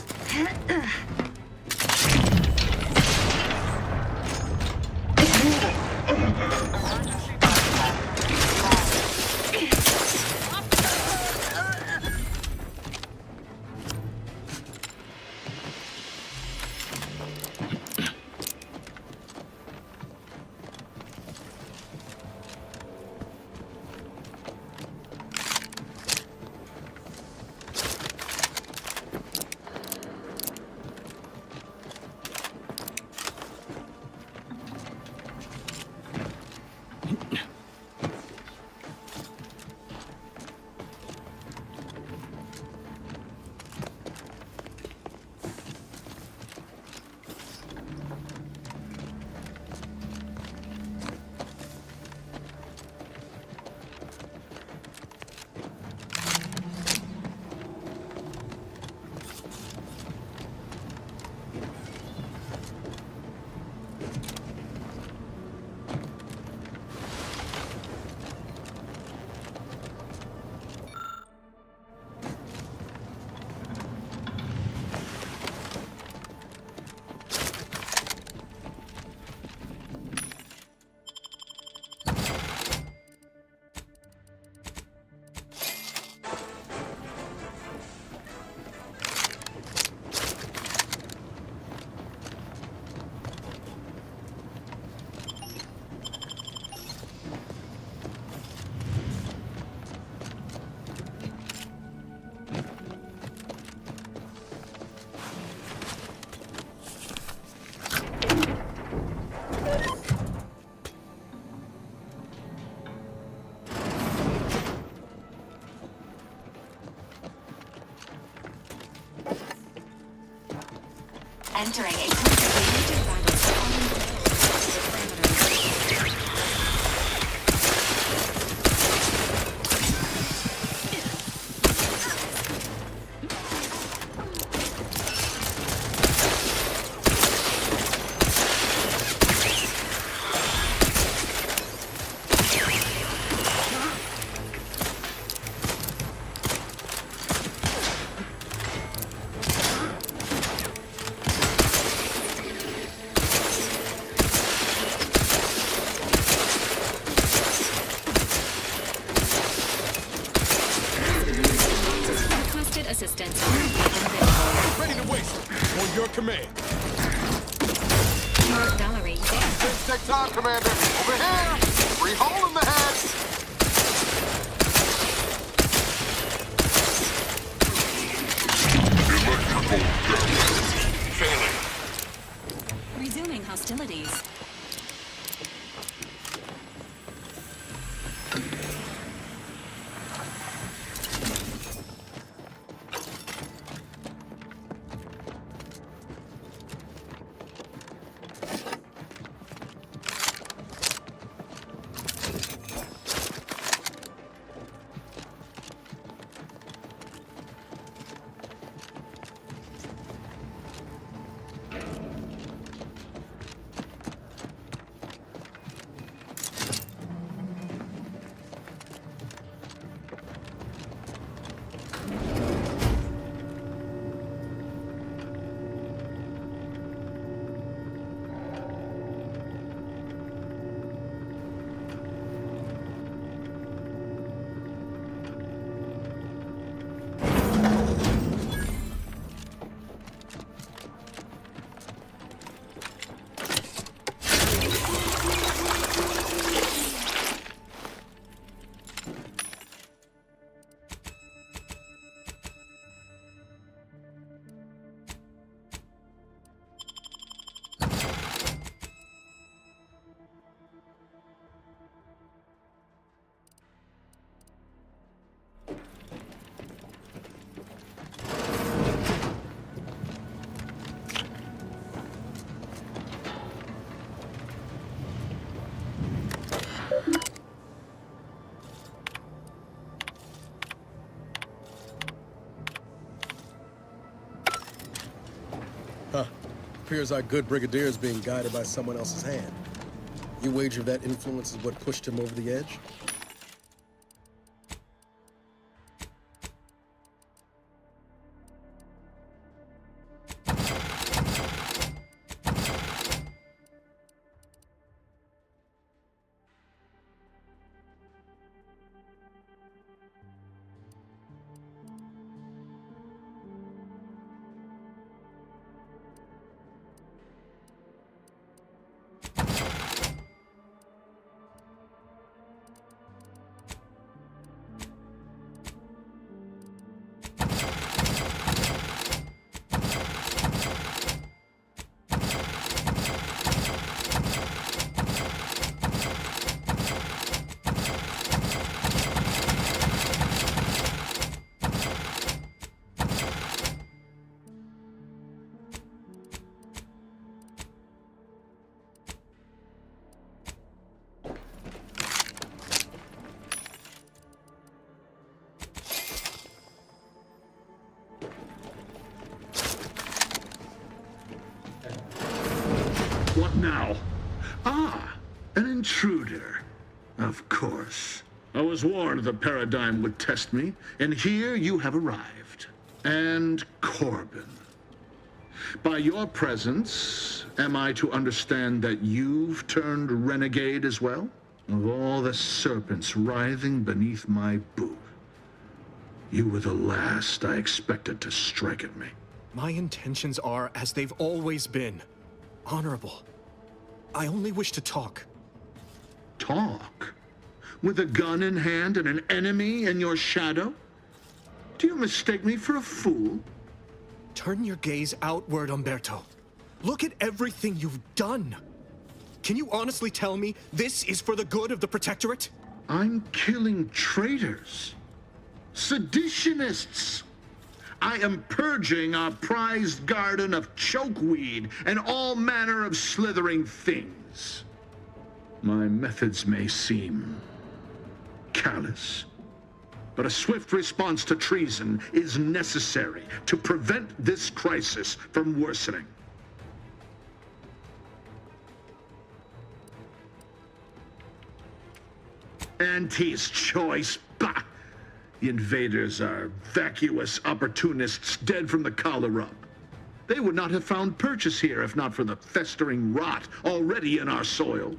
Speaker 7: Entering a complicated assistance.
Speaker 11: Ready to waste. On your command.
Speaker 7: Valerie.
Speaker 23: Things take time, Commander. Over here. Free hole in the head.
Speaker 7: Failing. Resuming hostilities.
Speaker 8: appears our good brigadier is being guided by someone else's hand. You wager that influence is what pushed him over the edge?
Speaker 5: What now? Ah, an intruder. Of course. I was warned the paradigm would test me, and here you have arrived. And Corbin. By your presence, am I to understand that you've turned renegade as well? Of all the serpents writhing beneath my boot, you were the last I expected to strike at me.
Speaker 9: My intentions are as they've always been. Honorable. I only wish to talk.
Speaker 5: Talk? With a gun in hand and an enemy in your shadow? Do you mistake me for a fool?
Speaker 9: Turn your gaze outward, Umberto. Look at everything you've done. Can you honestly tell me this is for the good of the Protectorate?
Speaker 5: I'm killing traitors. Seditionists. I am purging our prized garden of chokeweed and all manner of slithering things. My methods may seem callous, but a swift response to treason is necessary to prevent this crisis from worsening. Auntie's choice, bah! The invaders are vacuous opportunists dead from the collar up. They would not have found purchase here if not for the festering rot already in our soil.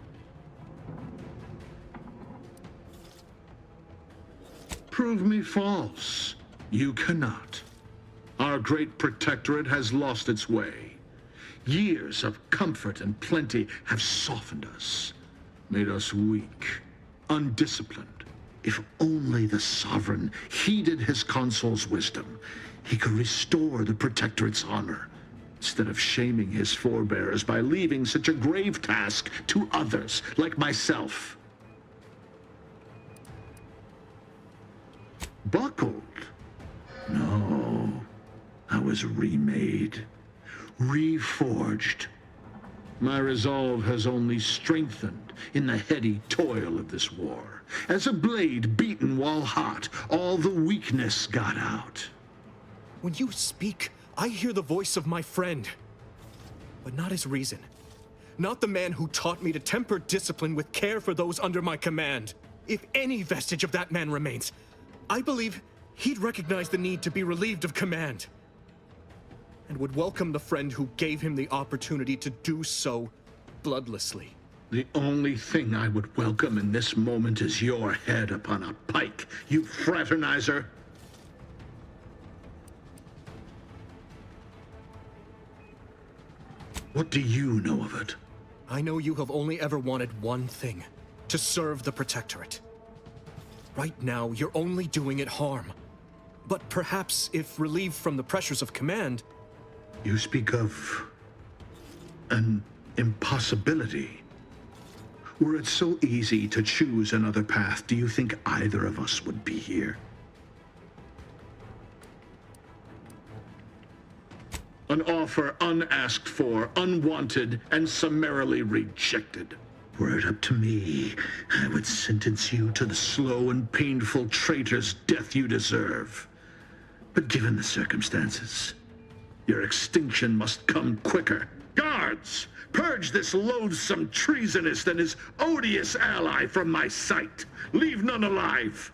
Speaker 5: Prove me false. You cannot. Our great protectorate has lost its way. Years of comfort and plenty have softened us, made us weak, undisciplined. If only the sovereign heeded his consul's wisdom, he could restore the protectorate's honor, instead of shaming his forebears by leaving such a grave task to others like myself. Buckled? No, I was remade, reforged. My resolve has only strengthened in the heady toil of this war. As a blade beaten while hot, all the weakness got out.
Speaker 9: When you speak, I hear the voice of my friend, but not his reason. Not the man who taught me to temper discipline with care for those under my command. If any vestige of that man remains, I believe he'd recognize the need to be relieved of command, and would welcome the friend who gave him the opportunity to do so bloodlessly.
Speaker 5: The only thing I would welcome in this moment is your head upon a pike, you fraternizer. What do you know of it?
Speaker 9: I know you have only ever wanted one thing, to serve the Protectorate. Right now, you're only doing it harm. But perhaps if relieved from the pressures of command...
Speaker 5: You speak of an impossibility. Were it so easy to choose another path, do you think either of us would be here? An offer unasked for, unwanted, and summarily rejected. Were it up to me, I would sentence you to the slow and painful traitor's death you deserve. But given the circumstances, your extinction must come quicker Guards, purge this loathsome treasonist and his odious ally from my sight. Leave none alive.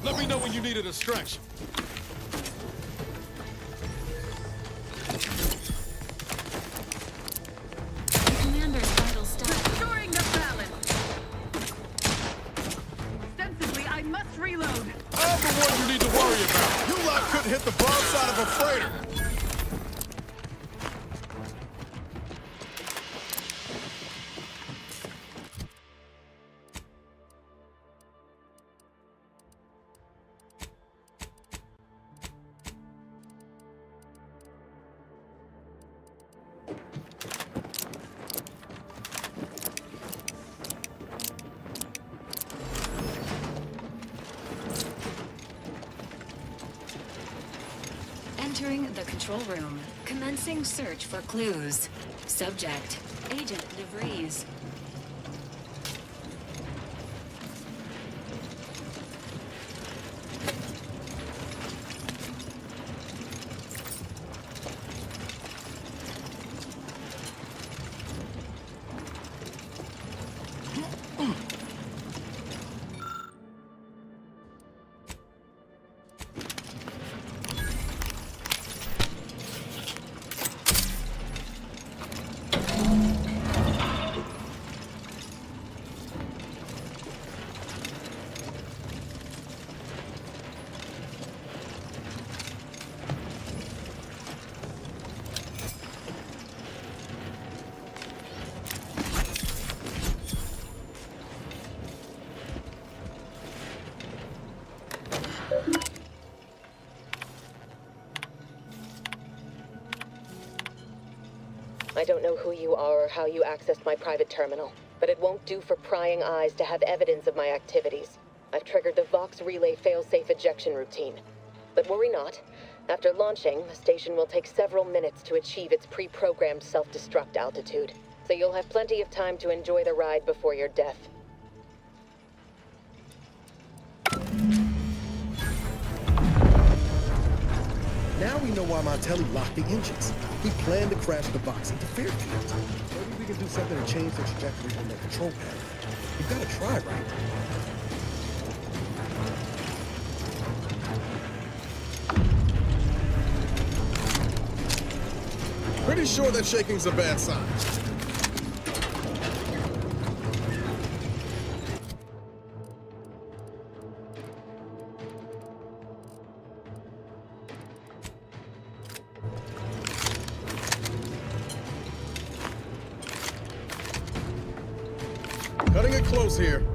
Speaker 11: Let me know when you need a distraction.
Speaker 10: Commander's vital status. Restoring the balance. Ostensibly, I must reload.
Speaker 11: I'm the one you need to worry about. You lot couldn't hit the broadside of a freighter.
Speaker 7: Entering the control room. Commencing search for clues. Subject: Agent DeVries.
Speaker 18: I don't know who you are or how you accessed my private terminal, but it won't do for prying eyes to have evidence of my activities. I've triggered the Vox Relay failsafe ejection routine. But worry not. After launching, the station will take several minutes to achieve its pre-programmed self-destruct altitude, so you'll have plenty of time to enjoy the ride before your death.
Speaker 8: Now we know why Montelli locked the engines. He planned to crash the Vox interfered fields. Maybe we can do something to change the trajectory on the control panel. You've got to try, right?
Speaker 11: Pretty sure that shaking's a bad sign.
Speaker 8: Cutting it close here.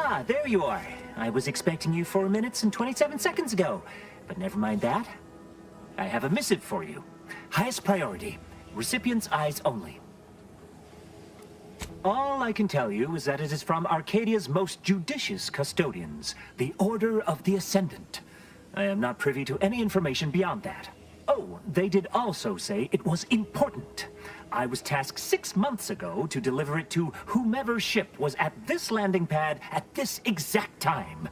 Speaker 19: Ah, there you are. I was expecting you 4 minutes and 27 seconds ago. But never mind that. I have a missive for you. Highest priority. Recipient's eyes only. All I can tell you is that it is from Arcadia's most judicious custodians, the Order of the Ascendant. I am not privy to any information beyond that. Oh, they did also say it was important. I was tasked 6 months ago to deliver it to whomever ship was at this landing pad at this exact time.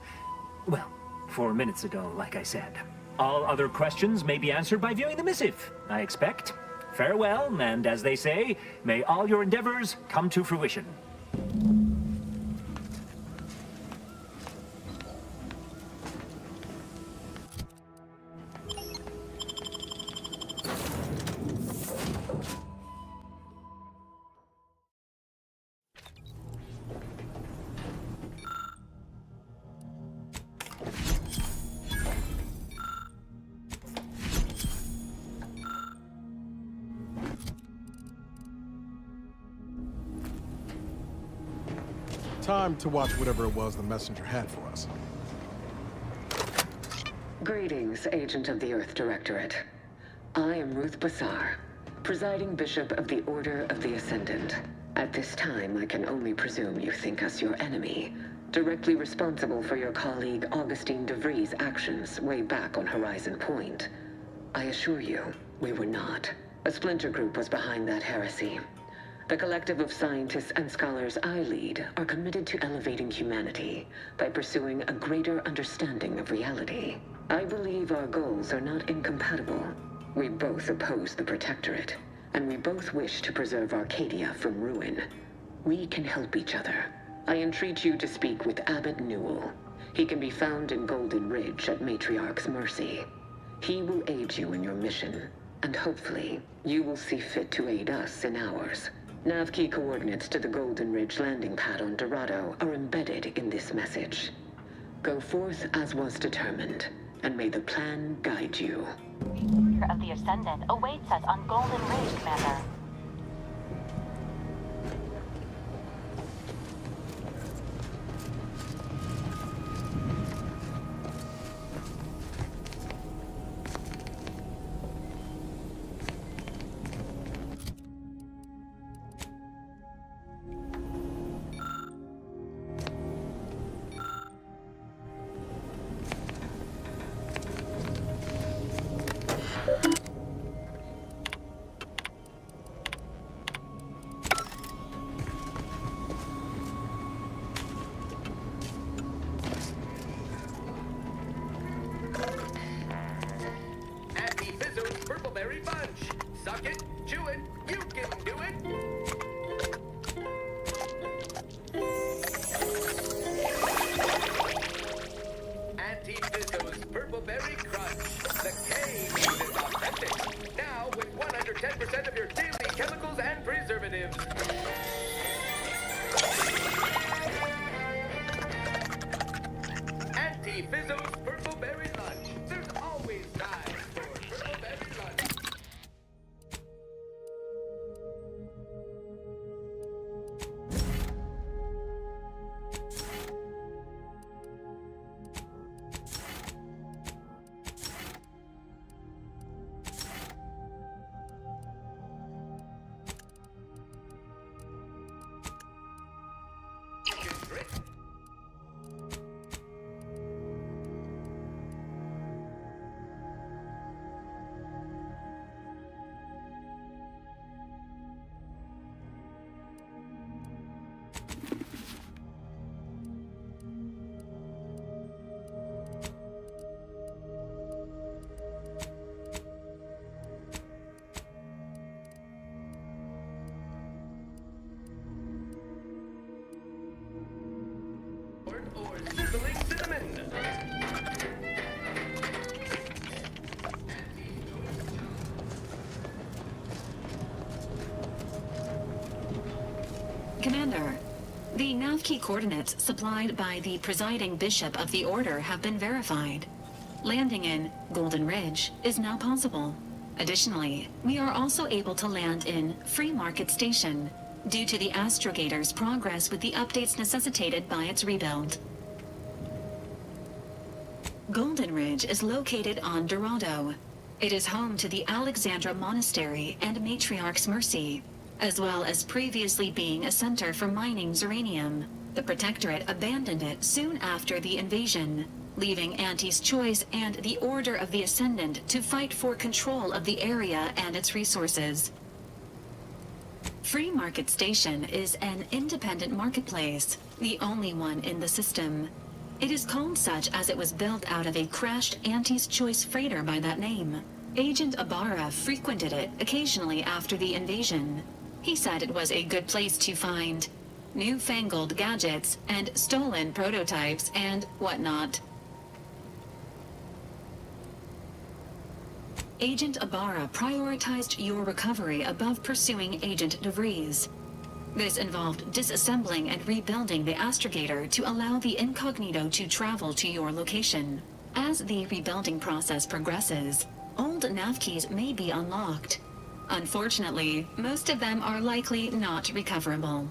Speaker 19: Well, 4 minutes ago, like I said. All other questions may be answered by viewing the missive, I expect. Farewell, and as they say, may all your endeavors come to fruition.
Speaker 8: Time to watch whatever it was the messenger had for us.
Speaker 3: Greetings, Agent of the Earth Directorate. I am Ruth Bassar, presiding Bishop of the Order of the Ascendant. At this time, I can only presume you think us your enemy, directly responsible for your colleague Augustine de Vries' actions way back on Horizon Point. I assure you, we were not. A splinter group was behind that heresy. The collective of scientists and scholars I lead are committed to elevating humanity by pursuing a greater understanding of reality. I believe our goals are not incompatible. We both oppose the Protectorate, and we both wish to preserve Arcadia from ruin. We can help each other. I entreat you to speak with Abbot Newell. He can be found in Golden Ridge at Matriarch's mercy. He will aid you in your mission, and hopefully, you will see fit to aid us in ours. Nav key coordinates to the Golden Ridge landing pad on Dorado are embedded in this message. Go forth as was determined, and may the plan guide you.
Speaker 17: The Order of the Ascendant awaits us on Golden Ridge, Commander.
Speaker 7: Commander, the nav key coordinates supplied by the presiding Bishop of the Order have been verified. Landing in Golden Ridge is now possible. Additionally, we are also able to land in Free Market Station, due to the astrogator's progress with the updates necessitated by its rebuild. Golden Ridge is located on Dorado. It is home to the Alexandra Monastery and Matriarch's Mercy, as well as previously being a center for mining Zeranium. The Protectorate abandoned it soon after the invasion, leaving Auntie's Choice and the Order of the Ascendant to fight for control of the area and its resources. Free Market Station is an independent marketplace, the only one in the system. It is called such as it was built out of a crashed Auntie's Choice freighter by that name. Agent Ibarra frequented it occasionally after the invasion. He said it was a good place to find newfangled gadgets and stolen prototypes and whatnot. Agent Ibarra prioritized your recovery above pursuing Agent DeVries. This involved disassembling and rebuilding the astrogator to allow the incognito to travel to your location. As the rebuilding process progresses, old nav keys may be unlocked. Unfortunately, most of them are likely not recoverable.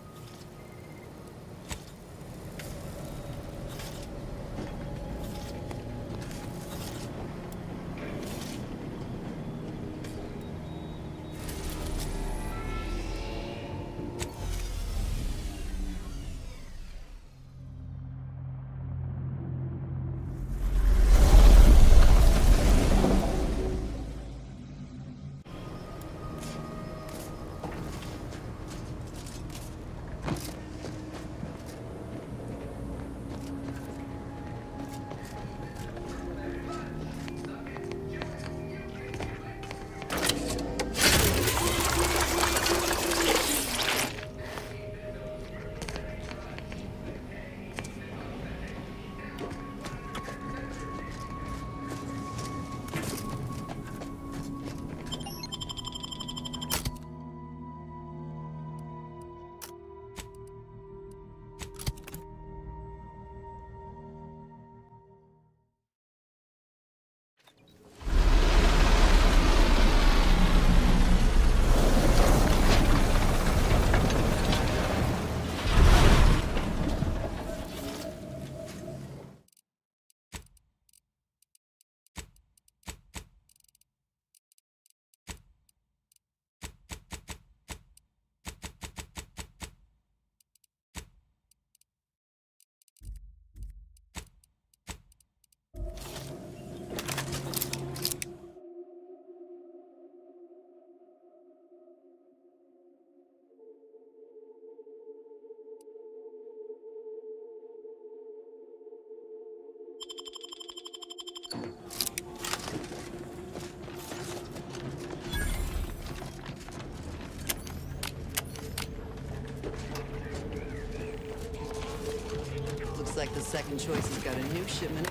Speaker 4: Looks like the second choice has got a new shipment.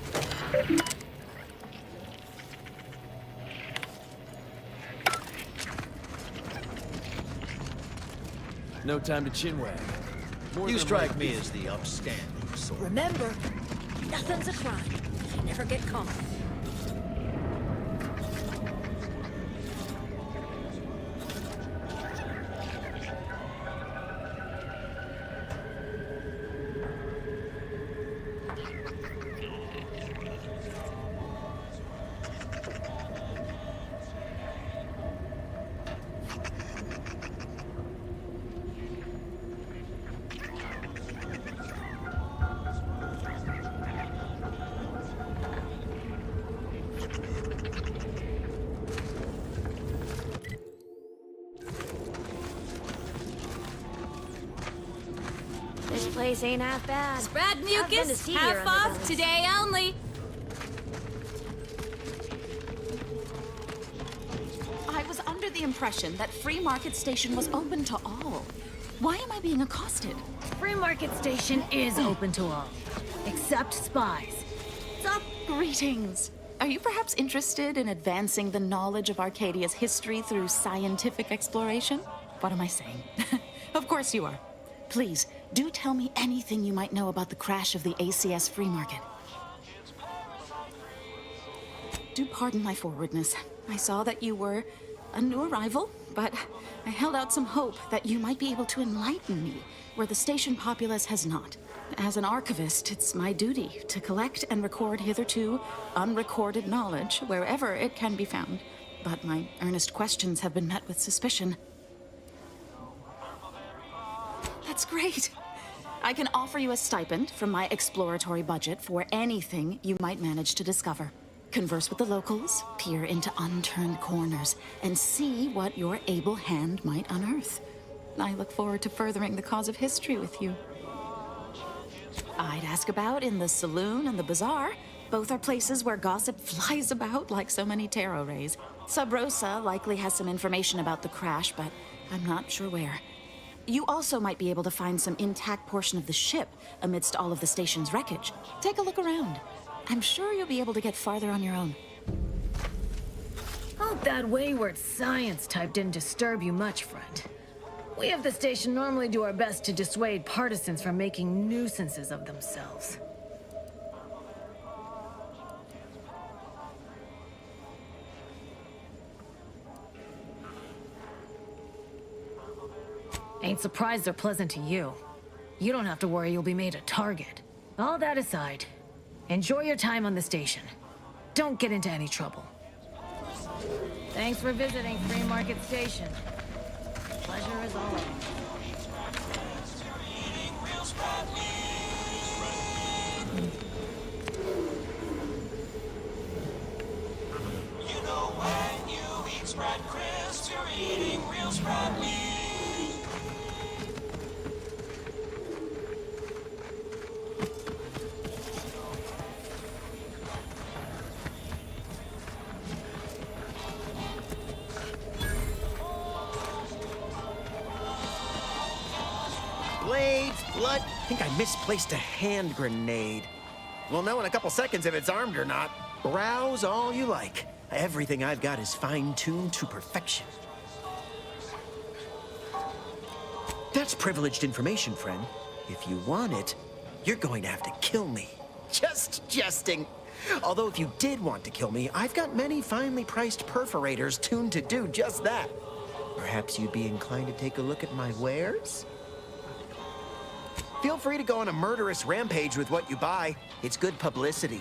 Speaker 20: No time to chinwag. You strike me as the upstanding sort.
Speaker 21: Remember, nothing's a crime if you never get caught.
Speaker 22: This place ain't half bad.
Speaker 21: Spread
Speaker 22: I've been to
Speaker 21: mucus,
Speaker 22: see
Speaker 21: half
Speaker 22: her in the
Speaker 21: off,
Speaker 22: valleys.
Speaker 21: today only.
Speaker 25: I was under the impression that Free Market Station was open to all. Why am I being accosted?
Speaker 21: Free Market Station is open to all, except spies.
Speaker 25: Stop. Greetings. Are you perhaps interested in advancing the knowledge of Arcadia's history through scientific exploration? What am I saying? Of course you are. Please, do tell me anything you might know about the crash of the ACS Free Market. Do pardon my forwardness. I saw that you were a new arrival, but I held out some hope that you might be able to enlighten me where the station populace has not. As an archivist, it's my duty to collect and record hitherto unrecorded knowledge wherever it can be found. But my earnest questions have been met with suspicion. That's great. I can offer you a stipend from my exploratory budget for anything you might manage to discover. Converse with the locals, peer into unturned corners, and see what your able hand might unearth. I look forward to furthering the cause of history with you. I'd ask about in the saloon and the bazaar. Both are places where gossip flies about like so many tarot rays. Sub Rosa likely has some information about the crash, but I'm not sure where. You also might be able to find some intact portion of the ship amidst all of the station's wreckage. Take a look around. I'm sure you'll be able to get farther on your own.
Speaker 21: Hope that wayward science type didn't disturb you much, friend. We of the station normally do our best to dissuade partisans from making nuisances of themselves. Ain't surprised they're pleasant to you. You don't have to worry you'll be made a target. All that aside, enjoy your time on the station. Don't get into any trouble. Thanks for visiting Free Market Station. Pleasure as always.
Speaker 1: You know when you eat spread crisps, you're eating real spread meat.
Speaker 20: Blades, blood. I think I misplaced a hand grenade. We'll know in a couple seconds if it's armed or not. Browse all you like. Everything I've got is fine-tuned to perfection. That's privileged information, friend. If you want it, you're going to have to kill me. Just jesting. Although if you did want to kill me, I've got many finely priced perforators tuned to do just that. Perhaps you'd be inclined to take a look at my wares? Feel free to go on a murderous rampage with what you buy. It's good publicity.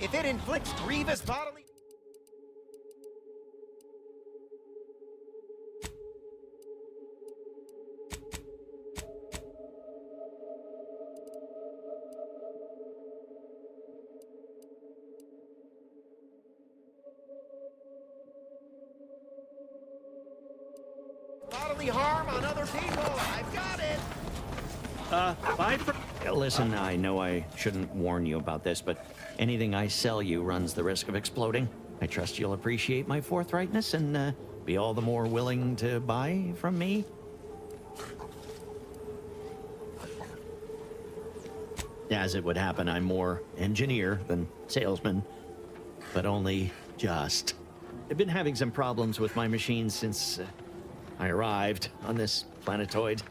Speaker 20: If it inflicts grievous bodily... bodily harm on other people, I've got it!
Speaker 6: Bye for... Listen, I know I shouldn't warn you about this, but anything I sell you runs the risk of exploding. I trust you'll appreciate my forthrightness and be all the more willing to buy from me. As it would happen, I'm more engineer than salesman, but only just. I've been having some problems with my machines since I arrived on this planetoid,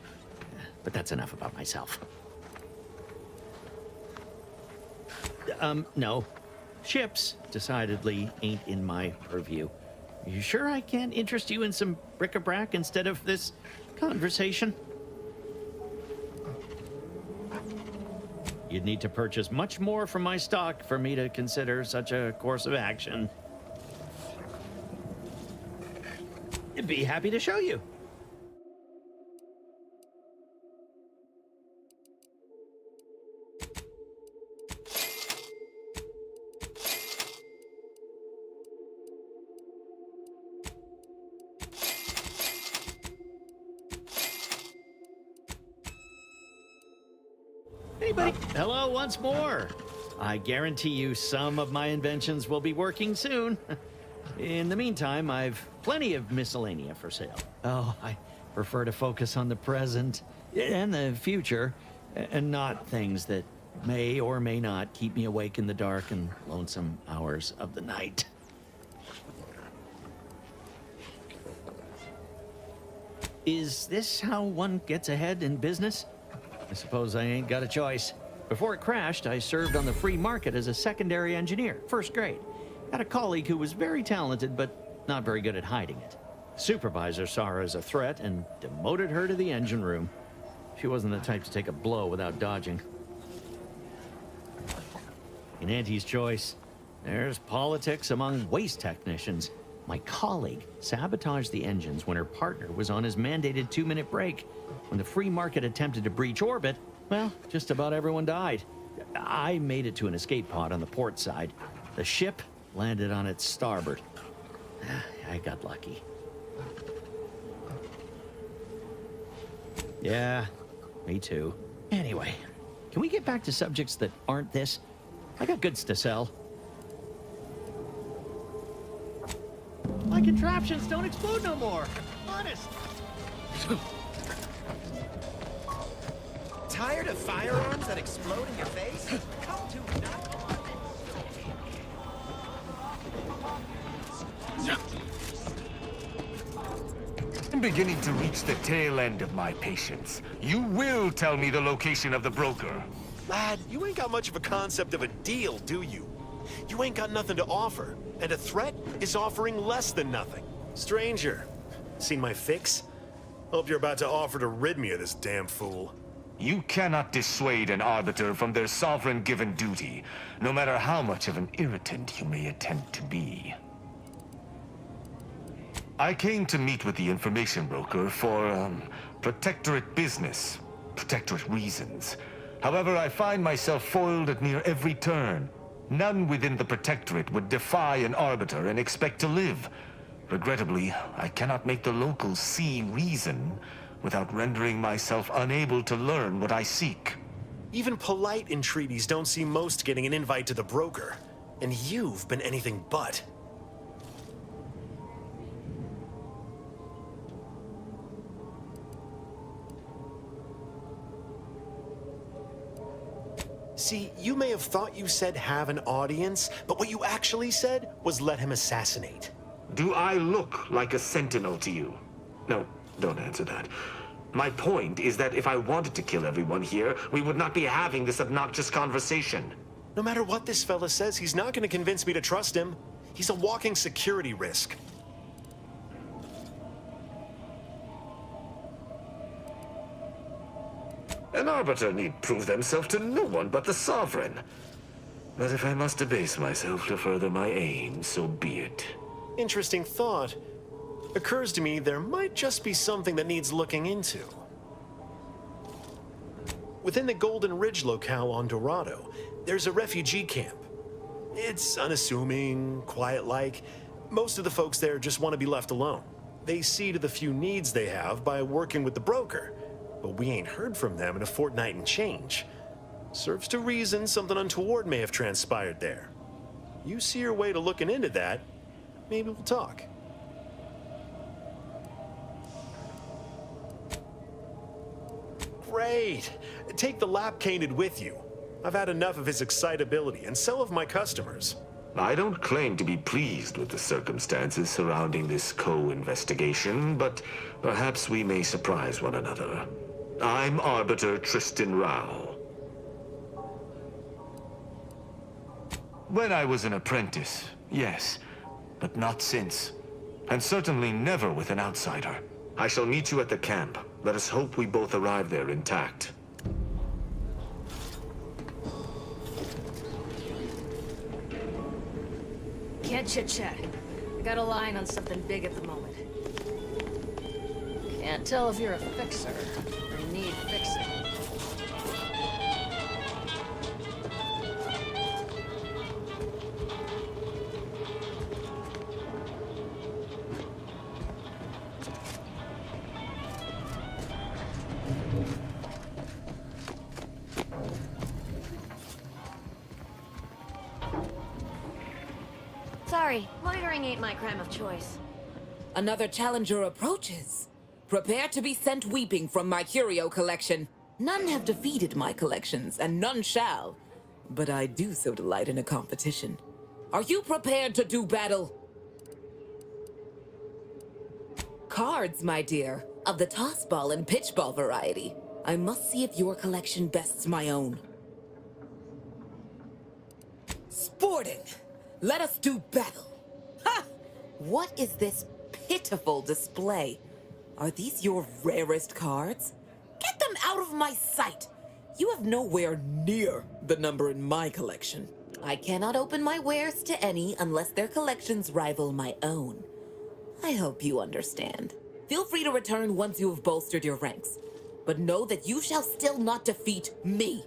Speaker 6: but that's enough about myself. No. Ships decidedly ain't in my purview. You sure I can't interest you in some bric-a-brac instead of this conversation? You'd need to purchase much more from my stock for me to consider such a course of action. I'd be happy to show you. Hey, buddy. Hello once more. I guarantee you some of my inventions will be working soon. In the meantime, I've plenty of miscellanea for sale. Oh, I prefer to focus on the present and the future, and not things that may or may not keep me awake in the dark and lonesome hours of the night. Is this how one gets ahead in business? I suppose I ain't got a choice. Before it crashed, I served on the free market as a secondary engineer, first grade. Had a colleague who was very talented, but not very good at hiding it. Supervisor saw her as a threat and demoted her to the engine room. She wasn't the type to take a blow without dodging. In Auntie's choice, there's politics among waste technicians. My colleague sabotaged the engines when her partner was on his mandated 2-minute break. When the free market attempted to breach orbit, well, just about everyone died. I made it to an escape pod on the port side. The ship landed on its starboard. I got lucky. Yeah, me too. Anyway, can we get back to subjects that aren't this? I got goods to sell. My contraptions don't explode no more. Honest.
Speaker 20: Tired of firearms that explode in your face? Come to now.
Speaker 13: I'm beginning to reach the tail end of my patience. You will tell me the location of the broker.
Speaker 11: Lad, you ain't got much of a concept of a deal, do you? You ain't got nothing to offer, and a threat is offering less than nothing. Stranger, seen my fix? Hope you're about to offer to rid me of this damn fool.
Speaker 13: You cannot dissuade an arbiter from their sovereign-given duty, no matter how much of an irritant you may attempt to be. I came to meet with the information broker for, protectorate business, protectorate reasons. However, I find myself foiled at near every turn. None within the protectorate would defy an arbiter and expect to live. Regrettably, I cannot make the locals see reason without rendering myself unable to learn what I seek.
Speaker 11: Even polite entreaties don't see most getting an invite to the broker. And you've been anything but. See, you may have thought you said have an audience, but what you actually said was let him assassinate.
Speaker 13: Do I look like a sentinel to you? No, don't answer that. My point is that if I wanted to kill everyone here, we would not be having this obnoxious conversation.
Speaker 11: No matter what this fella says, he's not going to convince me to trust him. He's a walking security risk.
Speaker 13: An arbiter need prove themselves to no one but the sovereign. But if I must debase myself to further my aim, so be it.
Speaker 11: Interesting thought. Occurs to me there might just be something that needs looking into. Within the Golden Ridge locale on Dorado, there's a refugee camp. It's unassuming, quiet-like. Most of the folks there just want to be left alone. They see to the few needs they have by working with the broker. But we ain't heard from them in a fortnight and change. Serves to reason something untoward may have transpired there. You see your way to looking into that, maybe we'll talk. Great! Take the lap canid with you. I've had enough of his excitability, and so have my customers.
Speaker 13: I don't claim to be pleased with the circumstances surrounding this co-investigation, but perhaps we may surprise one another. I'm Arbiter Tristan Rao. When I was an apprentice, yes, but not since. And certainly never with an outsider. I shall meet you at the camp. Let us hope we both arrive there intact.
Speaker 21: Can't chit-chat. I got a line on something big at the moment. Can't tell if you're a fixer or need fixing.
Speaker 22: Sorry, loitering ain't my crime of choice.
Speaker 2: Another challenger approaches. Prepare to be sent weeping from my curio collection. None have defeated my collections, and none shall. But I do so delight in a competition. Are you prepared to do battle? Cards, my dear, of the tossball and pitchball variety. I must see if your collection bests my own. Sporting! Let us do battle! Ha! What is this pitiful display? Are these your rarest cards? Get them out of my sight! You have nowhere near the number in my collection. I cannot open my wares to any unless their collections rival my own. I hope you understand. Feel free to return once you have bolstered your ranks. But know that you shall still not defeat me.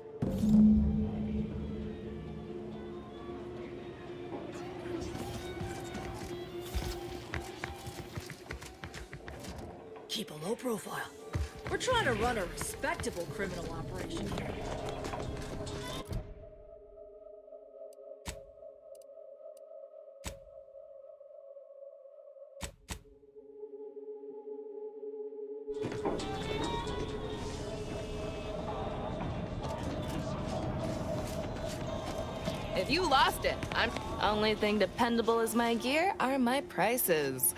Speaker 21: Keep a low profile. We're trying to run a respectable criminal operation here.
Speaker 14: If you lost it, I'm... Only thing dependable as my gear are my prices.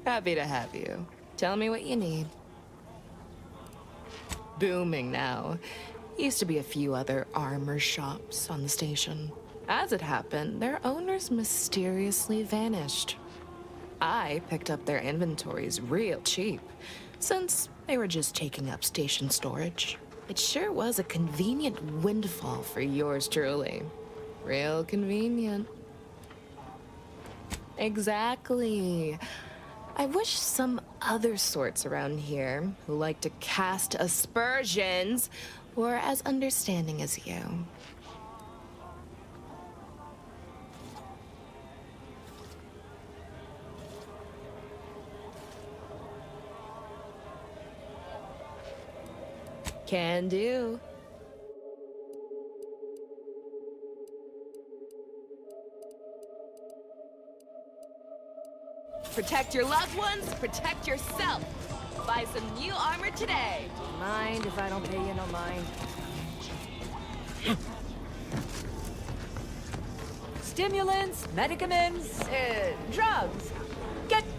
Speaker 14: Happy to have you. Tell me what you need. Booming now. Used to be a few other armor shops on the station. As it happened, their owners mysteriously vanished. I picked up their inventories real cheap, since they were just taking up station storage. It sure was a convenient windfall for yours truly. Real convenient. Exactly. I wish some other sorts around here who like to cast aspersions were as understanding as you. Can do. Protect your loved ones, protect yourself. Buy some new armor today.
Speaker 21: Mind if I don't pay you no mind?
Speaker 15: Stimulants, medicaments, drugs.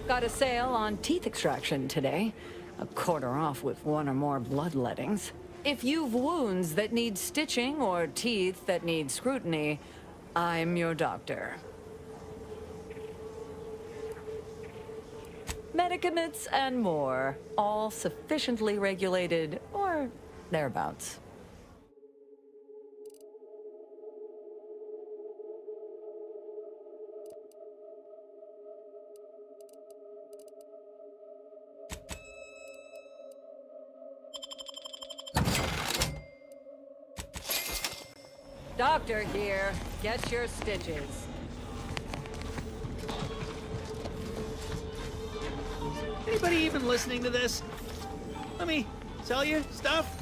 Speaker 15: Got a sale on teeth extraction today. A quarter off with one or more bloodlettings. If you've wounds that need stitching or teeth that need scrutiny, I'm your doctor. Medicaments and more, all sufficiently regulated or thereabouts. Doctor here, get your stitches.
Speaker 6: Anybody even listening to this? Let me sell you stuff.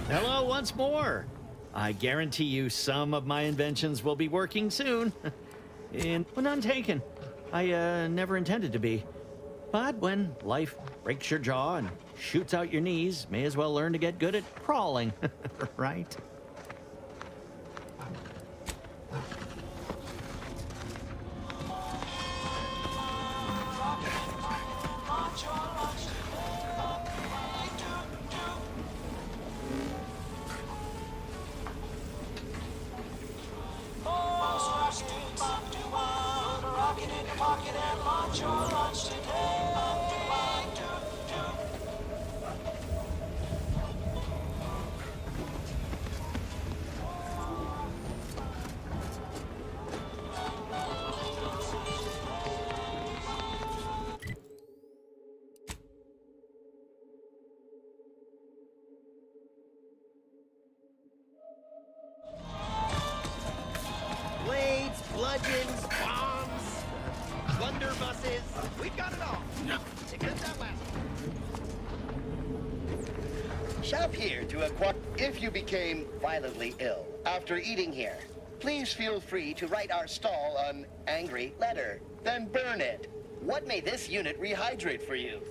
Speaker 6: Hello once more. I guarantee you some of my inventions will be working soon. And none taken. I never intended to be. But when life breaks your jaw and shoots out your knees, may as well learn to get good at crawling, right?
Speaker 9: bludgeons, bombs, blunderbusses. We've got it all. Except that last one. Shop here to acquire. If you became violently ill after eating here, please feel free to write our stall an angry letter, then burn it. What may this unit rehydrate for you?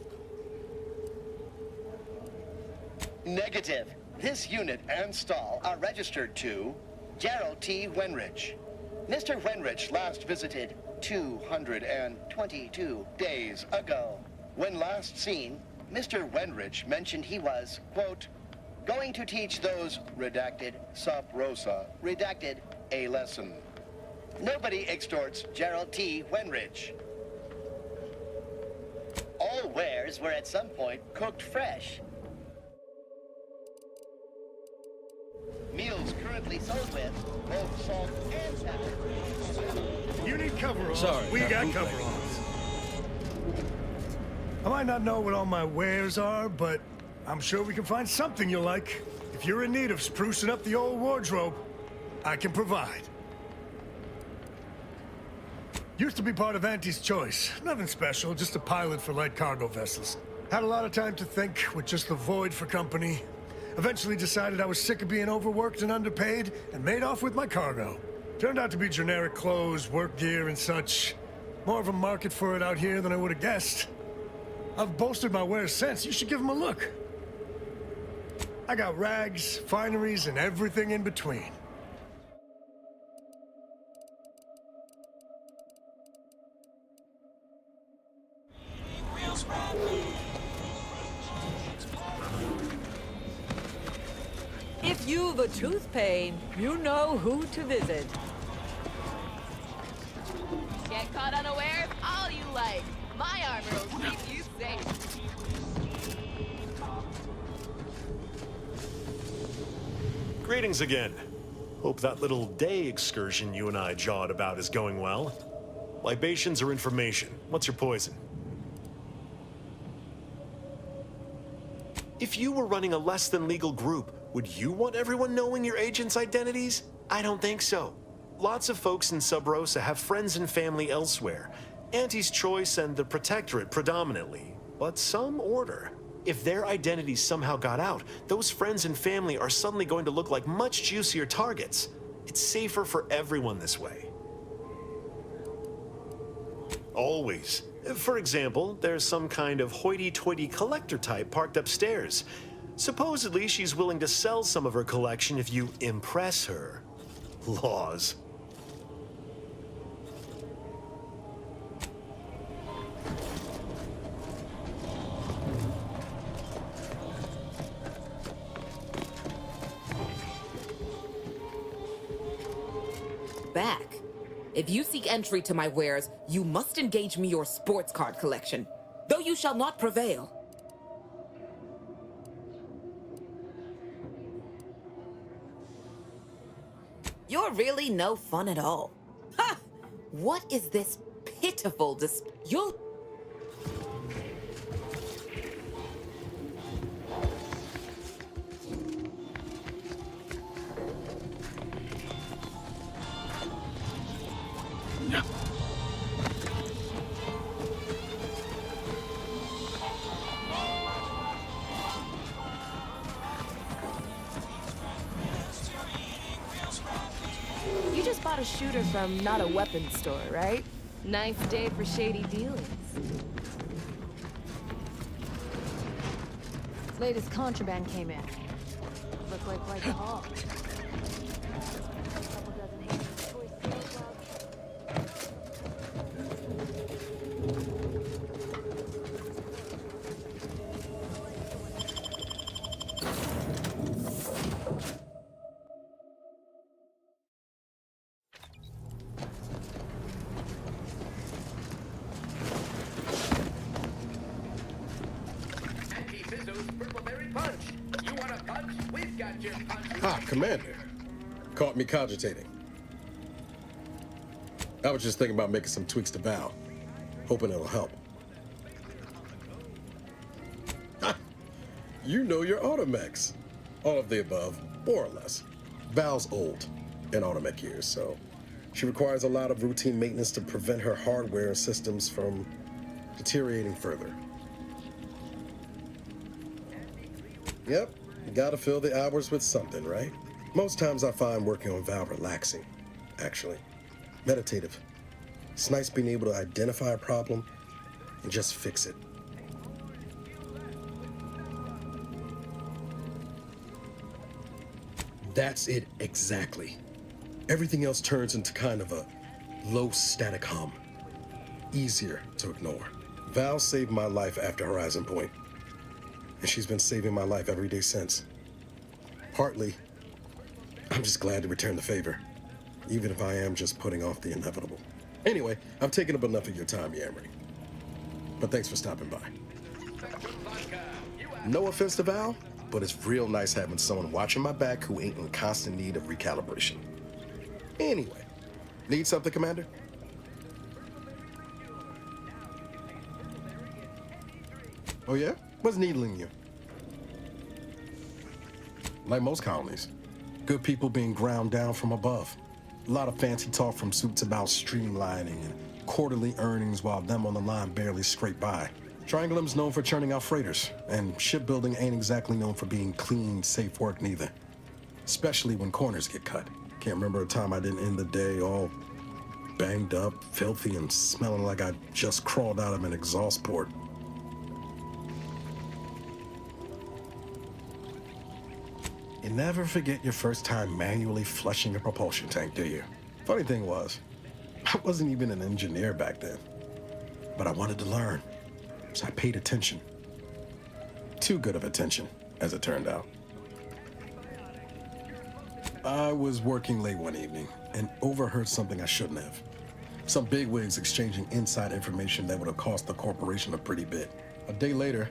Speaker 9: Negative. This unit and stall are registered to Gerald T. Wenrich. Mr. Wenrich last visited 222 days ago. When last seen, Mr. Wenrich mentioned he was, quote, going to teach those, redacted, sub rosa, redacted, a lesson. Nobody extorts Gerald T. Wenrich. All wares were at some point cooked fresh. Meals currently sold with both salt and pepper.
Speaker 12: You need coveralls.
Speaker 8: Sorry,
Speaker 12: we
Speaker 8: not
Speaker 12: got
Speaker 8: bootleg.
Speaker 12: coveralls. I might not know what all my wares are, but I'm sure we can find something you'll like. If you're in need of sprucing up the old wardrobe, I can provide. Used to be part of Auntie's Choice. Nothing special, just a pilot for light cargo vessels. Had a lot of time to think, with just the void for company. Eventually decided I was sick of being overworked and underpaid, and made off with my cargo. Turned out to be generic clothes, work gear, and such. More of a market for it out here than I would have guessed. I've bolstered my wares since. You should give them a look. I got rags, fineries, and everything in between.
Speaker 15: If you've a tooth pain, you know who to visit.
Speaker 14: Get caught unawares all you like. My armor will keep you safe.
Speaker 11: Greetings again. Hope that little day excursion you and I jawed about is going well. Libations or information? What's your poison? If you were running a less than legal group, would you want everyone knowing your agents' identities? I don't think so. Lots of folks in Sub Rosa have friends and family elsewhere. Auntie's Choice and the Protectorate predominantly, but some order. If their identities somehow got out, those friends and family are suddenly going to look like much juicier targets. It's safer for everyone this way. Always. For example, there's some kind of hoity-toity collector type parked upstairs. Supposedly, she's willing to sell some of her collection if you impress her. Laws.
Speaker 2: Back. If you seek entry to my wares, you must engage me your sports card collection, though you shall not prevail. You're really no fun at all. Ha! What is this pitiful You'll...
Speaker 14: You just bought a shooter from not a weapons store, right? Nice day for shady dealings.
Speaker 21: Latest contraband came in. Look like quite the haul.
Speaker 8: Ah, Commander. Caught me cogitating. I was just thinking about making some tweaks to Val. Hoping it'll help. Ha! You know your automechs. All of the above, more or less. Val's old in automech years, so She requires a lot of routine maintenance to prevent her hardware and systems from deteriorating further. Yep, you gotta fill the hours with something, right? Most times I find working on Val relaxing, actually. Meditative. It's nice being able to identify a problem and just fix it. That's it exactly. Everything else turns into kind of a low static hum. Easier to ignore. Val saved my life after Horizon Point, and she's been saving my life every day since. Partly, I'm just glad to return the favor, even if I am just putting off the inevitable. Anyway, I've taken up enough of your time, Yamri. But thanks for stopping by. No offense to Val, but it's real nice having someone watching my back who ain't in constant need of recalibration. Anyway, need something, Commander? Oh yeah? What's needling you? Like most colonies, good people being ground down from above. A lot of fancy talk from suits about streamlining and quarterly earnings while them on the line barely scrape by. Triangulum's known for churning out freighters, and shipbuilding ain't exactly known for being clean, safe work neither. Especially when corners get cut. Can't remember a time I didn't end the day all banged up, filthy, and smelling like I just crawled out of an exhaust port. You never forget your first time manually flushing a propulsion tank, do you? Funny thing was, I wasn't even an engineer back then, but I wanted to learn, so I paid attention. Too good of attention, as it turned out. I was working late one evening and overheard something I shouldn't have. Some bigwigs exchanging inside information that would have cost the corporation a pretty bit. A day later,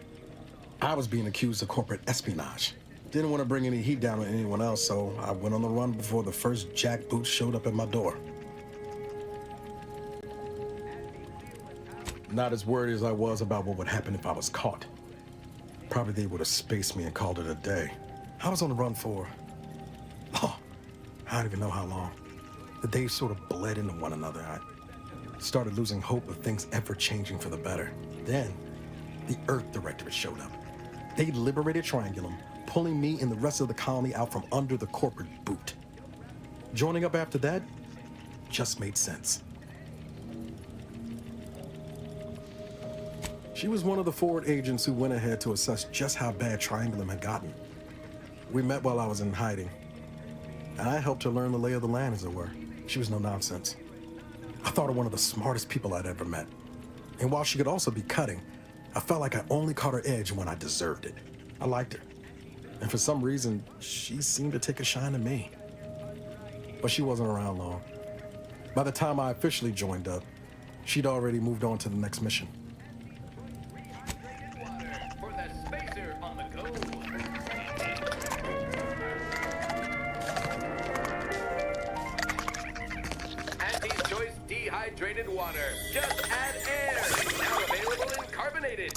Speaker 8: I was being accused of corporate espionage. Didn't want to bring any heat down on anyone else, so I went on the run before the first jackboot showed up at my door. Not as worried as I was about what would happen if I was caught. Probably they would have spaced me and called it a day. I was on the run for, I don't even know how long. The days sort of bled into one another. I started losing hope of things ever changing for the better. Then, the Earth Directorate showed up. They liberated Triangulum, pulling me and the rest of the colony out from under the corporate boot. Joining up after that just made sense. She was one of the forward agents who went ahead to assess just how bad Triangulum had gotten. We met while I was in hiding, and I helped her learn the lay of the land, as it were. She was no nonsense. I thought her one of the smartest people I'd ever met. And while she could also be cutting, I felt like I only caught her edge when I deserved it. I liked her. And for some reason, she seemed to take a shine to me. But she wasn't around long. By the time I officially joined up, she'd already moved on to the next mission.
Speaker 5: Auntie's Choice Dehydrated Water. Just add air. Now available in carbonated.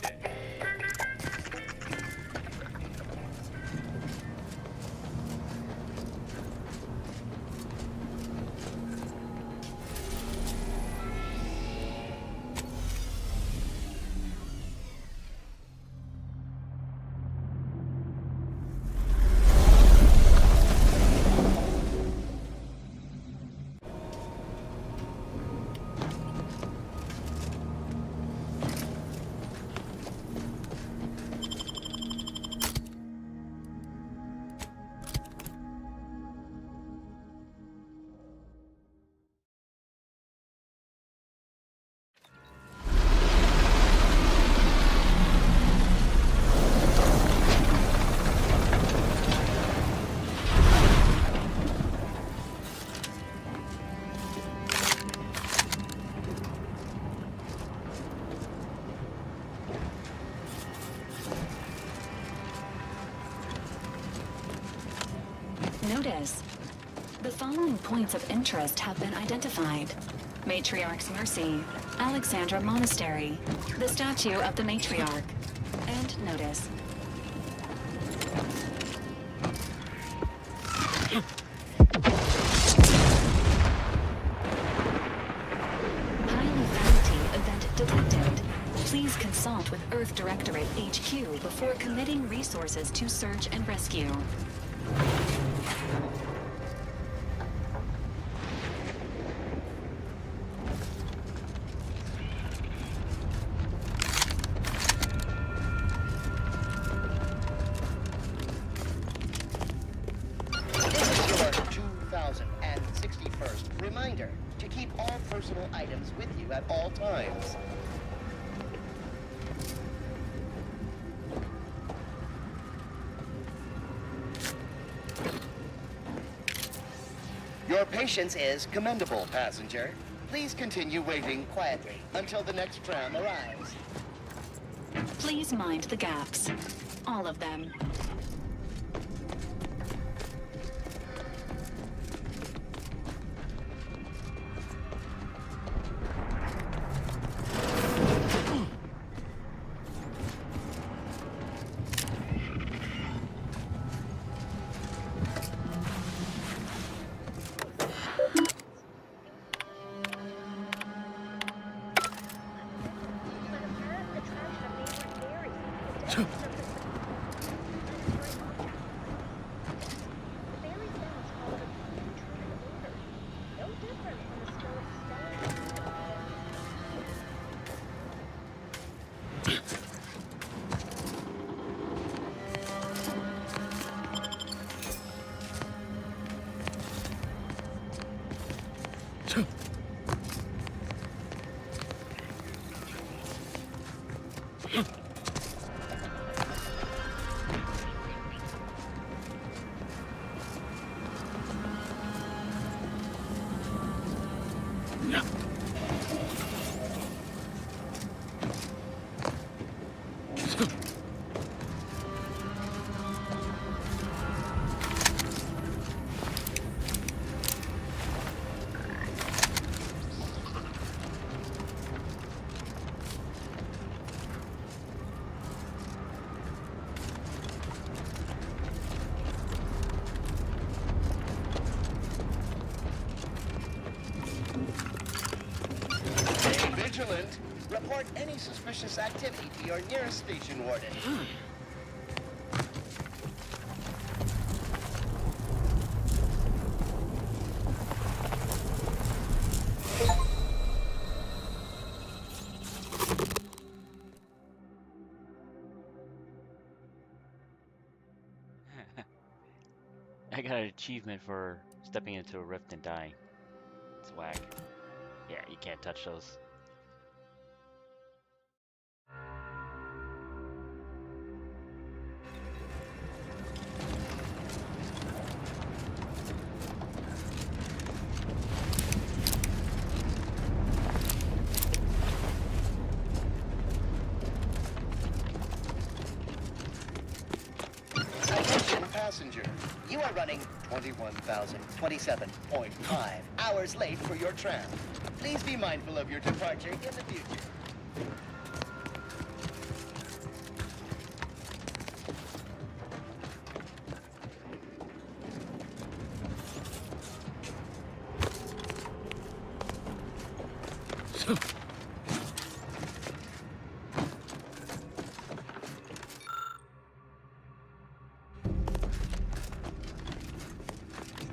Speaker 7: Notice. The following points of interest have been identified. Matriarch's Mercy, Alexandra Monastery, the statue of the Matriarch, and notice. Please consult with Earth Directorate HQ before committing resources to search and rescue.
Speaker 9: This is your 2061st reminder to keep all personal items with you at all times. Your patience is commendable, passenger. Please continue waiting quietly until the next tram arrives.
Speaker 7: Please mind the gaps. All of them.
Speaker 9: Vigilant, report any suspicious activity to your nearest station warden.
Speaker 10: I got an achievement for stepping into a rift and dying. It's whack. Yeah, you can't touch those.
Speaker 9: Attention passenger, you are running 21,027.5 hours late for your tram. Please be mindful of your departure in the future.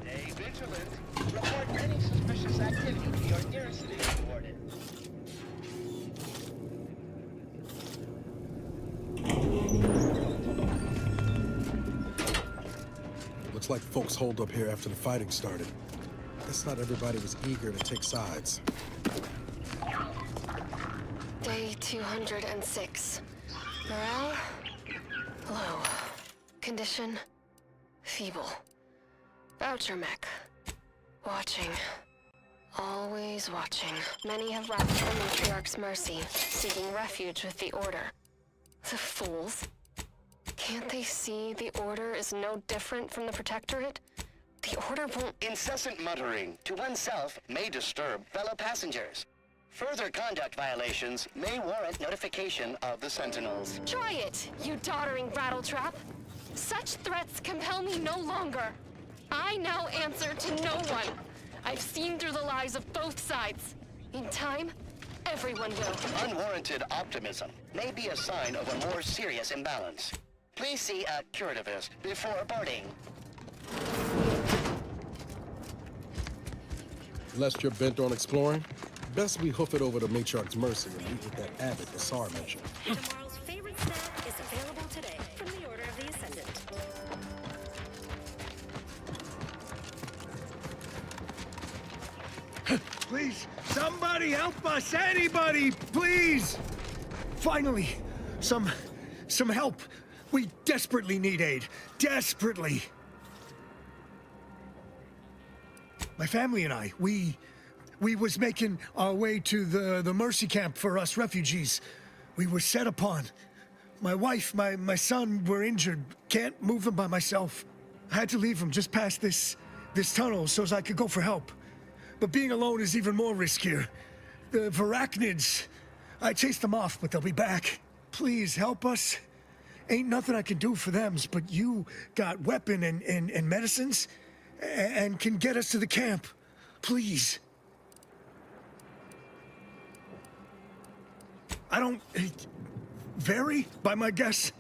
Speaker 9: Stay vigilant. Report any suspicious activity to your nearest station warden.
Speaker 8: Looks like folks holed up here after the fighting started. Guess not everybody was eager to take sides.
Speaker 16: Day 206. Morale? Low. Condition? Feeble. Voucher mech. Watching. Always watching. Many have left the Matriarch's mercy, seeking refuge with the Order. The fools. Can't they see the Order is no different from the Protectorate? The Order won't...
Speaker 9: Incessant muttering to oneself may disturb fellow passengers. Further conduct violations may warrant notification of the Sentinels.
Speaker 16: Try it, you doddering rattletrap! Such threats compel me no longer. I now answer to no one. I've seen through the lies of both sides. In time, Everyone will.
Speaker 9: Unwarranted optimism may be a sign of a more serious imbalance. Please see a curativist before boarding.
Speaker 8: Lest you're bent on exploring, best we hoof it over to Matriarch's Mercy and meet with that abbot the Tsar mentioned.
Speaker 3: Tomorrow's favorite snack is available today from the Order of the Ascendant.
Speaker 12: Please, somebody help us! Anybody, please! Finally, some help. We desperately need aid. Desperately. My family and I, we was making our way to the Mercy camp for us refugees. We were set upon. My wife, my son were injured. Can't move them by myself. I had to leave them just past this tunnel so as I could go for help. But being alone is even more riskier. The Varachnids, I chased them off, but they'll be back. Please help us. Ain't nothing I can do for them, but you got weapon and medicines and can get us to the camp. Please. I don't... Vary, by my guess.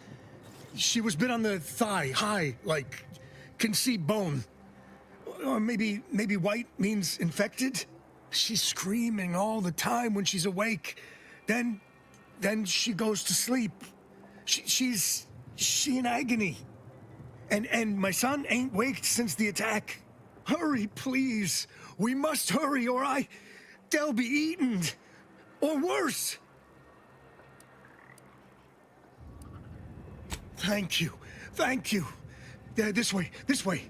Speaker 12: She was bit on the thigh, high, like, can see bone. Or maybe white means infected? She's screaming all the time when she's awake. Then she goes to sleep. She in agony. And my son ain't waked since the attack. Hurry, please. We must hurry or they'll be eaten. Or worse. Thank you. Thank you. This way. This way.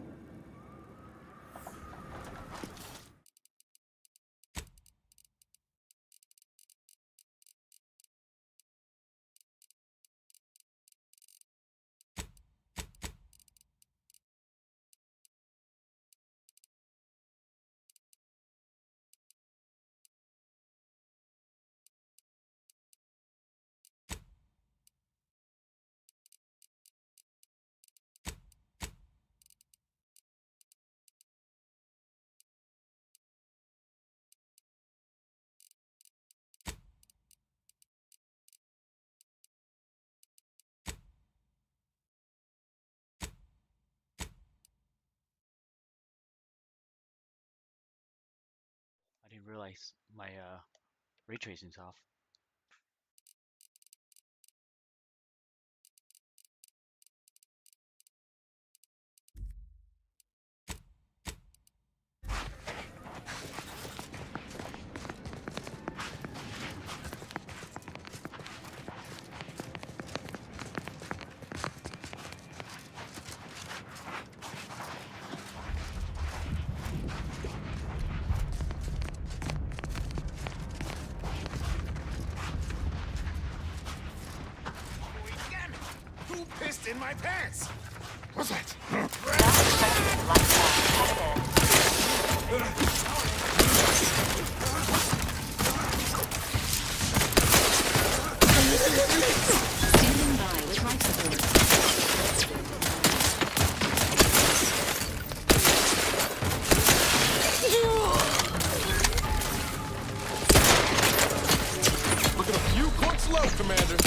Speaker 10: I didn't realize my ray tracing's off.
Speaker 12: Who pissed in my pants? What's that?
Speaker 7: Standing by with life support.
Speaker 12: Looking a few points low, Commander.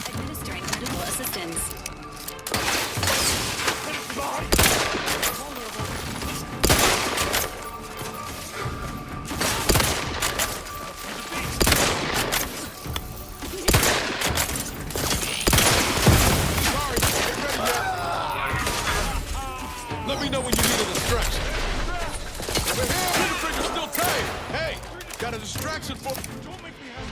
Speaker 7: Administering medical assistance.
Speaker 12: Let me know when you need a distraction. Over here! Trigger trigger's still tight! Hey! Got a distraction for... Don't make me have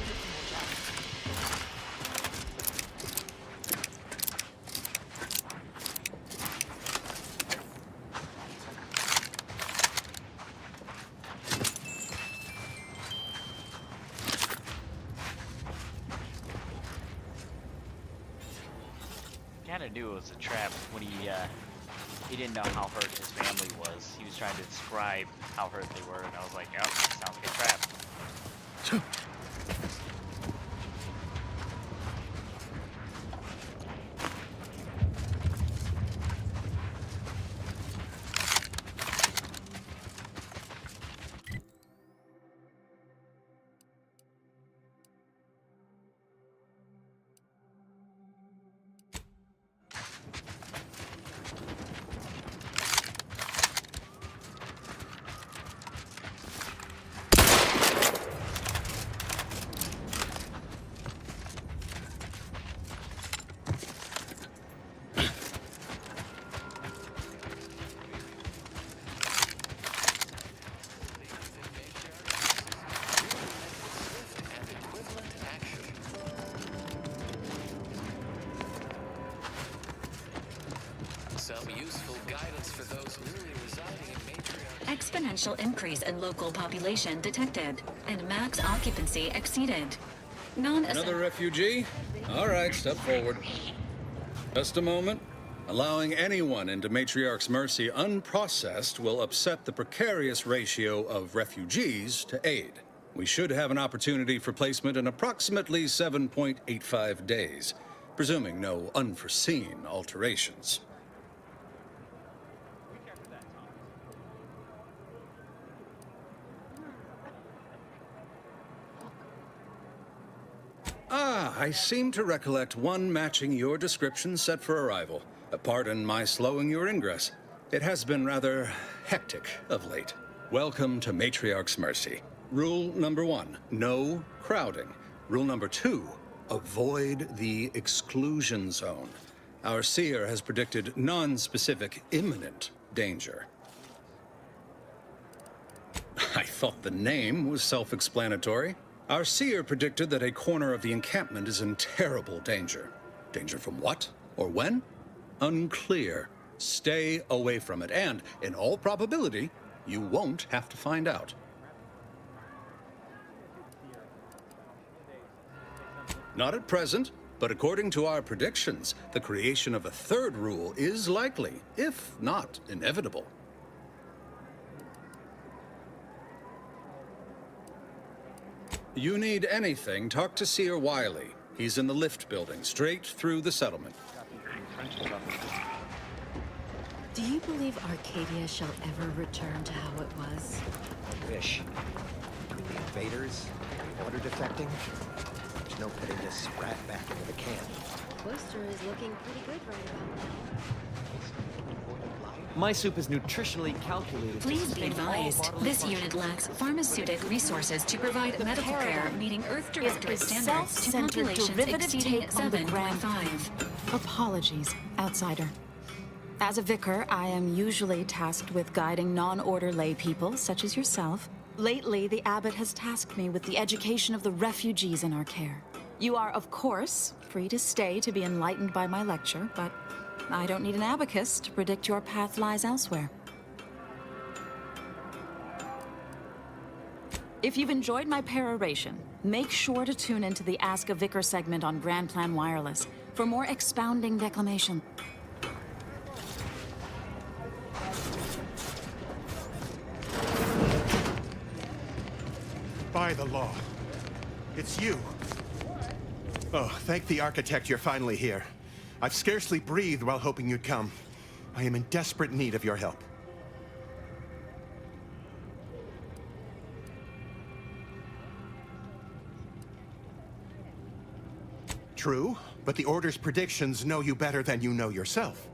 Speaker 10: Kinda knew it was a trap when he didn't know how hurt his family was. He was trying to describe how hurt they were, and I was like, oh, sounds like a trap.
Speaker 5: Some useful guidance for those newly residing in Matriarch.
Speaker 7: Exponential increase in local population detected, and max occupancy exceeded.
Speaker 17: Another refugee? All right, step forward. Just a moment. Allowing anyone into Matriarch's Mercy unprocessed will upset the precarious ratio of refugees to aid. We should have an opportunity for placement in approximately 7.85 days, presuming no unforeseen alterations. I seem to recollect one matching your description set for arrival. Pardon my slowing your ingress. It has been rather hectic of late. Welcome to Matriarch's Mercy. Rule number 1, no crowding. Rule number 2, avoid the exclusion zone. Our seer has predicted non-specific imminent danger. I thought the name was self-explanatory. Our seer predicted that a corner of the encampment is in terrible danger. Danger from what or when? Unclear. Stay away from it, and in all probability, you won't have to find out. Not at present, but according to our predictions, the creation of a third rule is likely, if not inevitable. You need anything, talk to Seer Wiley. He's in the lift building, straight through the settlement.
Speaker 18: Do you believe Arcadia shall ever return to how it was?
Speaker 19: Wish. Between the invaders and the order defecting, there's no putting this sprat back into the camp.
Speaker 18: Oyster is looking pretty good right about now.
Speaker 23: My soup is nutritionally calculated.
Speaker 7: Please be advised, this unit lacks pharmaceutic resources to provide medical care meeting Earth Directorate standards to populations exceeding 7.5.
Speaker 25: Apologies, outsider. As a vicar, I am usually tasked with guiding non-order lay people, such as yourself. Lately, the abbot has tasked me with the education of the refugees in our care. You are, of course, free to stay to be enlightened by my lecture, but I don't need an abacus to predict your path lies elsewhere. If you've enjoyed my peroration, make sure to tune into the Ask a Vicar segment on Grand Plan Wireless for more expounding declamation.
Speaker 24: By the law. It's you. Oh, thank the architect you're finally here. I've scarcely breathed while hoping you'd come. I am in desperate need of your help. True, but the Order's predictions know you better than you know yourself.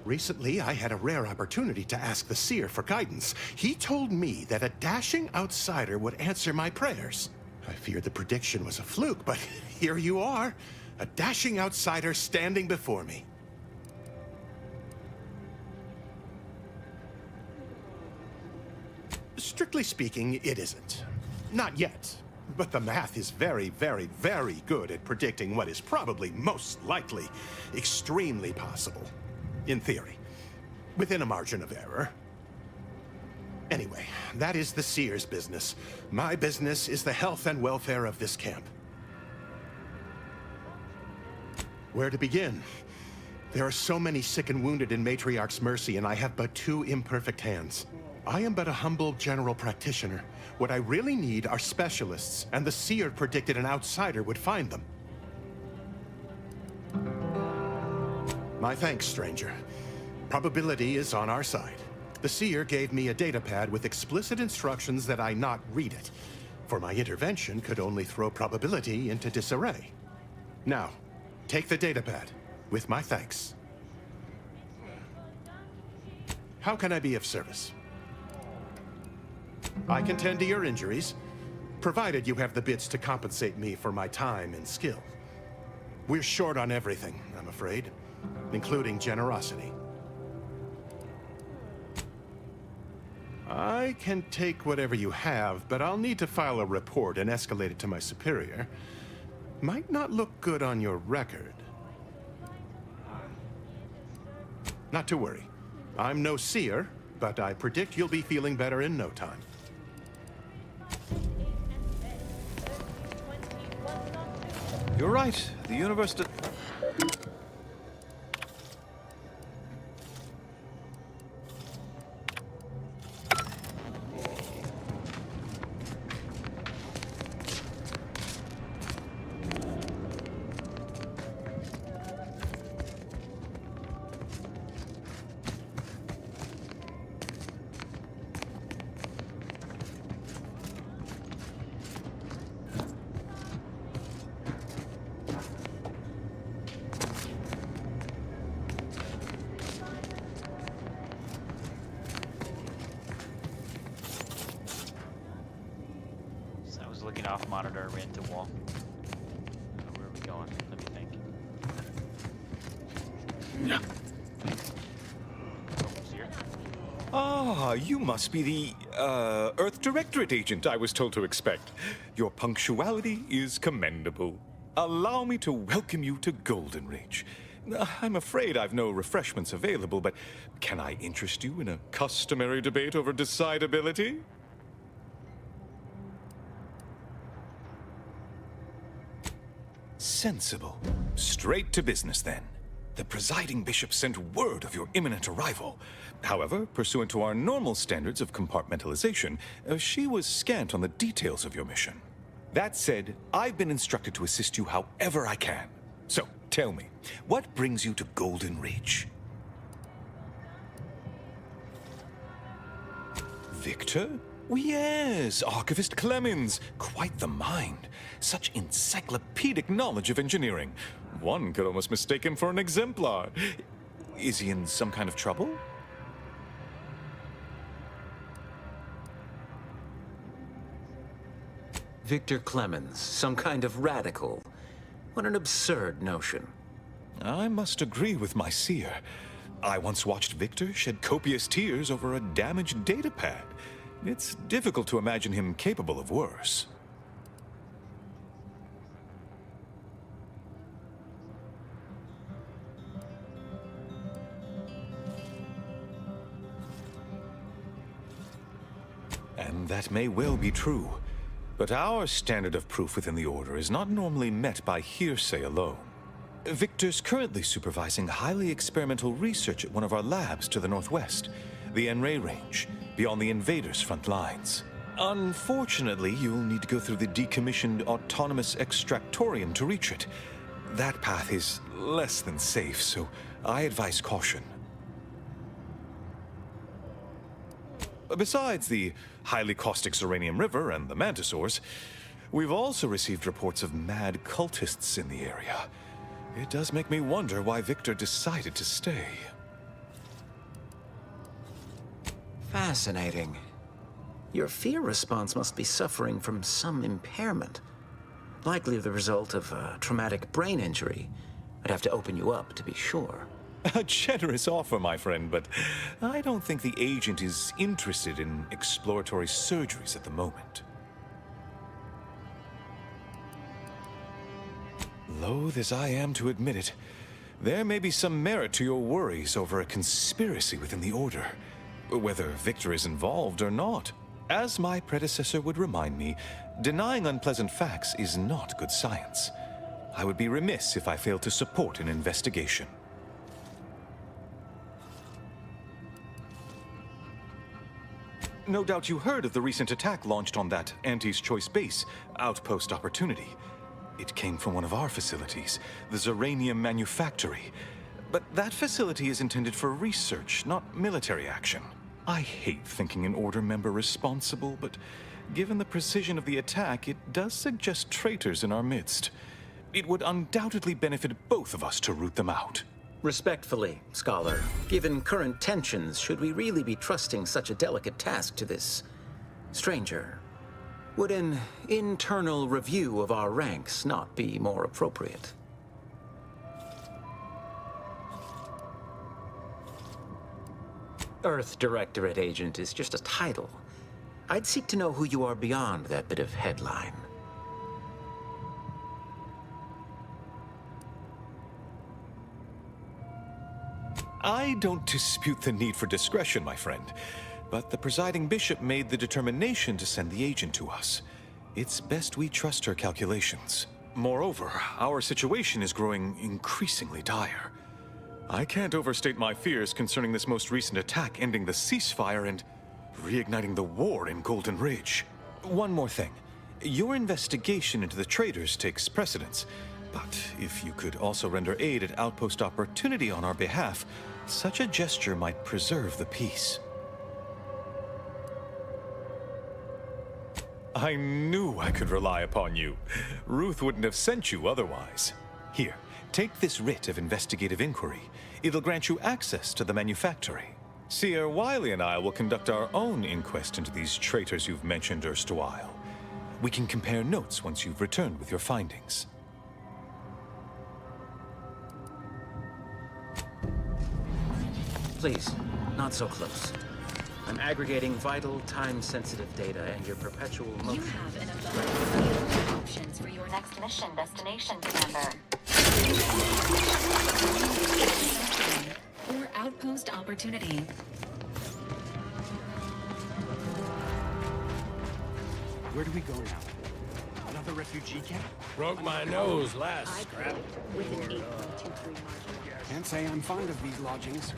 Speaker 24: Recently, I had a rare opportunity to ask the Seer for guidance. He told me that a dashing outsider would answer my prayers. I feared the prediction was a fluke, but here you are, a dashing outsider standing before me. Strictly speaking, it isn't. Not yet. But the math is very, very, very good at predicting what is probably most likely extremely possible. In theory. Within a margin of error. Anyway, that is the Seer's business. My business is the health and welfare of this camp. Where to begin? There are so many sick and wounded in Matriarch's Mercy, and I have but 2 imperfect hands. I am but a humble general practitioner. What I really need are specialists, and the Seer predicted an outsider would find them. My thanks, stranger. Probability is on our side. The Seer gave me a datapad with explicit instructions that I not read it, for my intervention could only throw probability into disarray. Now, take the datapad, with my thanks. How can I be of service? I can tend to your injuries, provided you have the bits to compensate me for my time and skill. We're short on everything, I'm afraid, including generosity. I can take whatever you have, but I'll need to file a report and escalate it to my superior. might not look good on your record. Not to worry. I'm no seer, but I predict you'll be feeling better in no time.
Speaker 1: You're right. The universe
Speaker 10: So I was looking off monitor, ran into wall. Where are we going? Let me think.
Speaker 1: Yeah. Ah, you must be the, Earth Directorate agent I was told to expect. Your punctuality is commendable. Allow me to welcome you to Golden Ridge. I'm afraid I've no refreshments available, but can I interest you in a customary debate over decidability? Sensible. Straight to business, then. The presiding bishop sent word of your imminent arrival. However, pursuant to our normal standards of compartmentalization, she was scant on the details of your mission. That said, I've been instructed to assist you however I can. So, tell me, what brings you to Golden Ridge? Victor? Oh, yes, Archivist Clemens. Quite the mind. Such encyclopedic knowledge of engineering. One could almost mistake him for an exemplar. Is he in some kind of trouble?
Speaker 4: Victor Clemens, some kind of radical. What an absurd notion.
Speaker 1: I must agree with my seer. I once watched Victor shed copious tears over a damaged datapad. It's difficult to imagine him capable of worse. And that may well be true. But our standard of proof within the Order is not normally met by hearsay alone. Victor's currently supervising highly experimental research at one of our labs to the northwest, the En-Ray Range, beyond the invaders' front lines. Unfortunately, you'll need to go through the decommissioned autonomous extractorium to reach it. That path is less than safe, so I advise caution. Besides the highly caustic Zeranium River and the Mantisaurs, we've also received reports of mad cultists in the area. It does make me wonder why Victor decided to stay.
Speaker 4: Fascinating. Your fear response must be suffering from some impairment. Likely the result of a traumatic brain injury. I'd have to open you up to be sure.
Speaker 1: A generous offer, my friend, but I don't think the agent is interested in exploratory surgeries at the moment. Loath as I am to admit it, there may be some merit to your worries over a conspiracy within the Order, whether Victor is involved or not. As my predecessor would remind me, denying unpleasant facts is not good science. I would be remiss if I failed to support an investigation. No doubt you heard of the recent attack launched on that Anti's Choice base, Outpost Opportunity. It came from one of our facilities, the Zeranium Manufactory. But that facility is intended for research, not military action. I hate thinking an Order member responsible, but given the precision of the attack, it does suggest traitors in our midst. It would undoubtedly benefit both of us to root them out.
Speaker 4: Respectfully, Scholar, given current tensions, should we really be trusting such a delicate task to this stranger? Would an internal review of our ranks not be more appropriate? Earth Directorate Agent is just a title. I'd seek to know who you are beyond that bit of headline.
Speaker 1: I don't dispute the need for discretion, my friend, but the presiding bishop made the determination to send the agent to us. It's best we trust her calculations. Moreover, our situation is growing increasingly dire. I can't overstate my fears concerning this most recent attack ending the ceasefire and reigniting the war in Golden Ridge. One more thing. Your investigation into the traitors takes precedence, but if you could also render aid at Outpost Opportunity on our behalf, such a gesture might preserve the peace. I knew I could rely upon you. Ruth wouldn't have sent you otherwise. Here, take this writ of investigative inquiry. It'll grant you access to the manufactory. Seer Wiley and I will conduct our own inquest into these traitors you've mentioned erstwhile. We can compare notes once you've returned with your findings.
Speaker 4: Please, not so close. I'm aggregating vital, time-sensitive data, and your perpetual motion.
Speaker 7: You have an abundance of options for your next mission destination, Commander. Or Outpost Opportunity.
Speaker 6: Where do we go now? Another refugee camp?
Speaker 13: Broke my nose last scrap.
Speaker 18: With an 8.23 margin.
Speaker 6: Can't say I'm fond of these lodgings.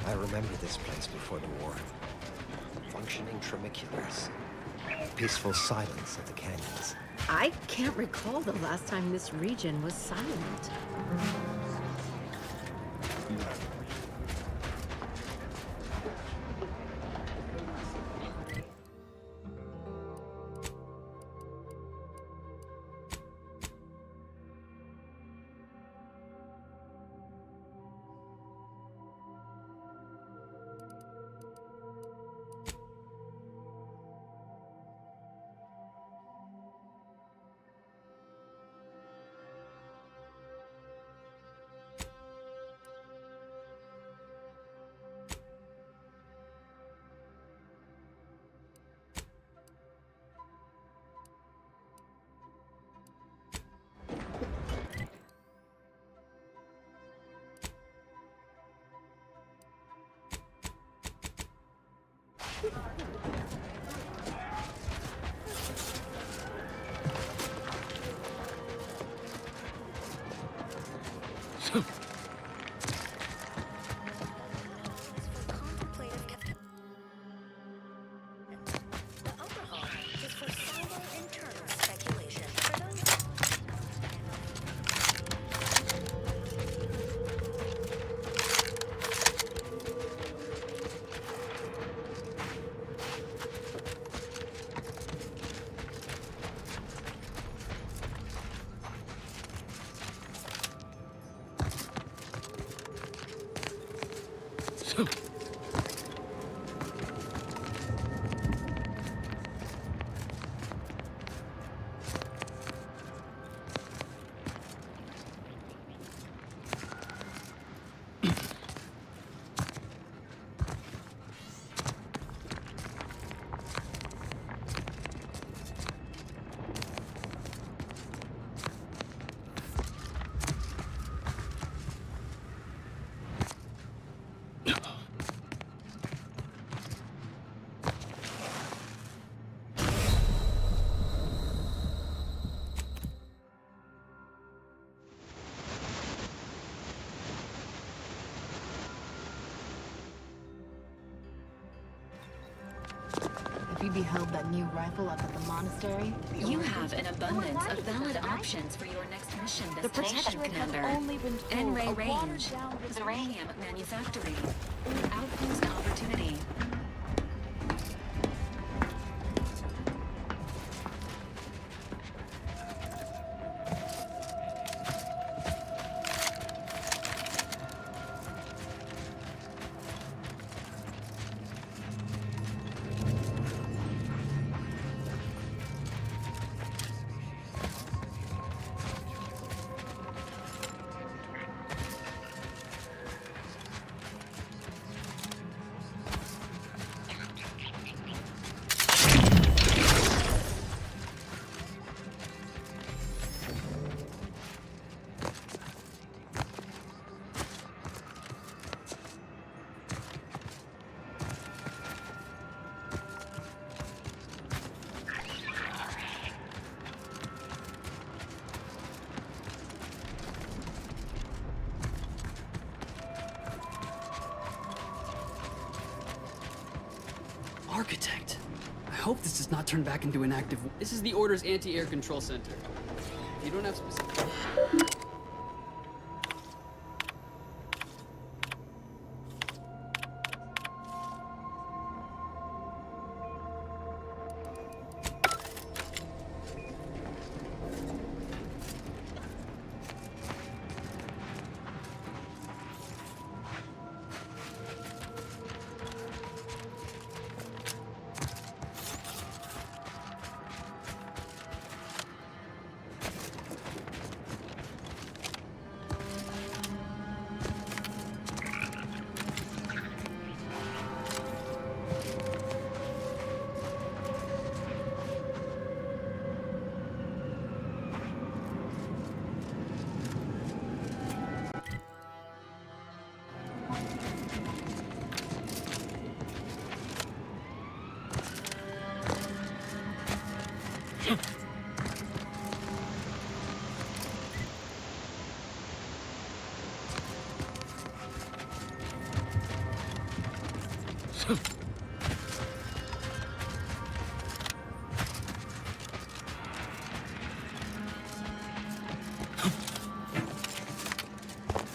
Speaker 19: I remember this place before the war. Functioning tramiculars. Peaceful silence of the canyons.
Speaker 18: I can't recall the last time this region was silent.
Speaker 21: Have you beheld that new rifle up at the monastery?
Speaker 7: You have an abundance of valid options for your next mission
Speaker 21: The
Speaker 7: destination,
Speaker 21: Protectorate has
Speaker 7: Commander.
Speaker 21: only been told
Speaker 7: N-Ray
Speaker 21: a
Speaker 7: Range,
Speaker 21: watered-down
Speaker 7: Uranium Manufactory, Outpost Opportunity.
Speaker 2: architect. I hope this does not turn back into an active... This is the Order's anti-air control center. If you don't have specific...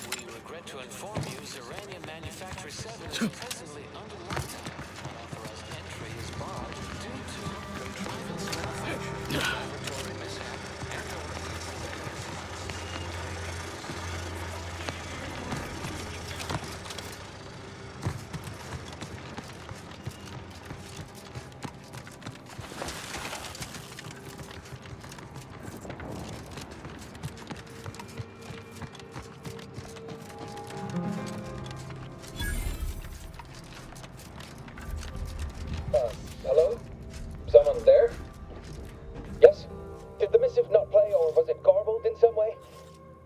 Speaker 11: We regret to inform you, Zeranium Manufacturer 7 is presently under lockdown. Unauthorized entry is barred due to contrivance malfunction, laboratory mishap,
Speaker 15: Hello? Someone there? Yes? Did the missive not play, or was it garbled in some way?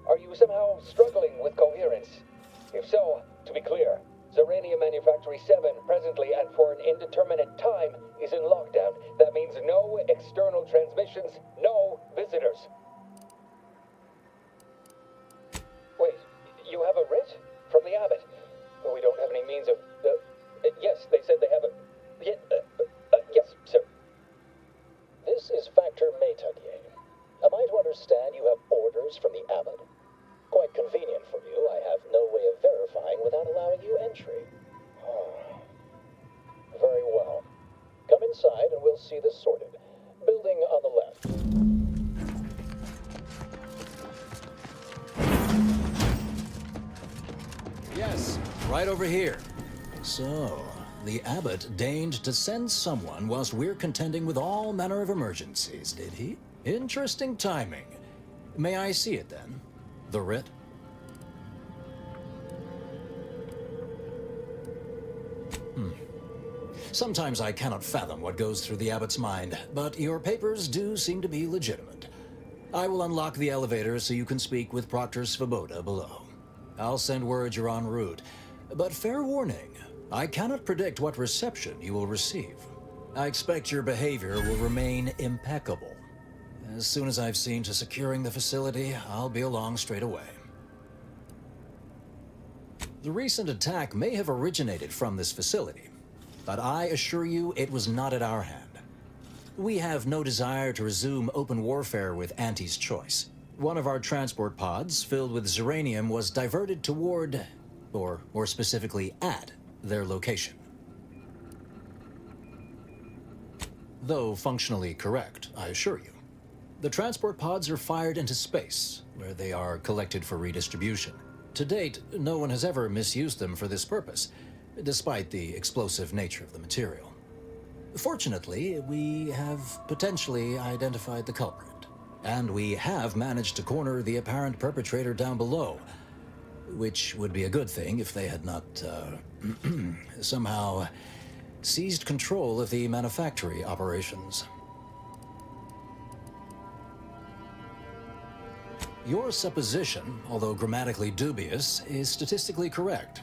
Speaker 15: Are you somehow struggling with coherence? If so, to be clear, Zeranium Manufactory 7 presently and for an indeterminate time is in lockdown. That means no external transmissions, no visitors. Wait, you have a writ? From the abbot? We don't have any means of... yes, they said they have a... yes, sir. This is Factor Maytunier. Am I to understand you have orders from the abbot? Quite convenient for you. I have no way of verifying without allowing you entry. Very well. Come inside and we'll see this sorted. Building on the left.
Speaker 20: Yes, right over here. So, the abbot deigned to send someone whilst we're contending with all manner of emergencies, did he? Interesting timing. May I see it then? The writ? Sometimes I cannot fathom what goes through the abbot's mind, but your papers do seem to be legitimate. I will unlock the elevator so you can speak with Proctor Svoboda below. I'll send word you're en route, but fair warning, I cannot predict what reception you will receive. I expect your behavior will remain impeccable. As soon as I've seen to securing the facility, I'll be along straight away. The recent attack may have originated from this facility, but I assure you it was not at our hand. We have no desire to resume open warfare with Auntie's Choice. One of our transport pods, filled with Zeranium, was diverted toward, or more specifically at, their location. Though functionally correct, I assure you. The transport pods are fired into space, where they are collected for redistribution. To date, no one has ever misused them for this purpose, despite the explosive nature of the material. Fortunately, we have potentially identified the culprit, and we have managed to corner the apparent perpetrator down below, which would be a good thing if they had not, somehow seized control of the manufactory operations. Your supposition, although grammatically dubious, is statistically correct.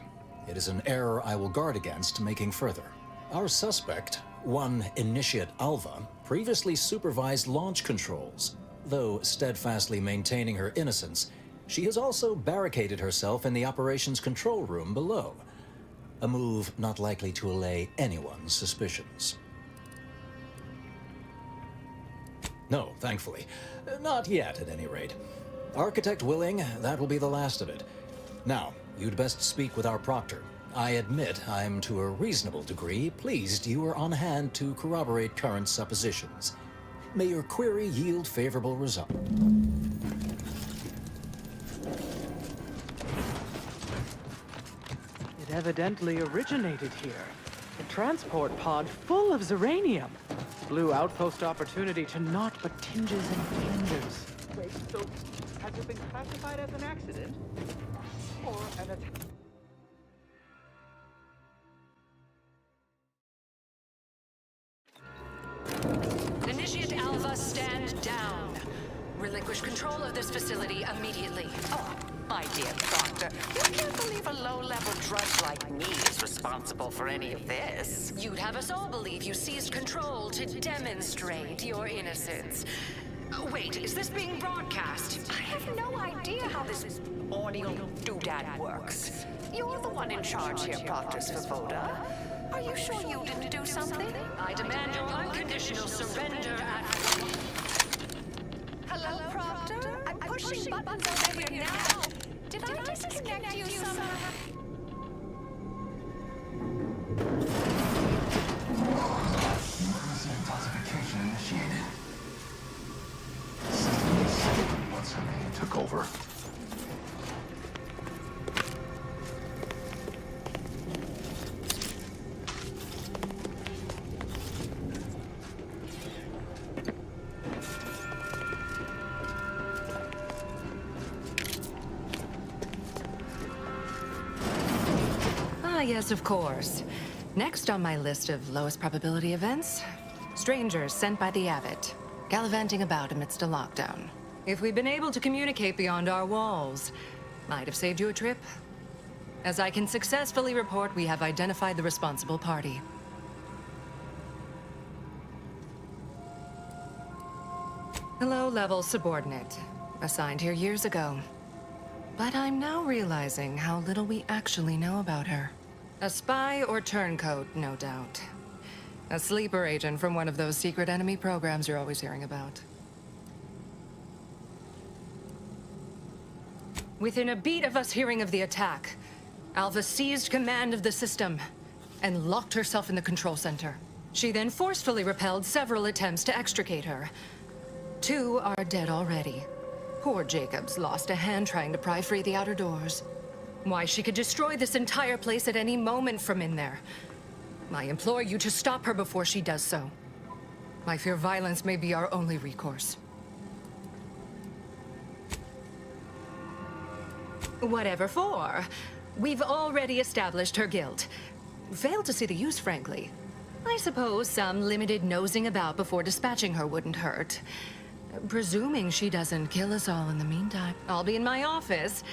Speaker 20: It is an error I will guard against making further. Our suspect, one Initiate Alva, previously supervised launch controls. Though steadfastly maintaining her innocence, she has also barricaded herself in the operations control room below. A move not likely to allay anyone's suspicions. No, thankfully. Not yet, at any rate. Architect willing, that will be the last of it. Now, you'd best speak with our proctor. I admit I'm, to a reasonable degree, pleased you are on hand to corroborate current suppositions. May your query yield favorable results.
Speaker 8: It evidently originated here. A transport pod full of Zeranium. Blue outpost opportunity to naught but tinges and fingers.
Speaker 6: Wait, so has it been classified as an accident? Or an attack?
Speaker 3: Initiate Alpha, stand down. Relinquish control of this facility immediately.
Speaker 9: Oh, my dear Doctor, you can't believe a low-level drudge like me is responsible for any of this.
Speaker 3: You'd have us all believe you seized control to demonstrate your innocence. Wait, is this being broadcast?
Speaker 9: I have no idea how this audio doodad works. You're the one in charge here, Proctor Svoboda. Are you sure you didn't do something?
Speaker 3: I demand your unconditional surrender at...
Speaker 9: Hello, Proctor? I'm pushing buttons over here now. Did I disconnect you somehow?
Speaker 14: Detoxification initiated. Once her name took over.
Speaker 3: Yes, of course. Next on my list of lowest probability events, strangers sent by the Abbot, gallivanting about amidst a lockdown. If we'd been able to communicate beyond our walls, might have saved you a trip. As I can successfully report, we have identified the responsible party. A low-level subordinate, assigned here years ago. But I'm now realizing how little we actually know about her. A spy or turncoat, no doubt. A sleeper agent from one of those secret enemy programs you're always hearing about. Within a beat of us hearing of the attack, Alva seized command of the system and locked herself in the control center. She then forcefully repelled several attempts to extricate her. 2 are dead already. Poor Jacobs lost a hand trying to pry free the outer doors. Why, she could destroy this entire place at any moment from in there. I implore you to stop her before she does so. I fear violence may be our only recourse. Whatever for. We've already established her guilt. Failed to see the use, frankly. I suppose some limited nosing about before dispatching her wouldn't hurt. Presuming she doesn't kill us all in the meantime. I'll be in my office.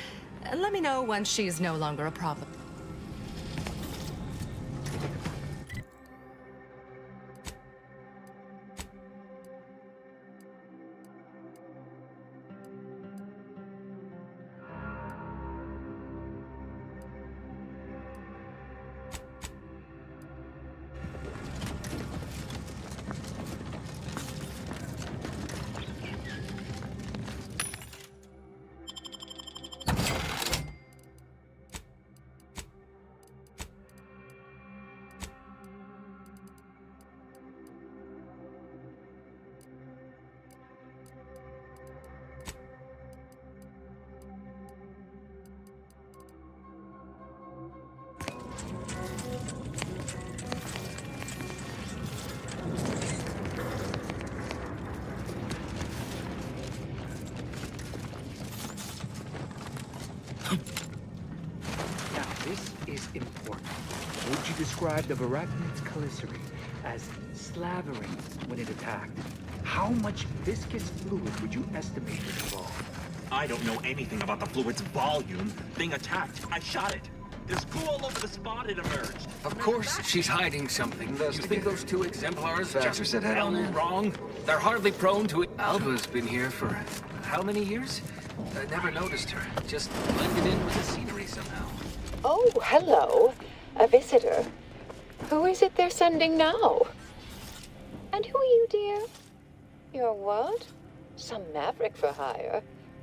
Speaker 3: Let me know once she's no longer a problem.
Speaker 6: Now, this is important. Would you describe the Varachid's chelicerae as slavering when it attacked? How much viscous fluid would you estimate it involved?
Speaker 16: I don't know anything about the fluid's volume. Thing attacked. I shot it. There's goo all over the spot it emerged.
Speaker 22: Of course, she's hiding something. You think those 2 exemplars just
Speaker 19: said head on in.
Speaker 22: wrong? They're hardly prone to it. Alva's been here for how many years? I never noticed her. Just blended in with the scenery somehow.
Speaker 26: Oh, hello. A visitor. Who is it they're sending now? And who are you, dear? Your what? Some maverick for hire?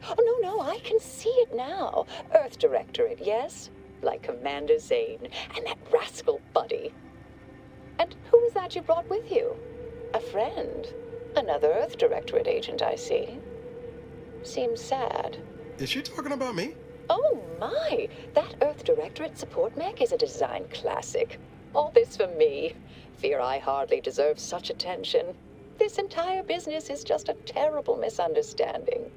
Speaker 26: Oh, no, I can see it now. Earth Directorate, yes? Like Commander Zane and that rascal Buddy. And who was that you brought with you? A friend? Another Earth Directorate agent, I see. Seems sad.
Speaker 5: Is she talking about me?
Speaker 26: Oh my! That Earth Directorate support mech is a design classic. All this for me. Fear I hardly deserve such attention. This entire business is just a terrible misunderstanding.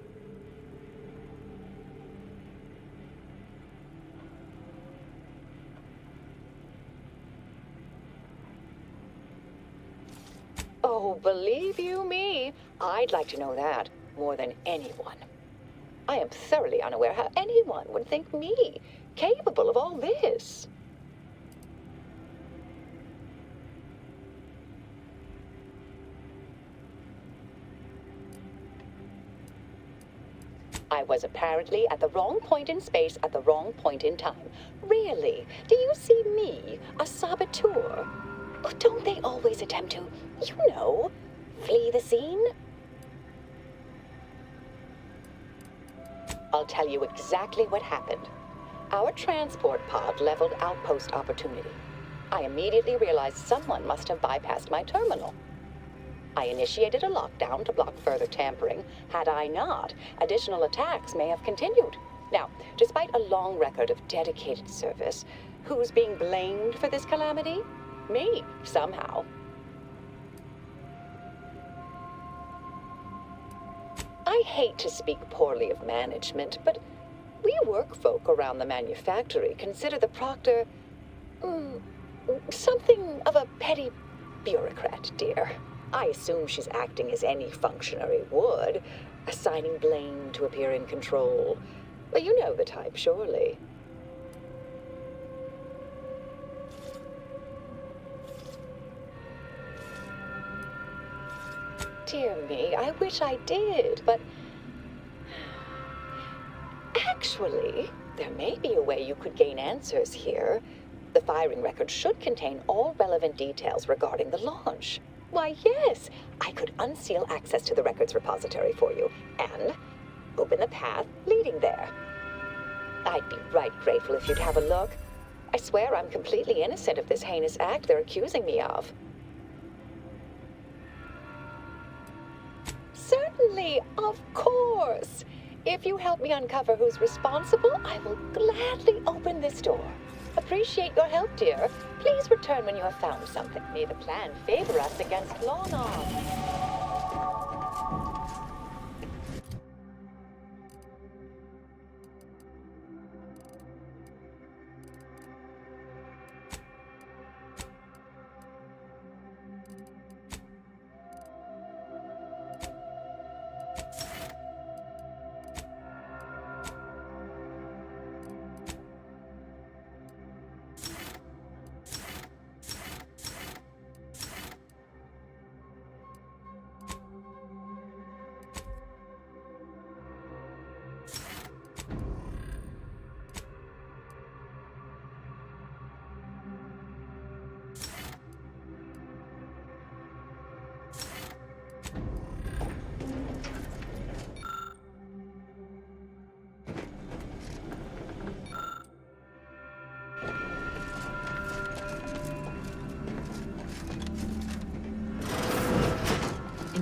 Speaker 26: Oh, believe you me, I'd like to know that more than anyone. I am thoroughly unaware how anyone would think me capable of all this. I was apparently at the wrong point in space at the wrong point in time. Really? Do you see me, a saboteur? Oh, don't they always attempt to, flee the scene? I'll tell you exactly what happened. Our transport pod leveled outpost opportunity. I immediately realized someone must have bypassed my terminal. I initiated a lockdown to block further tampering. Had I not, additional attacks may have continued. Now, despite a long record of dedicated service, who's being blamed for this calamity? Me, somehow. I hate to speak poorly of management, but we work folk around the manufactory consider the proctor something of a petty bureaucrat, dear. I assume she's acting as any functionary would, assigning blame to appear in control. Well, you know the type, surely. Dear me, I wish I did, but... Actually, there may be a way you could gain answers here. The firing record should contain all relevant details regarding the launch. Why, yes, I could unseal access to the records repository for you, and open the path leading there. I'd be right grateful if you'd have a look. I swear I'm completely innocent of this heinous act they're accusing me of. Certainly, of course. If you help me uncover who's responsible, I will gladly open this door. Appreciate your help, dear. Please return when you have found something. May the plan favor us against long arms.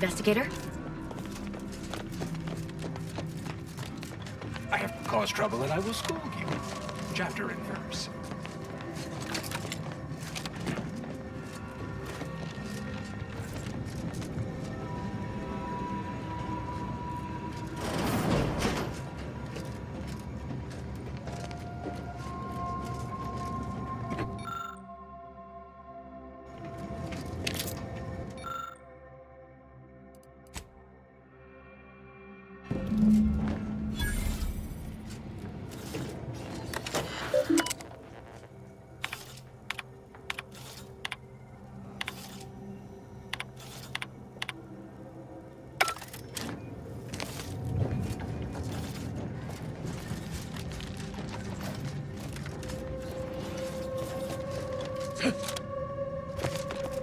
Speaker 18: Investigator?
Speaker 13: I have caused trouble and I will school you. Chapter and verse.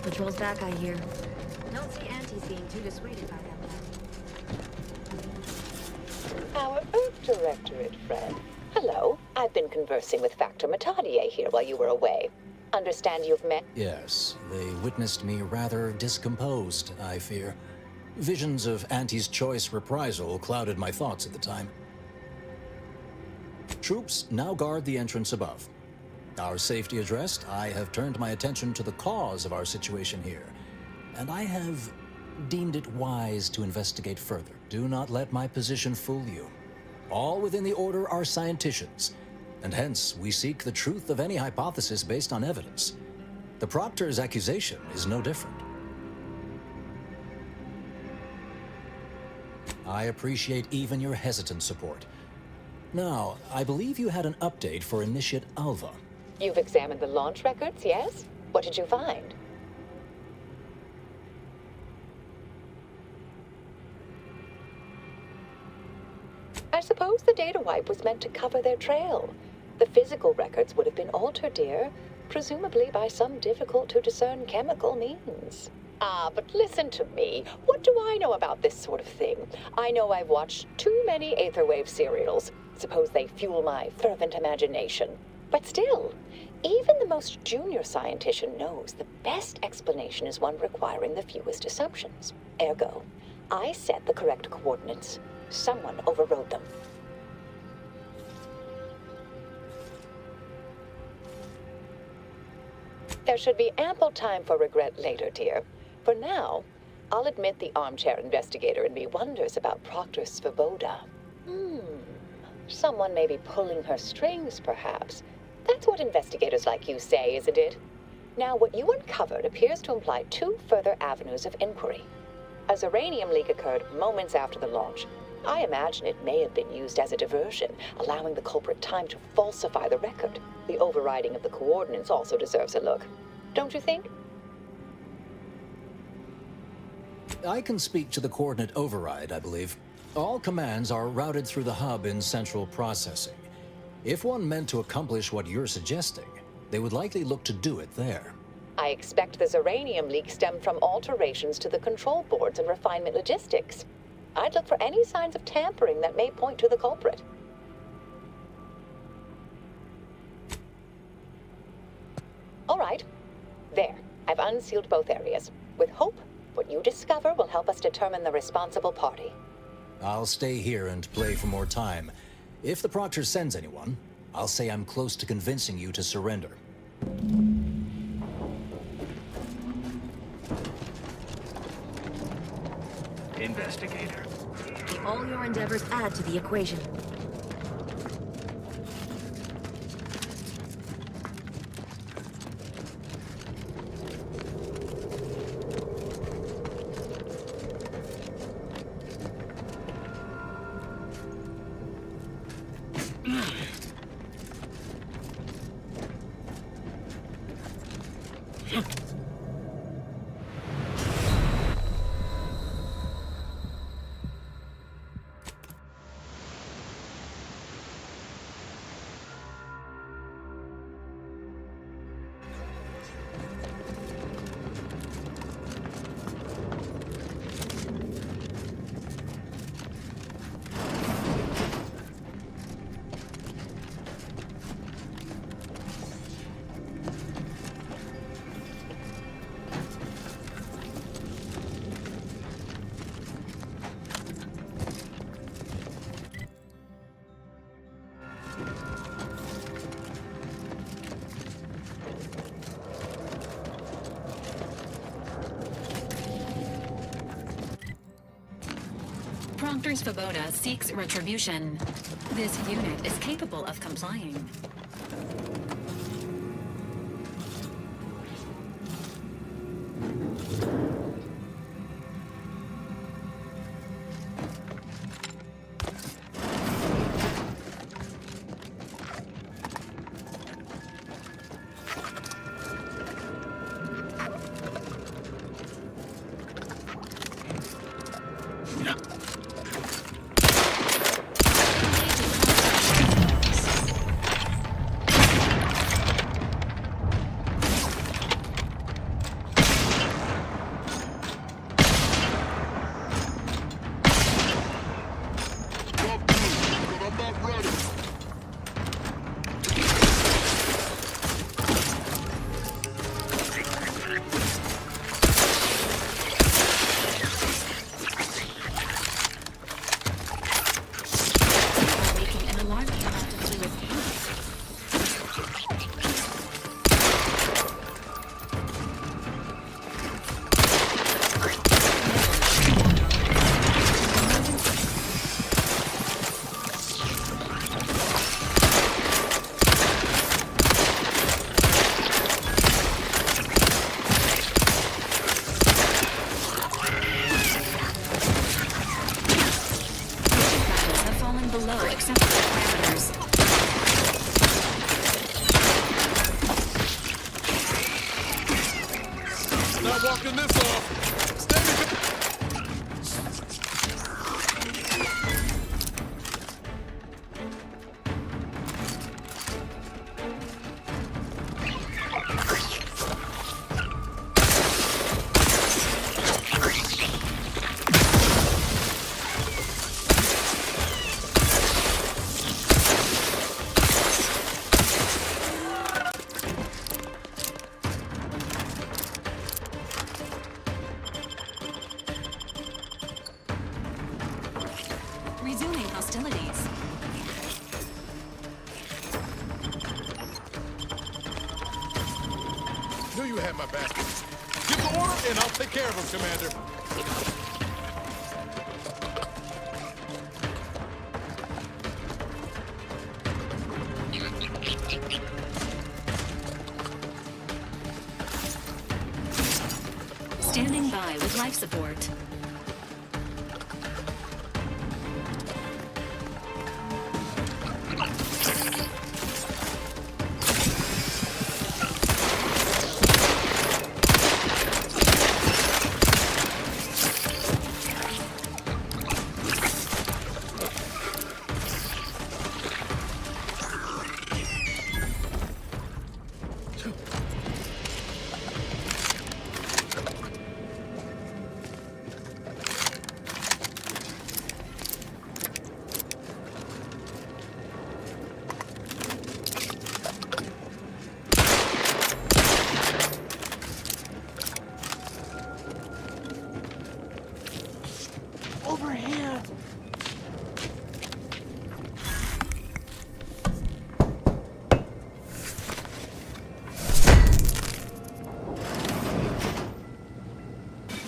Speaker 18: Patrol's back, I hear.
Speaker 21: Don't see Auntie's being too dissuaded by that.
Speaker 26: Our Earth Directorate friend. Hello. I've been conversing with Factor Matadier here while you were away. Understand you've met...
Speaker 20: Yes, they witnessed me rather discomposed, I fear. Visions of Auntie's choice reprisal clouded my thoughts at the time. Troops now guard the entrance above. Our safety addressed, I have turned my attention to the cause of our situation here, and I have deemed it wise to investigate further. Do not let my position fool you. All within the Order are scienticians, and hence we seek the truth of any hypothesis based on evidence. The Proctor's accusation is no different. I appreciate even your hesitant support. Now, I believe you had an update for Initiate Alva.
Speaker 26: You've examined the launch records, yes? What did you find? I suppose the data wipe was meant to cover their trail. The physical records would have been altered, dear, presumably by some difficult-to-discern chemical means. Ah, but listen to me. What do I know about this sort of thing? I know I've watched too many Aetherwave serials. Suppose they fuel my fervent imagination. But still, even the most junior scientician knows the best explanation is one requiring the fewest assumptions. Ergo, I set the correct coordinates. Someone overrode them. There should be ample time for regret later, dear. For now, I'll admit the armchair investigator in me wonders about Proctor Svoboda. Someone may be pulling her strings, perhaps. That's what investigators like you say, isn't it? Now, what you uncovered appears to imply two further avenues of inquiry. A Zeranium leak occurred moments after the launch. I imagine it may have been used as a diversion, allowing the culprit time to falsify the record. The overriding of the coordinates also deserves a look. Don't you think?
Speaker 20: I can speak to the coordinate override, I believe. All commands are routed through the hub in central processing. If one meant to accomplish what you're suggesting, they would likely look to do it there.
Speaker 26: I expect the Zeranium leak stemmed from alterations to the control boards and refinement logistics. I'd look for any signs of tampering that may point to the culprit. All right. There. I've unsealed both areas. With hope, what you discover will help us determine the responsible party.
Speaker 20: I'll stay here and play for more time. If the Proctor sends anyone, I'll say I'm close to convincing you to surrender.
Speaker 22: Investigator.
Speaker 18: All your endeavors add to the equation.
Speaker 7: Proctor Svoboda seeks retribution. This unit is capable of complying.
Speaker 5: not walking this off. Standing.
Speaker 7: Resuming hostilities.
Speaker 5: Knew you had my back. Give the order and I'll take care of him, Commander.
Speaker 7: Standing by with life support.
Speaker 8: Over here.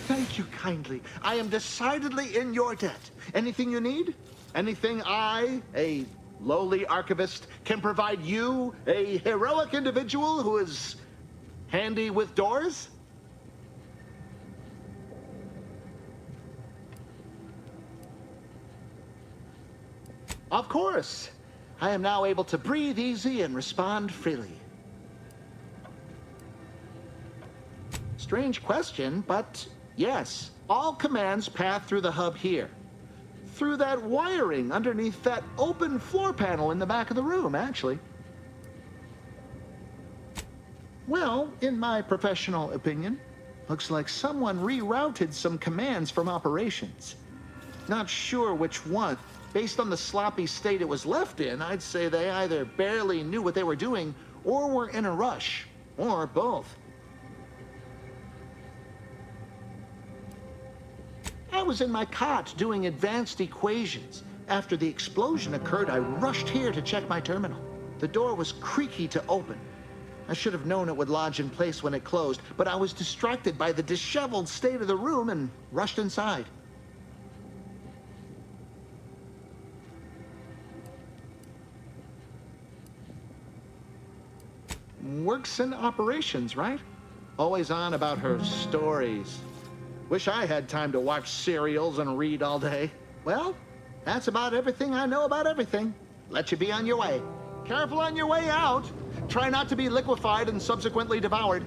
Speaker 12: Thank you kindly. I am decidedly in your debt. Anything you need? Anything I, a lowly archivist, can provide you, a heroic individual who is handy with doors? Of course. I am now able to breathe easy and respond freely. Strange question, but yes, all commands pass through the hub here. Through that wiring underneath that open floor panel in the back of the room, actually. Well, in my professional opinion, looks like someone rerouted some commands from operations. Not sure which one. Based on the sloppy state it was left in, I'd say they either barely knew what they were doing or were in a rush, or both. I was in my cot doing advanced equations. After the explosion occurred, I rushed here to check my terminal. The door was creaky to open. I should have known it would lodge in place when it closed, but I was distracted by the disheveled state of the room and rushed inside. Works in operations, right? Always on about her stories. Wish I had time to watch serials and read all day. Well, that's about everything I know about everything. Let you be on your way. Careful on your way out. Try not to be liquefied and subsequently devoured.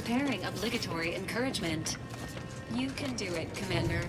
Speaker 7: preparing obligatory encouragement. You can do it, Commander.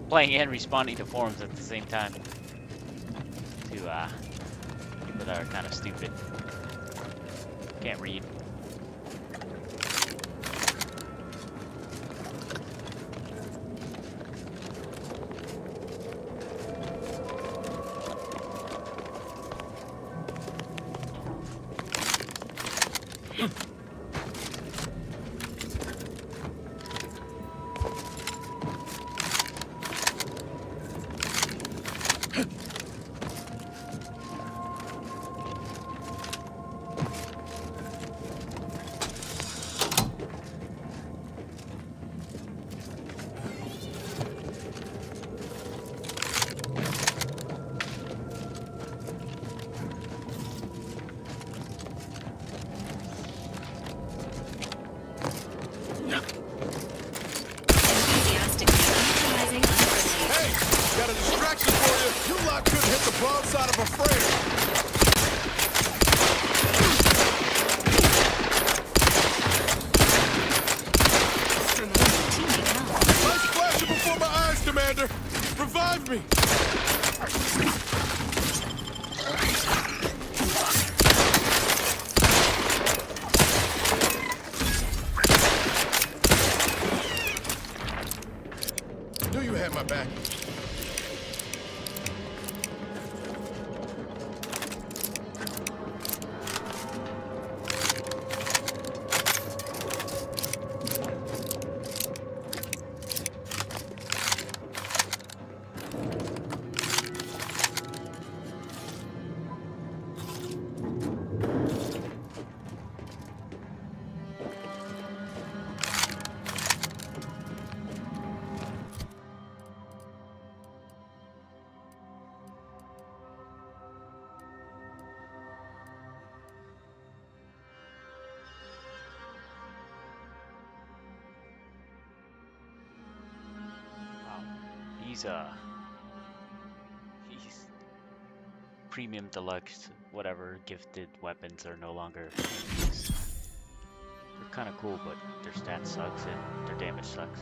Speaker 1: Playing and responding to forums at the same time to people that are kind of stupid, can't read. He's premium deluxe, whatever gifted weapons are no longer in use. They're kind of cool, but their stats sucks and their damage sucks.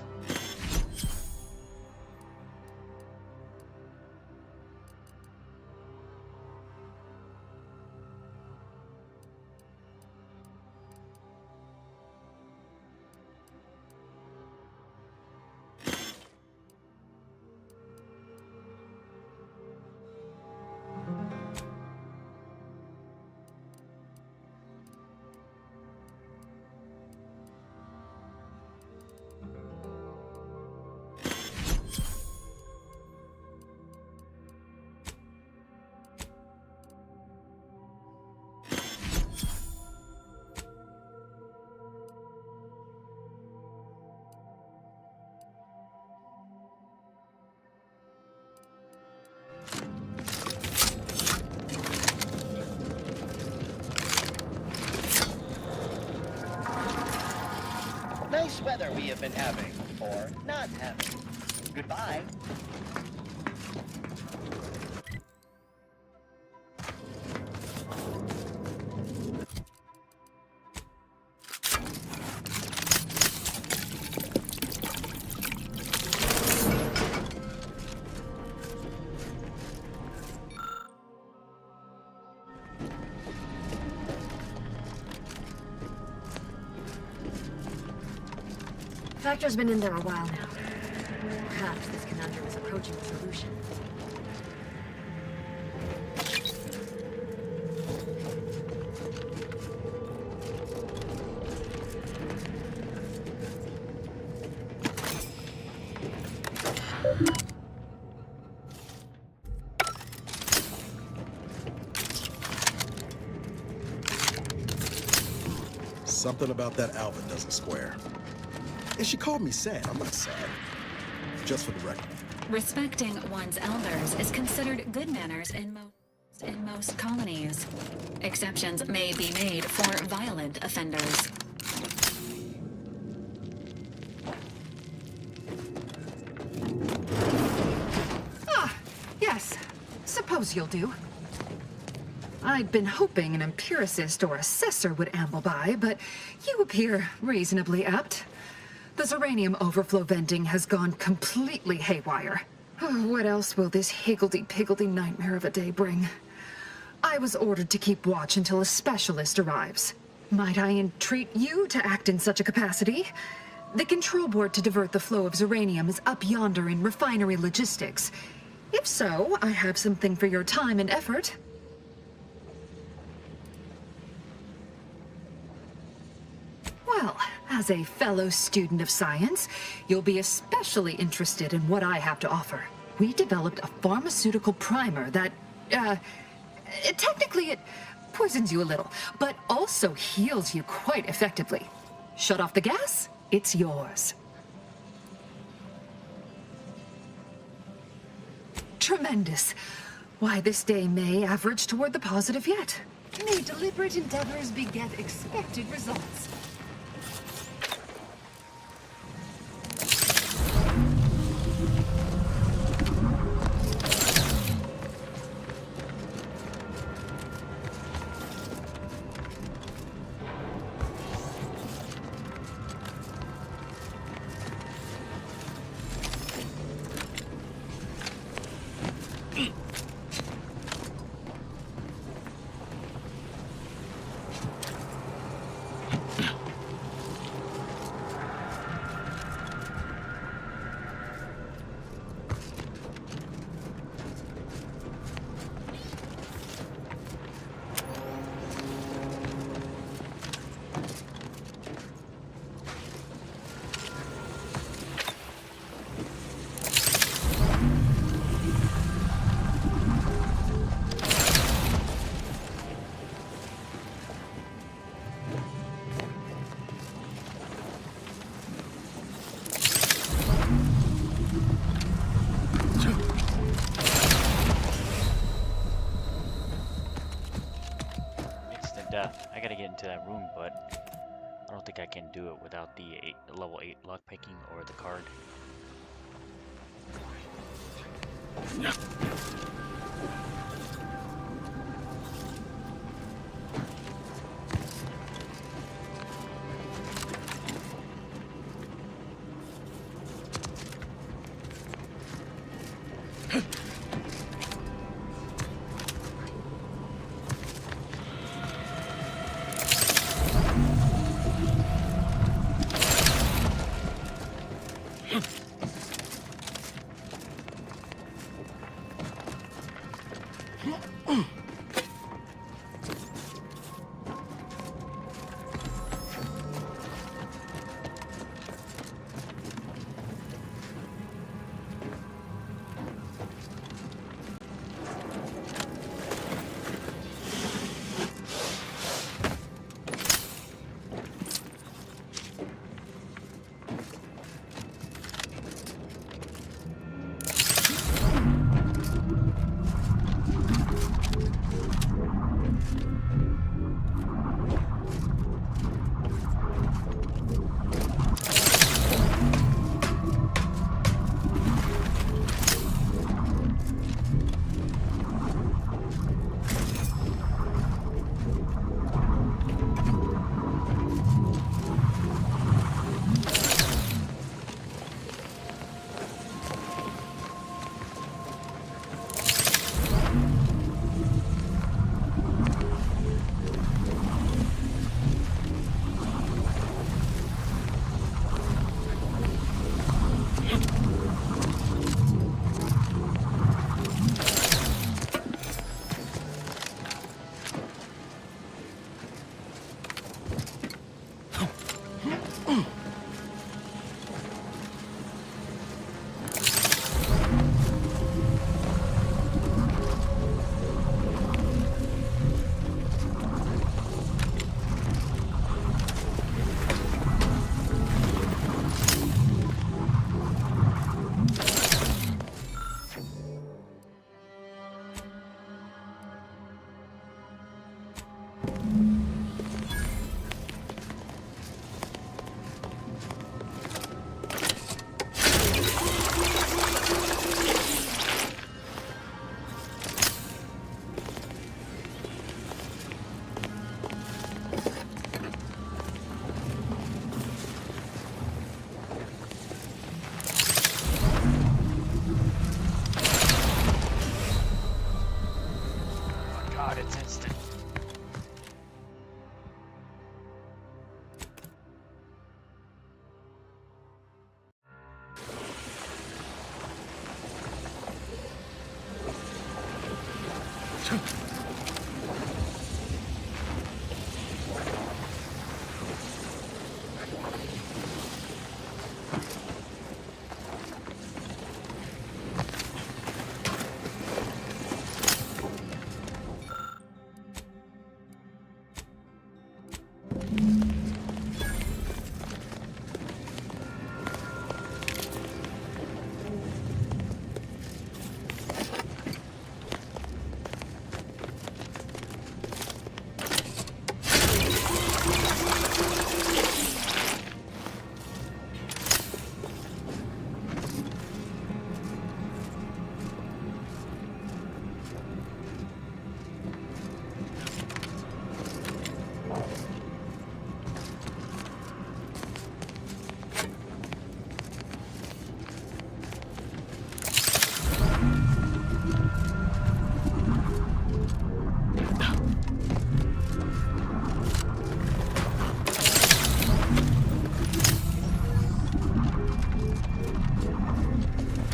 Speaker 4: nice weather we have been having, or not having. Goodbye.
Speaker 21: Vector's been in there a while now. Perhaps this conundrum is approaching a solution.
Speaker 10: Something about that Alva doesn't square. And she called me sad. I'm not sad. Just for the record.
Speaker 7: Respecting one's elders is considered good manners in most colonies. Exceptions may be made for violent offenders.
Speaker 3: Ah, yes. Suppose you'll do. I'd been hoping an empiricist or assessor would amble by, but you appear reasonably apt. The Zeranium overflow venting has gone completely haywire. Oh, what else will this higgledy-piggledy nightmare of a day bring? I was ordered to keep watch until a specialist arrives. Might I entreat you to act in such a capacity? The control board to divert the flow of Zeranium is up yonder in refinery logistics. If so, I have something for your time and effort. Well, as a fellow student of science, you'll be especially interested in what I have to offer. We developed a pharmaceutical primer that, technically it poisons you a little, but also heals you quite effectively. Shut off the gas, it's yours. Tremendous. Why, this day may average toward the positive yet. May deliberate endeavors beget expected results.
Speaker 1: I gotta get into that room, but I don't think I can do it without the level 8 lockpicking or the card. God, it's instant.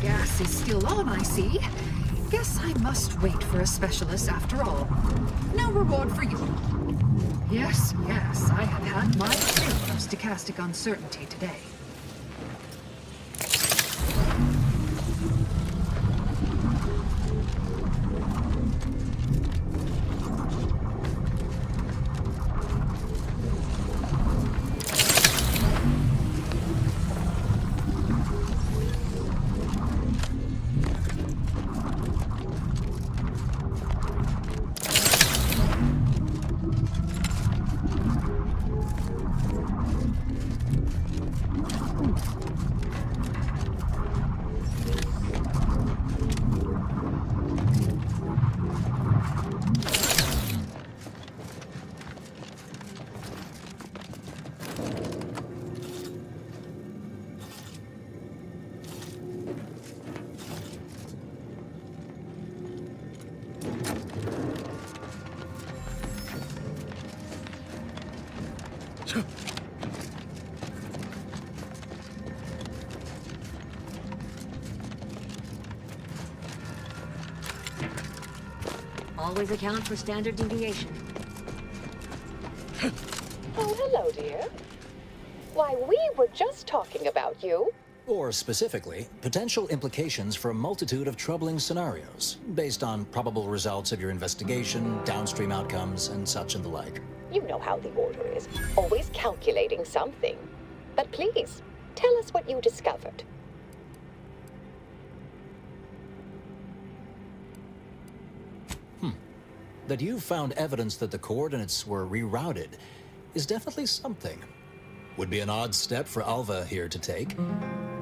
Speaker 3: Gas is still on, I see. Guess I must wait for a specialist after all. No reward for you. Yes, yes, I have had my fill of stochastic uncertainty today.
Speaker 18: Always account for standard deviation.
Speaker 26: Oh, hello, dear. Why, we were just talking about you.
Speaker 20: Or specifically, potential implications for a multitude of troubling scenarios, based on probable results of your investigation, downstream outcomes, and such and the like.
Speaker 26: You know how the Order is, always calculating something. But please, tell us what you discovered.
Speaker 20: That you found evidence that the coordinates were rerouted is definitely something. Would be an odd step for Alva here to take,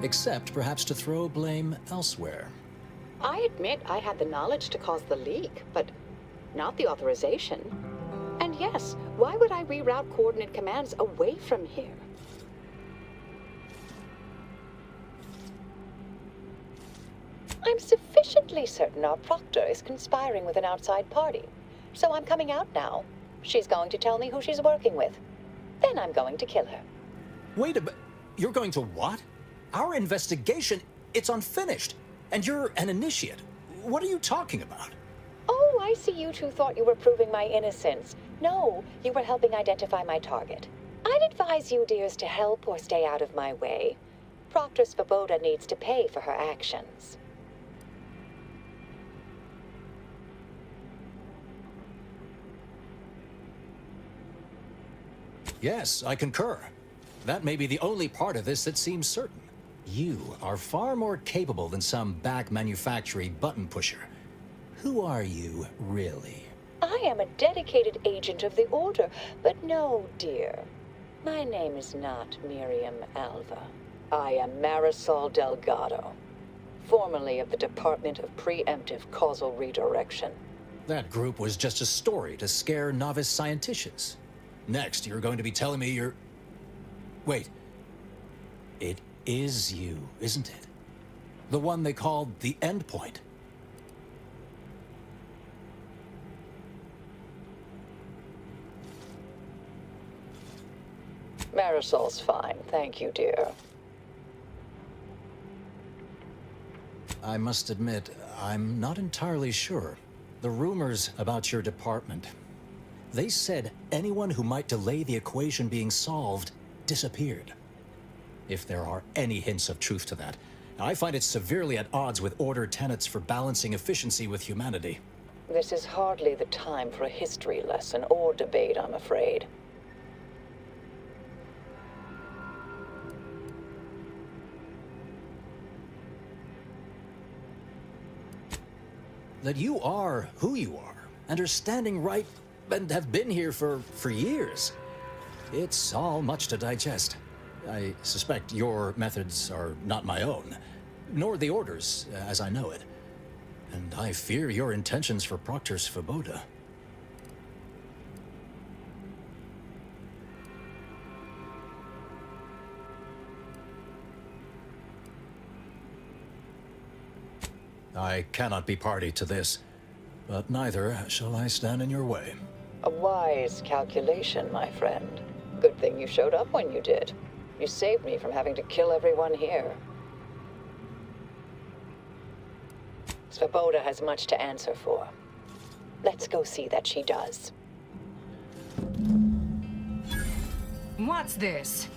Speaker 20: except perhaps to throw blame elsewhere.
Speaker 26: I admit I had the knowledge to cause the leak, but not the authorization. And yes, why would I reroute coordinate commands away from here? I'm sufficiently certain our proctor is conspiring with an outside party. So I'm coming out now. She's going to tell me who she's working with. Then I'm going to kill her.
Speaker 20: Wait a minute. You're going to what? Our investigation, it's unfinished. And you're an initiate. What are you talking about?
Speaker 26: Oh, I see you two thought you were proving my innocence. No, you were helping identify my target. I'd advise you dears to help or stay out of my way. Proctor Svoboda needs to pay for her actions.
Speaker 20: Yes, I concur. That may be the only part of this that seems certain. You are far more capable than some back manufacturing button pusher. Who are you, really?
Speaker 26: I am a dedicated agent of the Order, but no, dear. My name is not Miriam Alva. I am Marisol Delgado, formerly of the Department of Preemptive Causal Redirection.
Speaker 20: That group was just a story to scare novice scienticians. Next, you're going to be telling me you're... Wait. It is you, isn't it? The one they called the Endpoint.
Speaker 26: Marisol's fine, thank you, dear.
Speaker 20: I must admit, I'm not entirely sure. The rumors about your department. They said anyone who might delay the equation being solved disappeared. If there are any hints of truth to that, I find it severely at odds with Order tenets for balancing efficiency with humanity.
Speaker 26: This is hardly the time for a history lesson or debate, I'm afraid.
Speaker 20: That you are who you are, and are standing right, and have been here for years. It's all much to digest. I suspect your methods are not my own, nor the Order's, as I know it. And I fear your intentions for Proctor Svoboda. I cannot be party to this, but neither shall I stand in your way.
Speaker 26: A wise calculation, my friend. Good thing you showed up when you did. You saved me from having to kill everyone here. Svoboda has much to answer for. Let's go see that she does.
Speaker 3: What's this?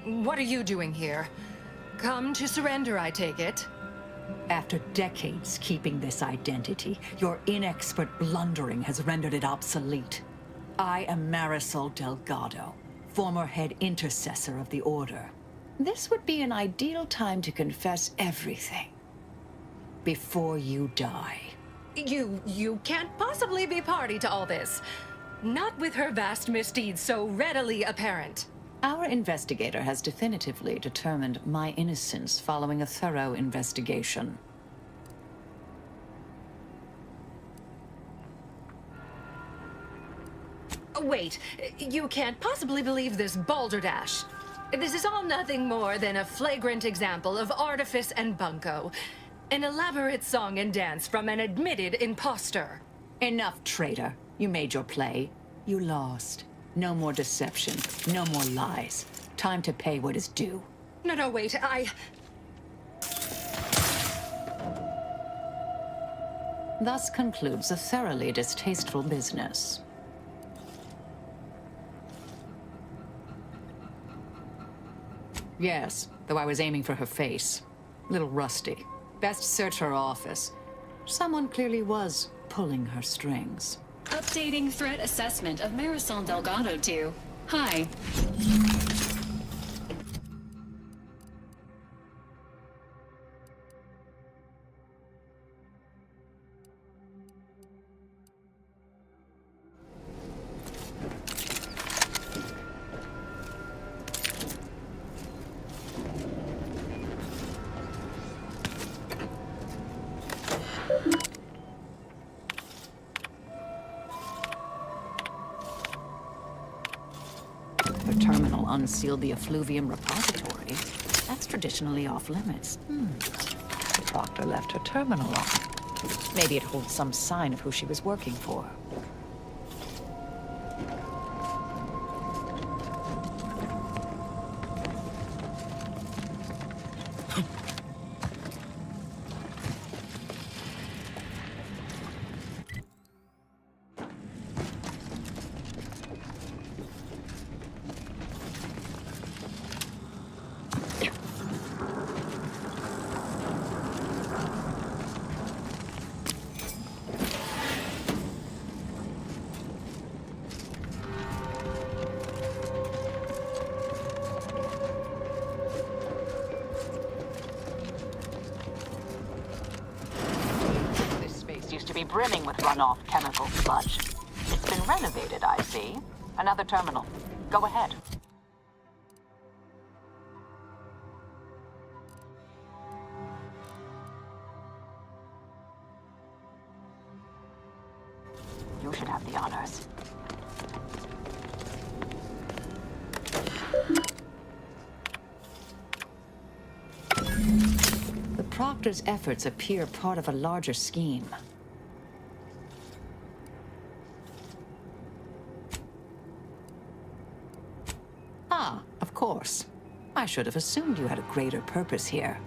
Speaker 3: What are you doing here? Come to surrender, I take it?
Speaker 2: After decades keeping this identity, your inexpert blundering has rendered it obsolete. I am Marisol Delgado, former head intercessor of the Order. This would be an ideal time to confess everything. Before you die.
Speaker 3: You can't possibly be party to all this. Not with her vast misdeeds so readily apparent.
Speaker 2: Our investigator has definitively determined my innocence following a thorough investigation.
Speaker 3: Wait, you can't possibly believe this balderdash. This is all nothing more than a flagrant example of artifice and bunco. An elaborate song and dance from an admitted imposter.
Speaker 2: Enough, traitor. You made your play. You lost. No more deception. No more lies. Time to pay what is due.
Speaker 3: No, wait,
Speaker 2: Thus concludes a thoroughly distasteful business. Yes, though I was aiming for her face. Little rusty. Best search her office. Someone clearly was pulling her strings.
Speaker 7: Updating threat assessment of Marisol Delgado to... Hi.
Speaker 2: The terminal unsealed the effluvium repository. That's traditionally off limits. The doctor left her terminal on. Maybe it holds some sign of who she was working for. Used to be brimming with runoff chemical sludge.
Speaker 26: renovated, I see. Another terminal. Go ahead. You should have the honors. The Proctor's efforts appear part of a larger scheme. Ah, of course. I should have assumed you had a greater purpose here.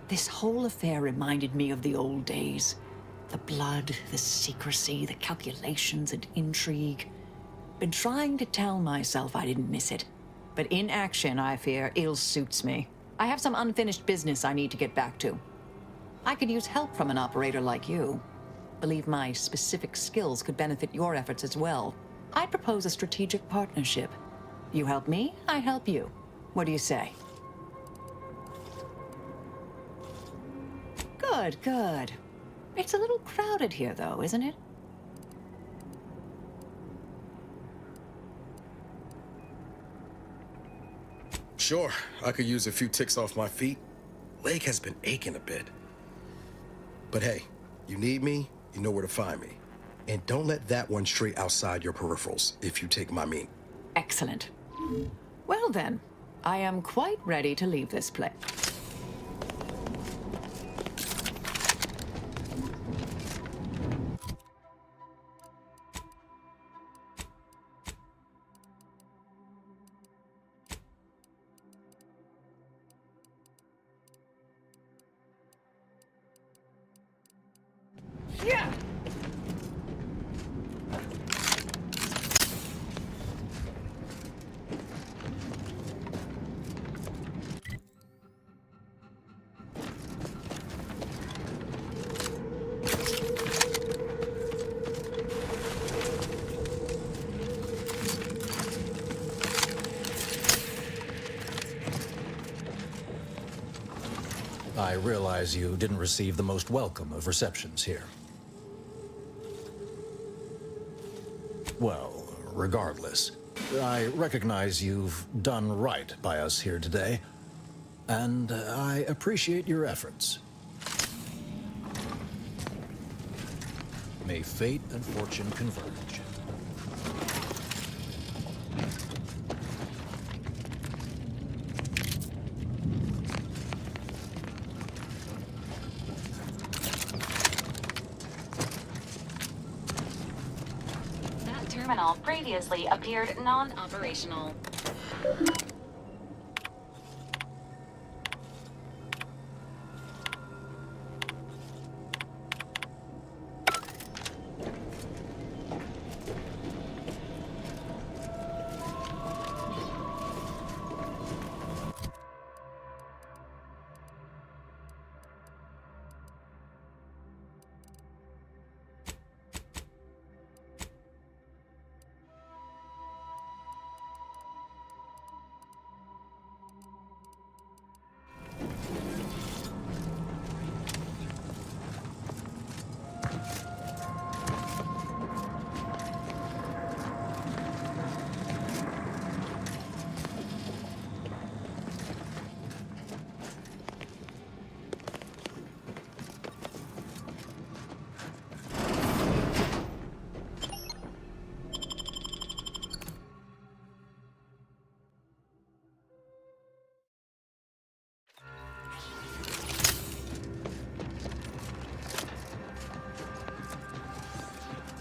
Speaker 26: This whole affair reminded me of the old days. The blood, the secrecy, the calculations and intrigue. Been trying to tell myself I didn't miss it. But in action, I fear, ill suits me. I have some unfinished business I need to get back to. I could use help from an operator like you. Believe my specific skills could benefit your efforts as well. I'd propose a strategic partnership. You help me, I help you. What do you say? Good, good. It's a little crowded here, though, isn't it?
Speaker 10: Sure, I could use a few ticks off my feet. Leg has been aching a bit. But hey, you need me, you know where to find me. And don't let that one stray outside your peripherals, if you take my meaning.
Speaker 26: Excellent. Well then, I am quite ready to leave this place.
Speaker 8: Yeah!
Speaker 20: I realize you didn't receive the most welcome of receptions here. Well, regardless, I recognize you've done right by us here today, and I appreciate your efforts. May fate and fortune converge.
Speaker 7: That terminal previously appeared non-operational.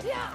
Speaker 8: Yeah!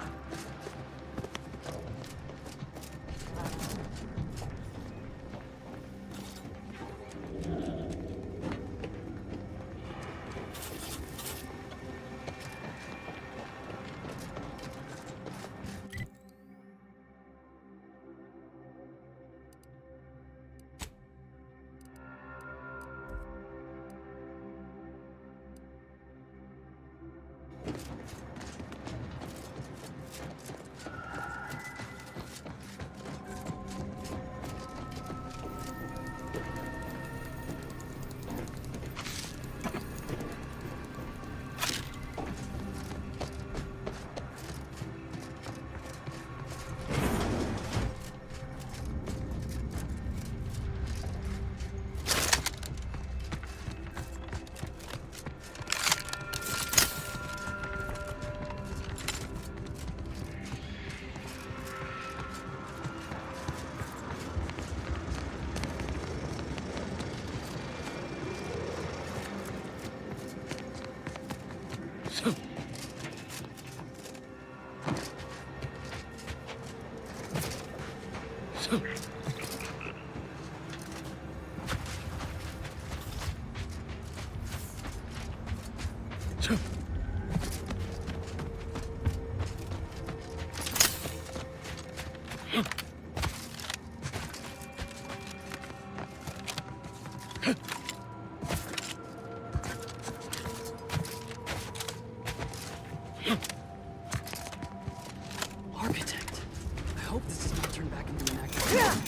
Speaker 11: Architect. I hope this does not turn back into an accident.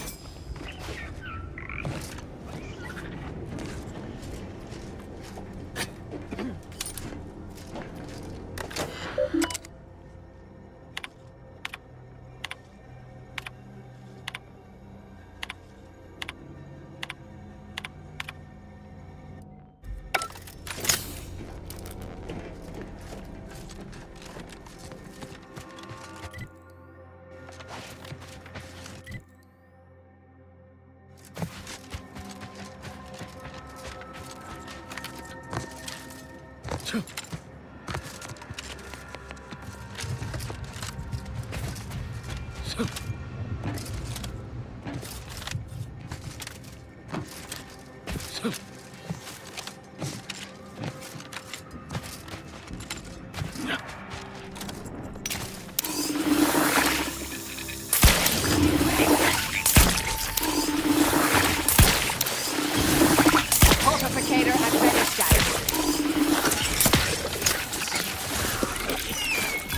Speaker 9: Fortificator at ready status.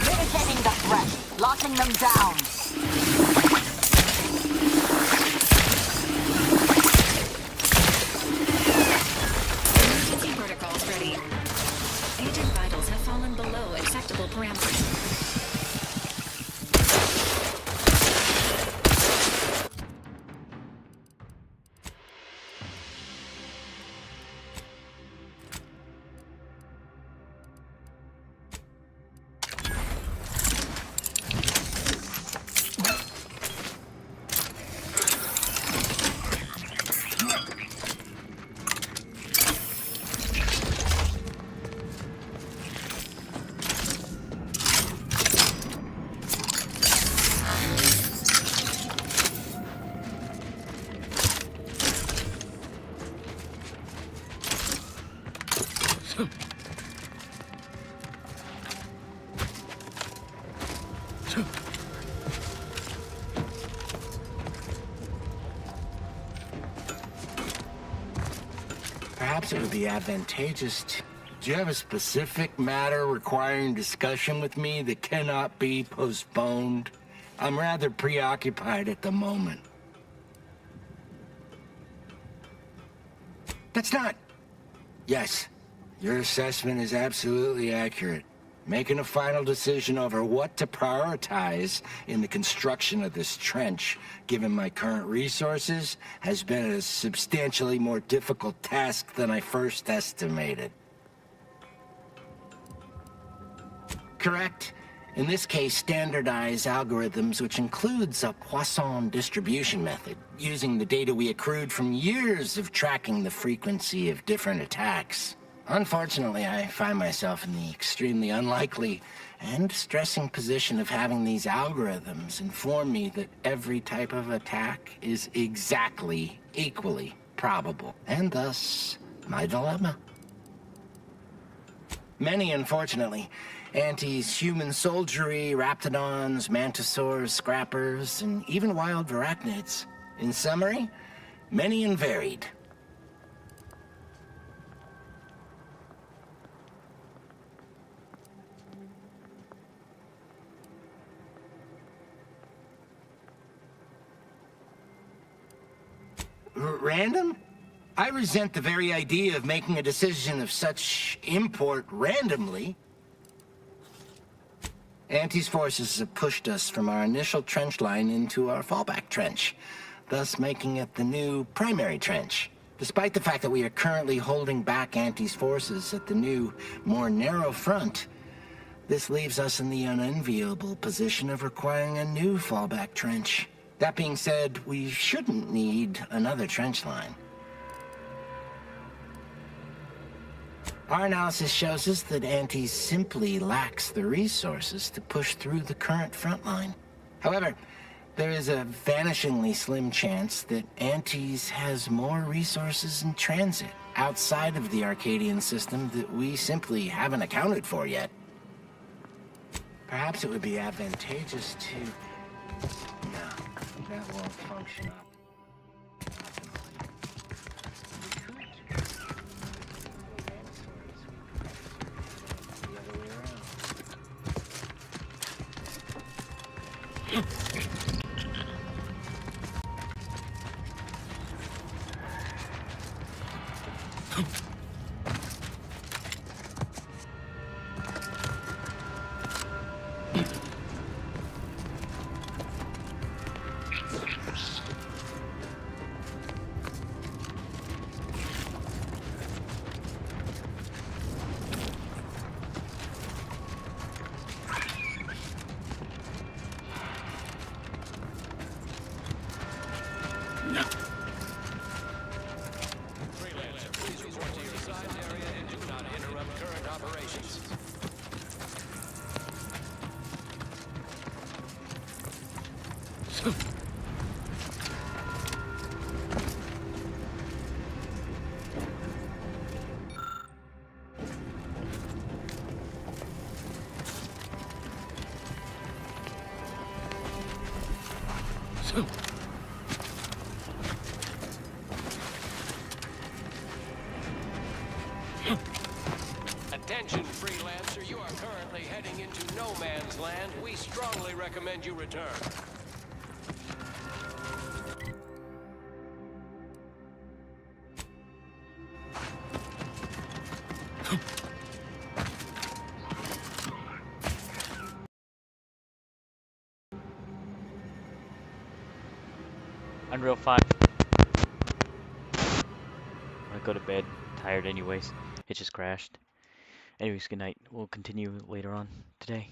Speaker 9: Mitigating the threat. Locking them down.
Speaker 7: Emergency protocols ready. Agent vitals have fallen below acceptable parameters.
Speaker 15: Perhaps it would be advantageous to... Do you have a specific matter requiring discussion with me that cannot be postponed? I'm rather preoccupied at the moment. That's not... Yes, your assessment is absolutely accurate. Making a final decision over what to prioritize in the construction of this trench, given my current resources, has been a substantially more difficult task than I first estimated. Correct. In this case, standardized algorithms, which includes a Poisson distribution method, using the data we accrued from years of tracking the frequency of different attacks. Unfortunately, I find myself in the extremely unlikely and stressing position of having these algorithms inform me that every type of attack is exactly equally probable, and thus my dilemma. Many, unfortunately, Anti's human soldiery, raptidons, mantisaurs, scrappers, and even wild arachnids. In summary, many and varied. Random? I resent the very idea of making a decision of such import randomly. Anti's forces have pushed us from our initial trench line into our fallback trench, thus making it the new primary trench. Despite the fact that we are currently holding back Anti's forces at the new, more narrow front, this leaves us in the unenviable position of requiring a new fallback trench. That being said, we shouldn't need another trench line. Our analysis shows us that Anti simply lacks the resources to push through the current front line. However, there is a vanishingly slim chance that Anti's has more resources in transit outside of the Arcadian system that we simply haven't accounted for yet. Perhaps it would be advantageous to... No. that won't function.
Speaker 6: Attention, freelancer. You are currently heading into no man's land. We strongly recommend you return.
Speaker 1: Unreal 5. I'm gonna go to bed. Tired anyways. It just crashed. Anyways, good night. We'll continue later on today.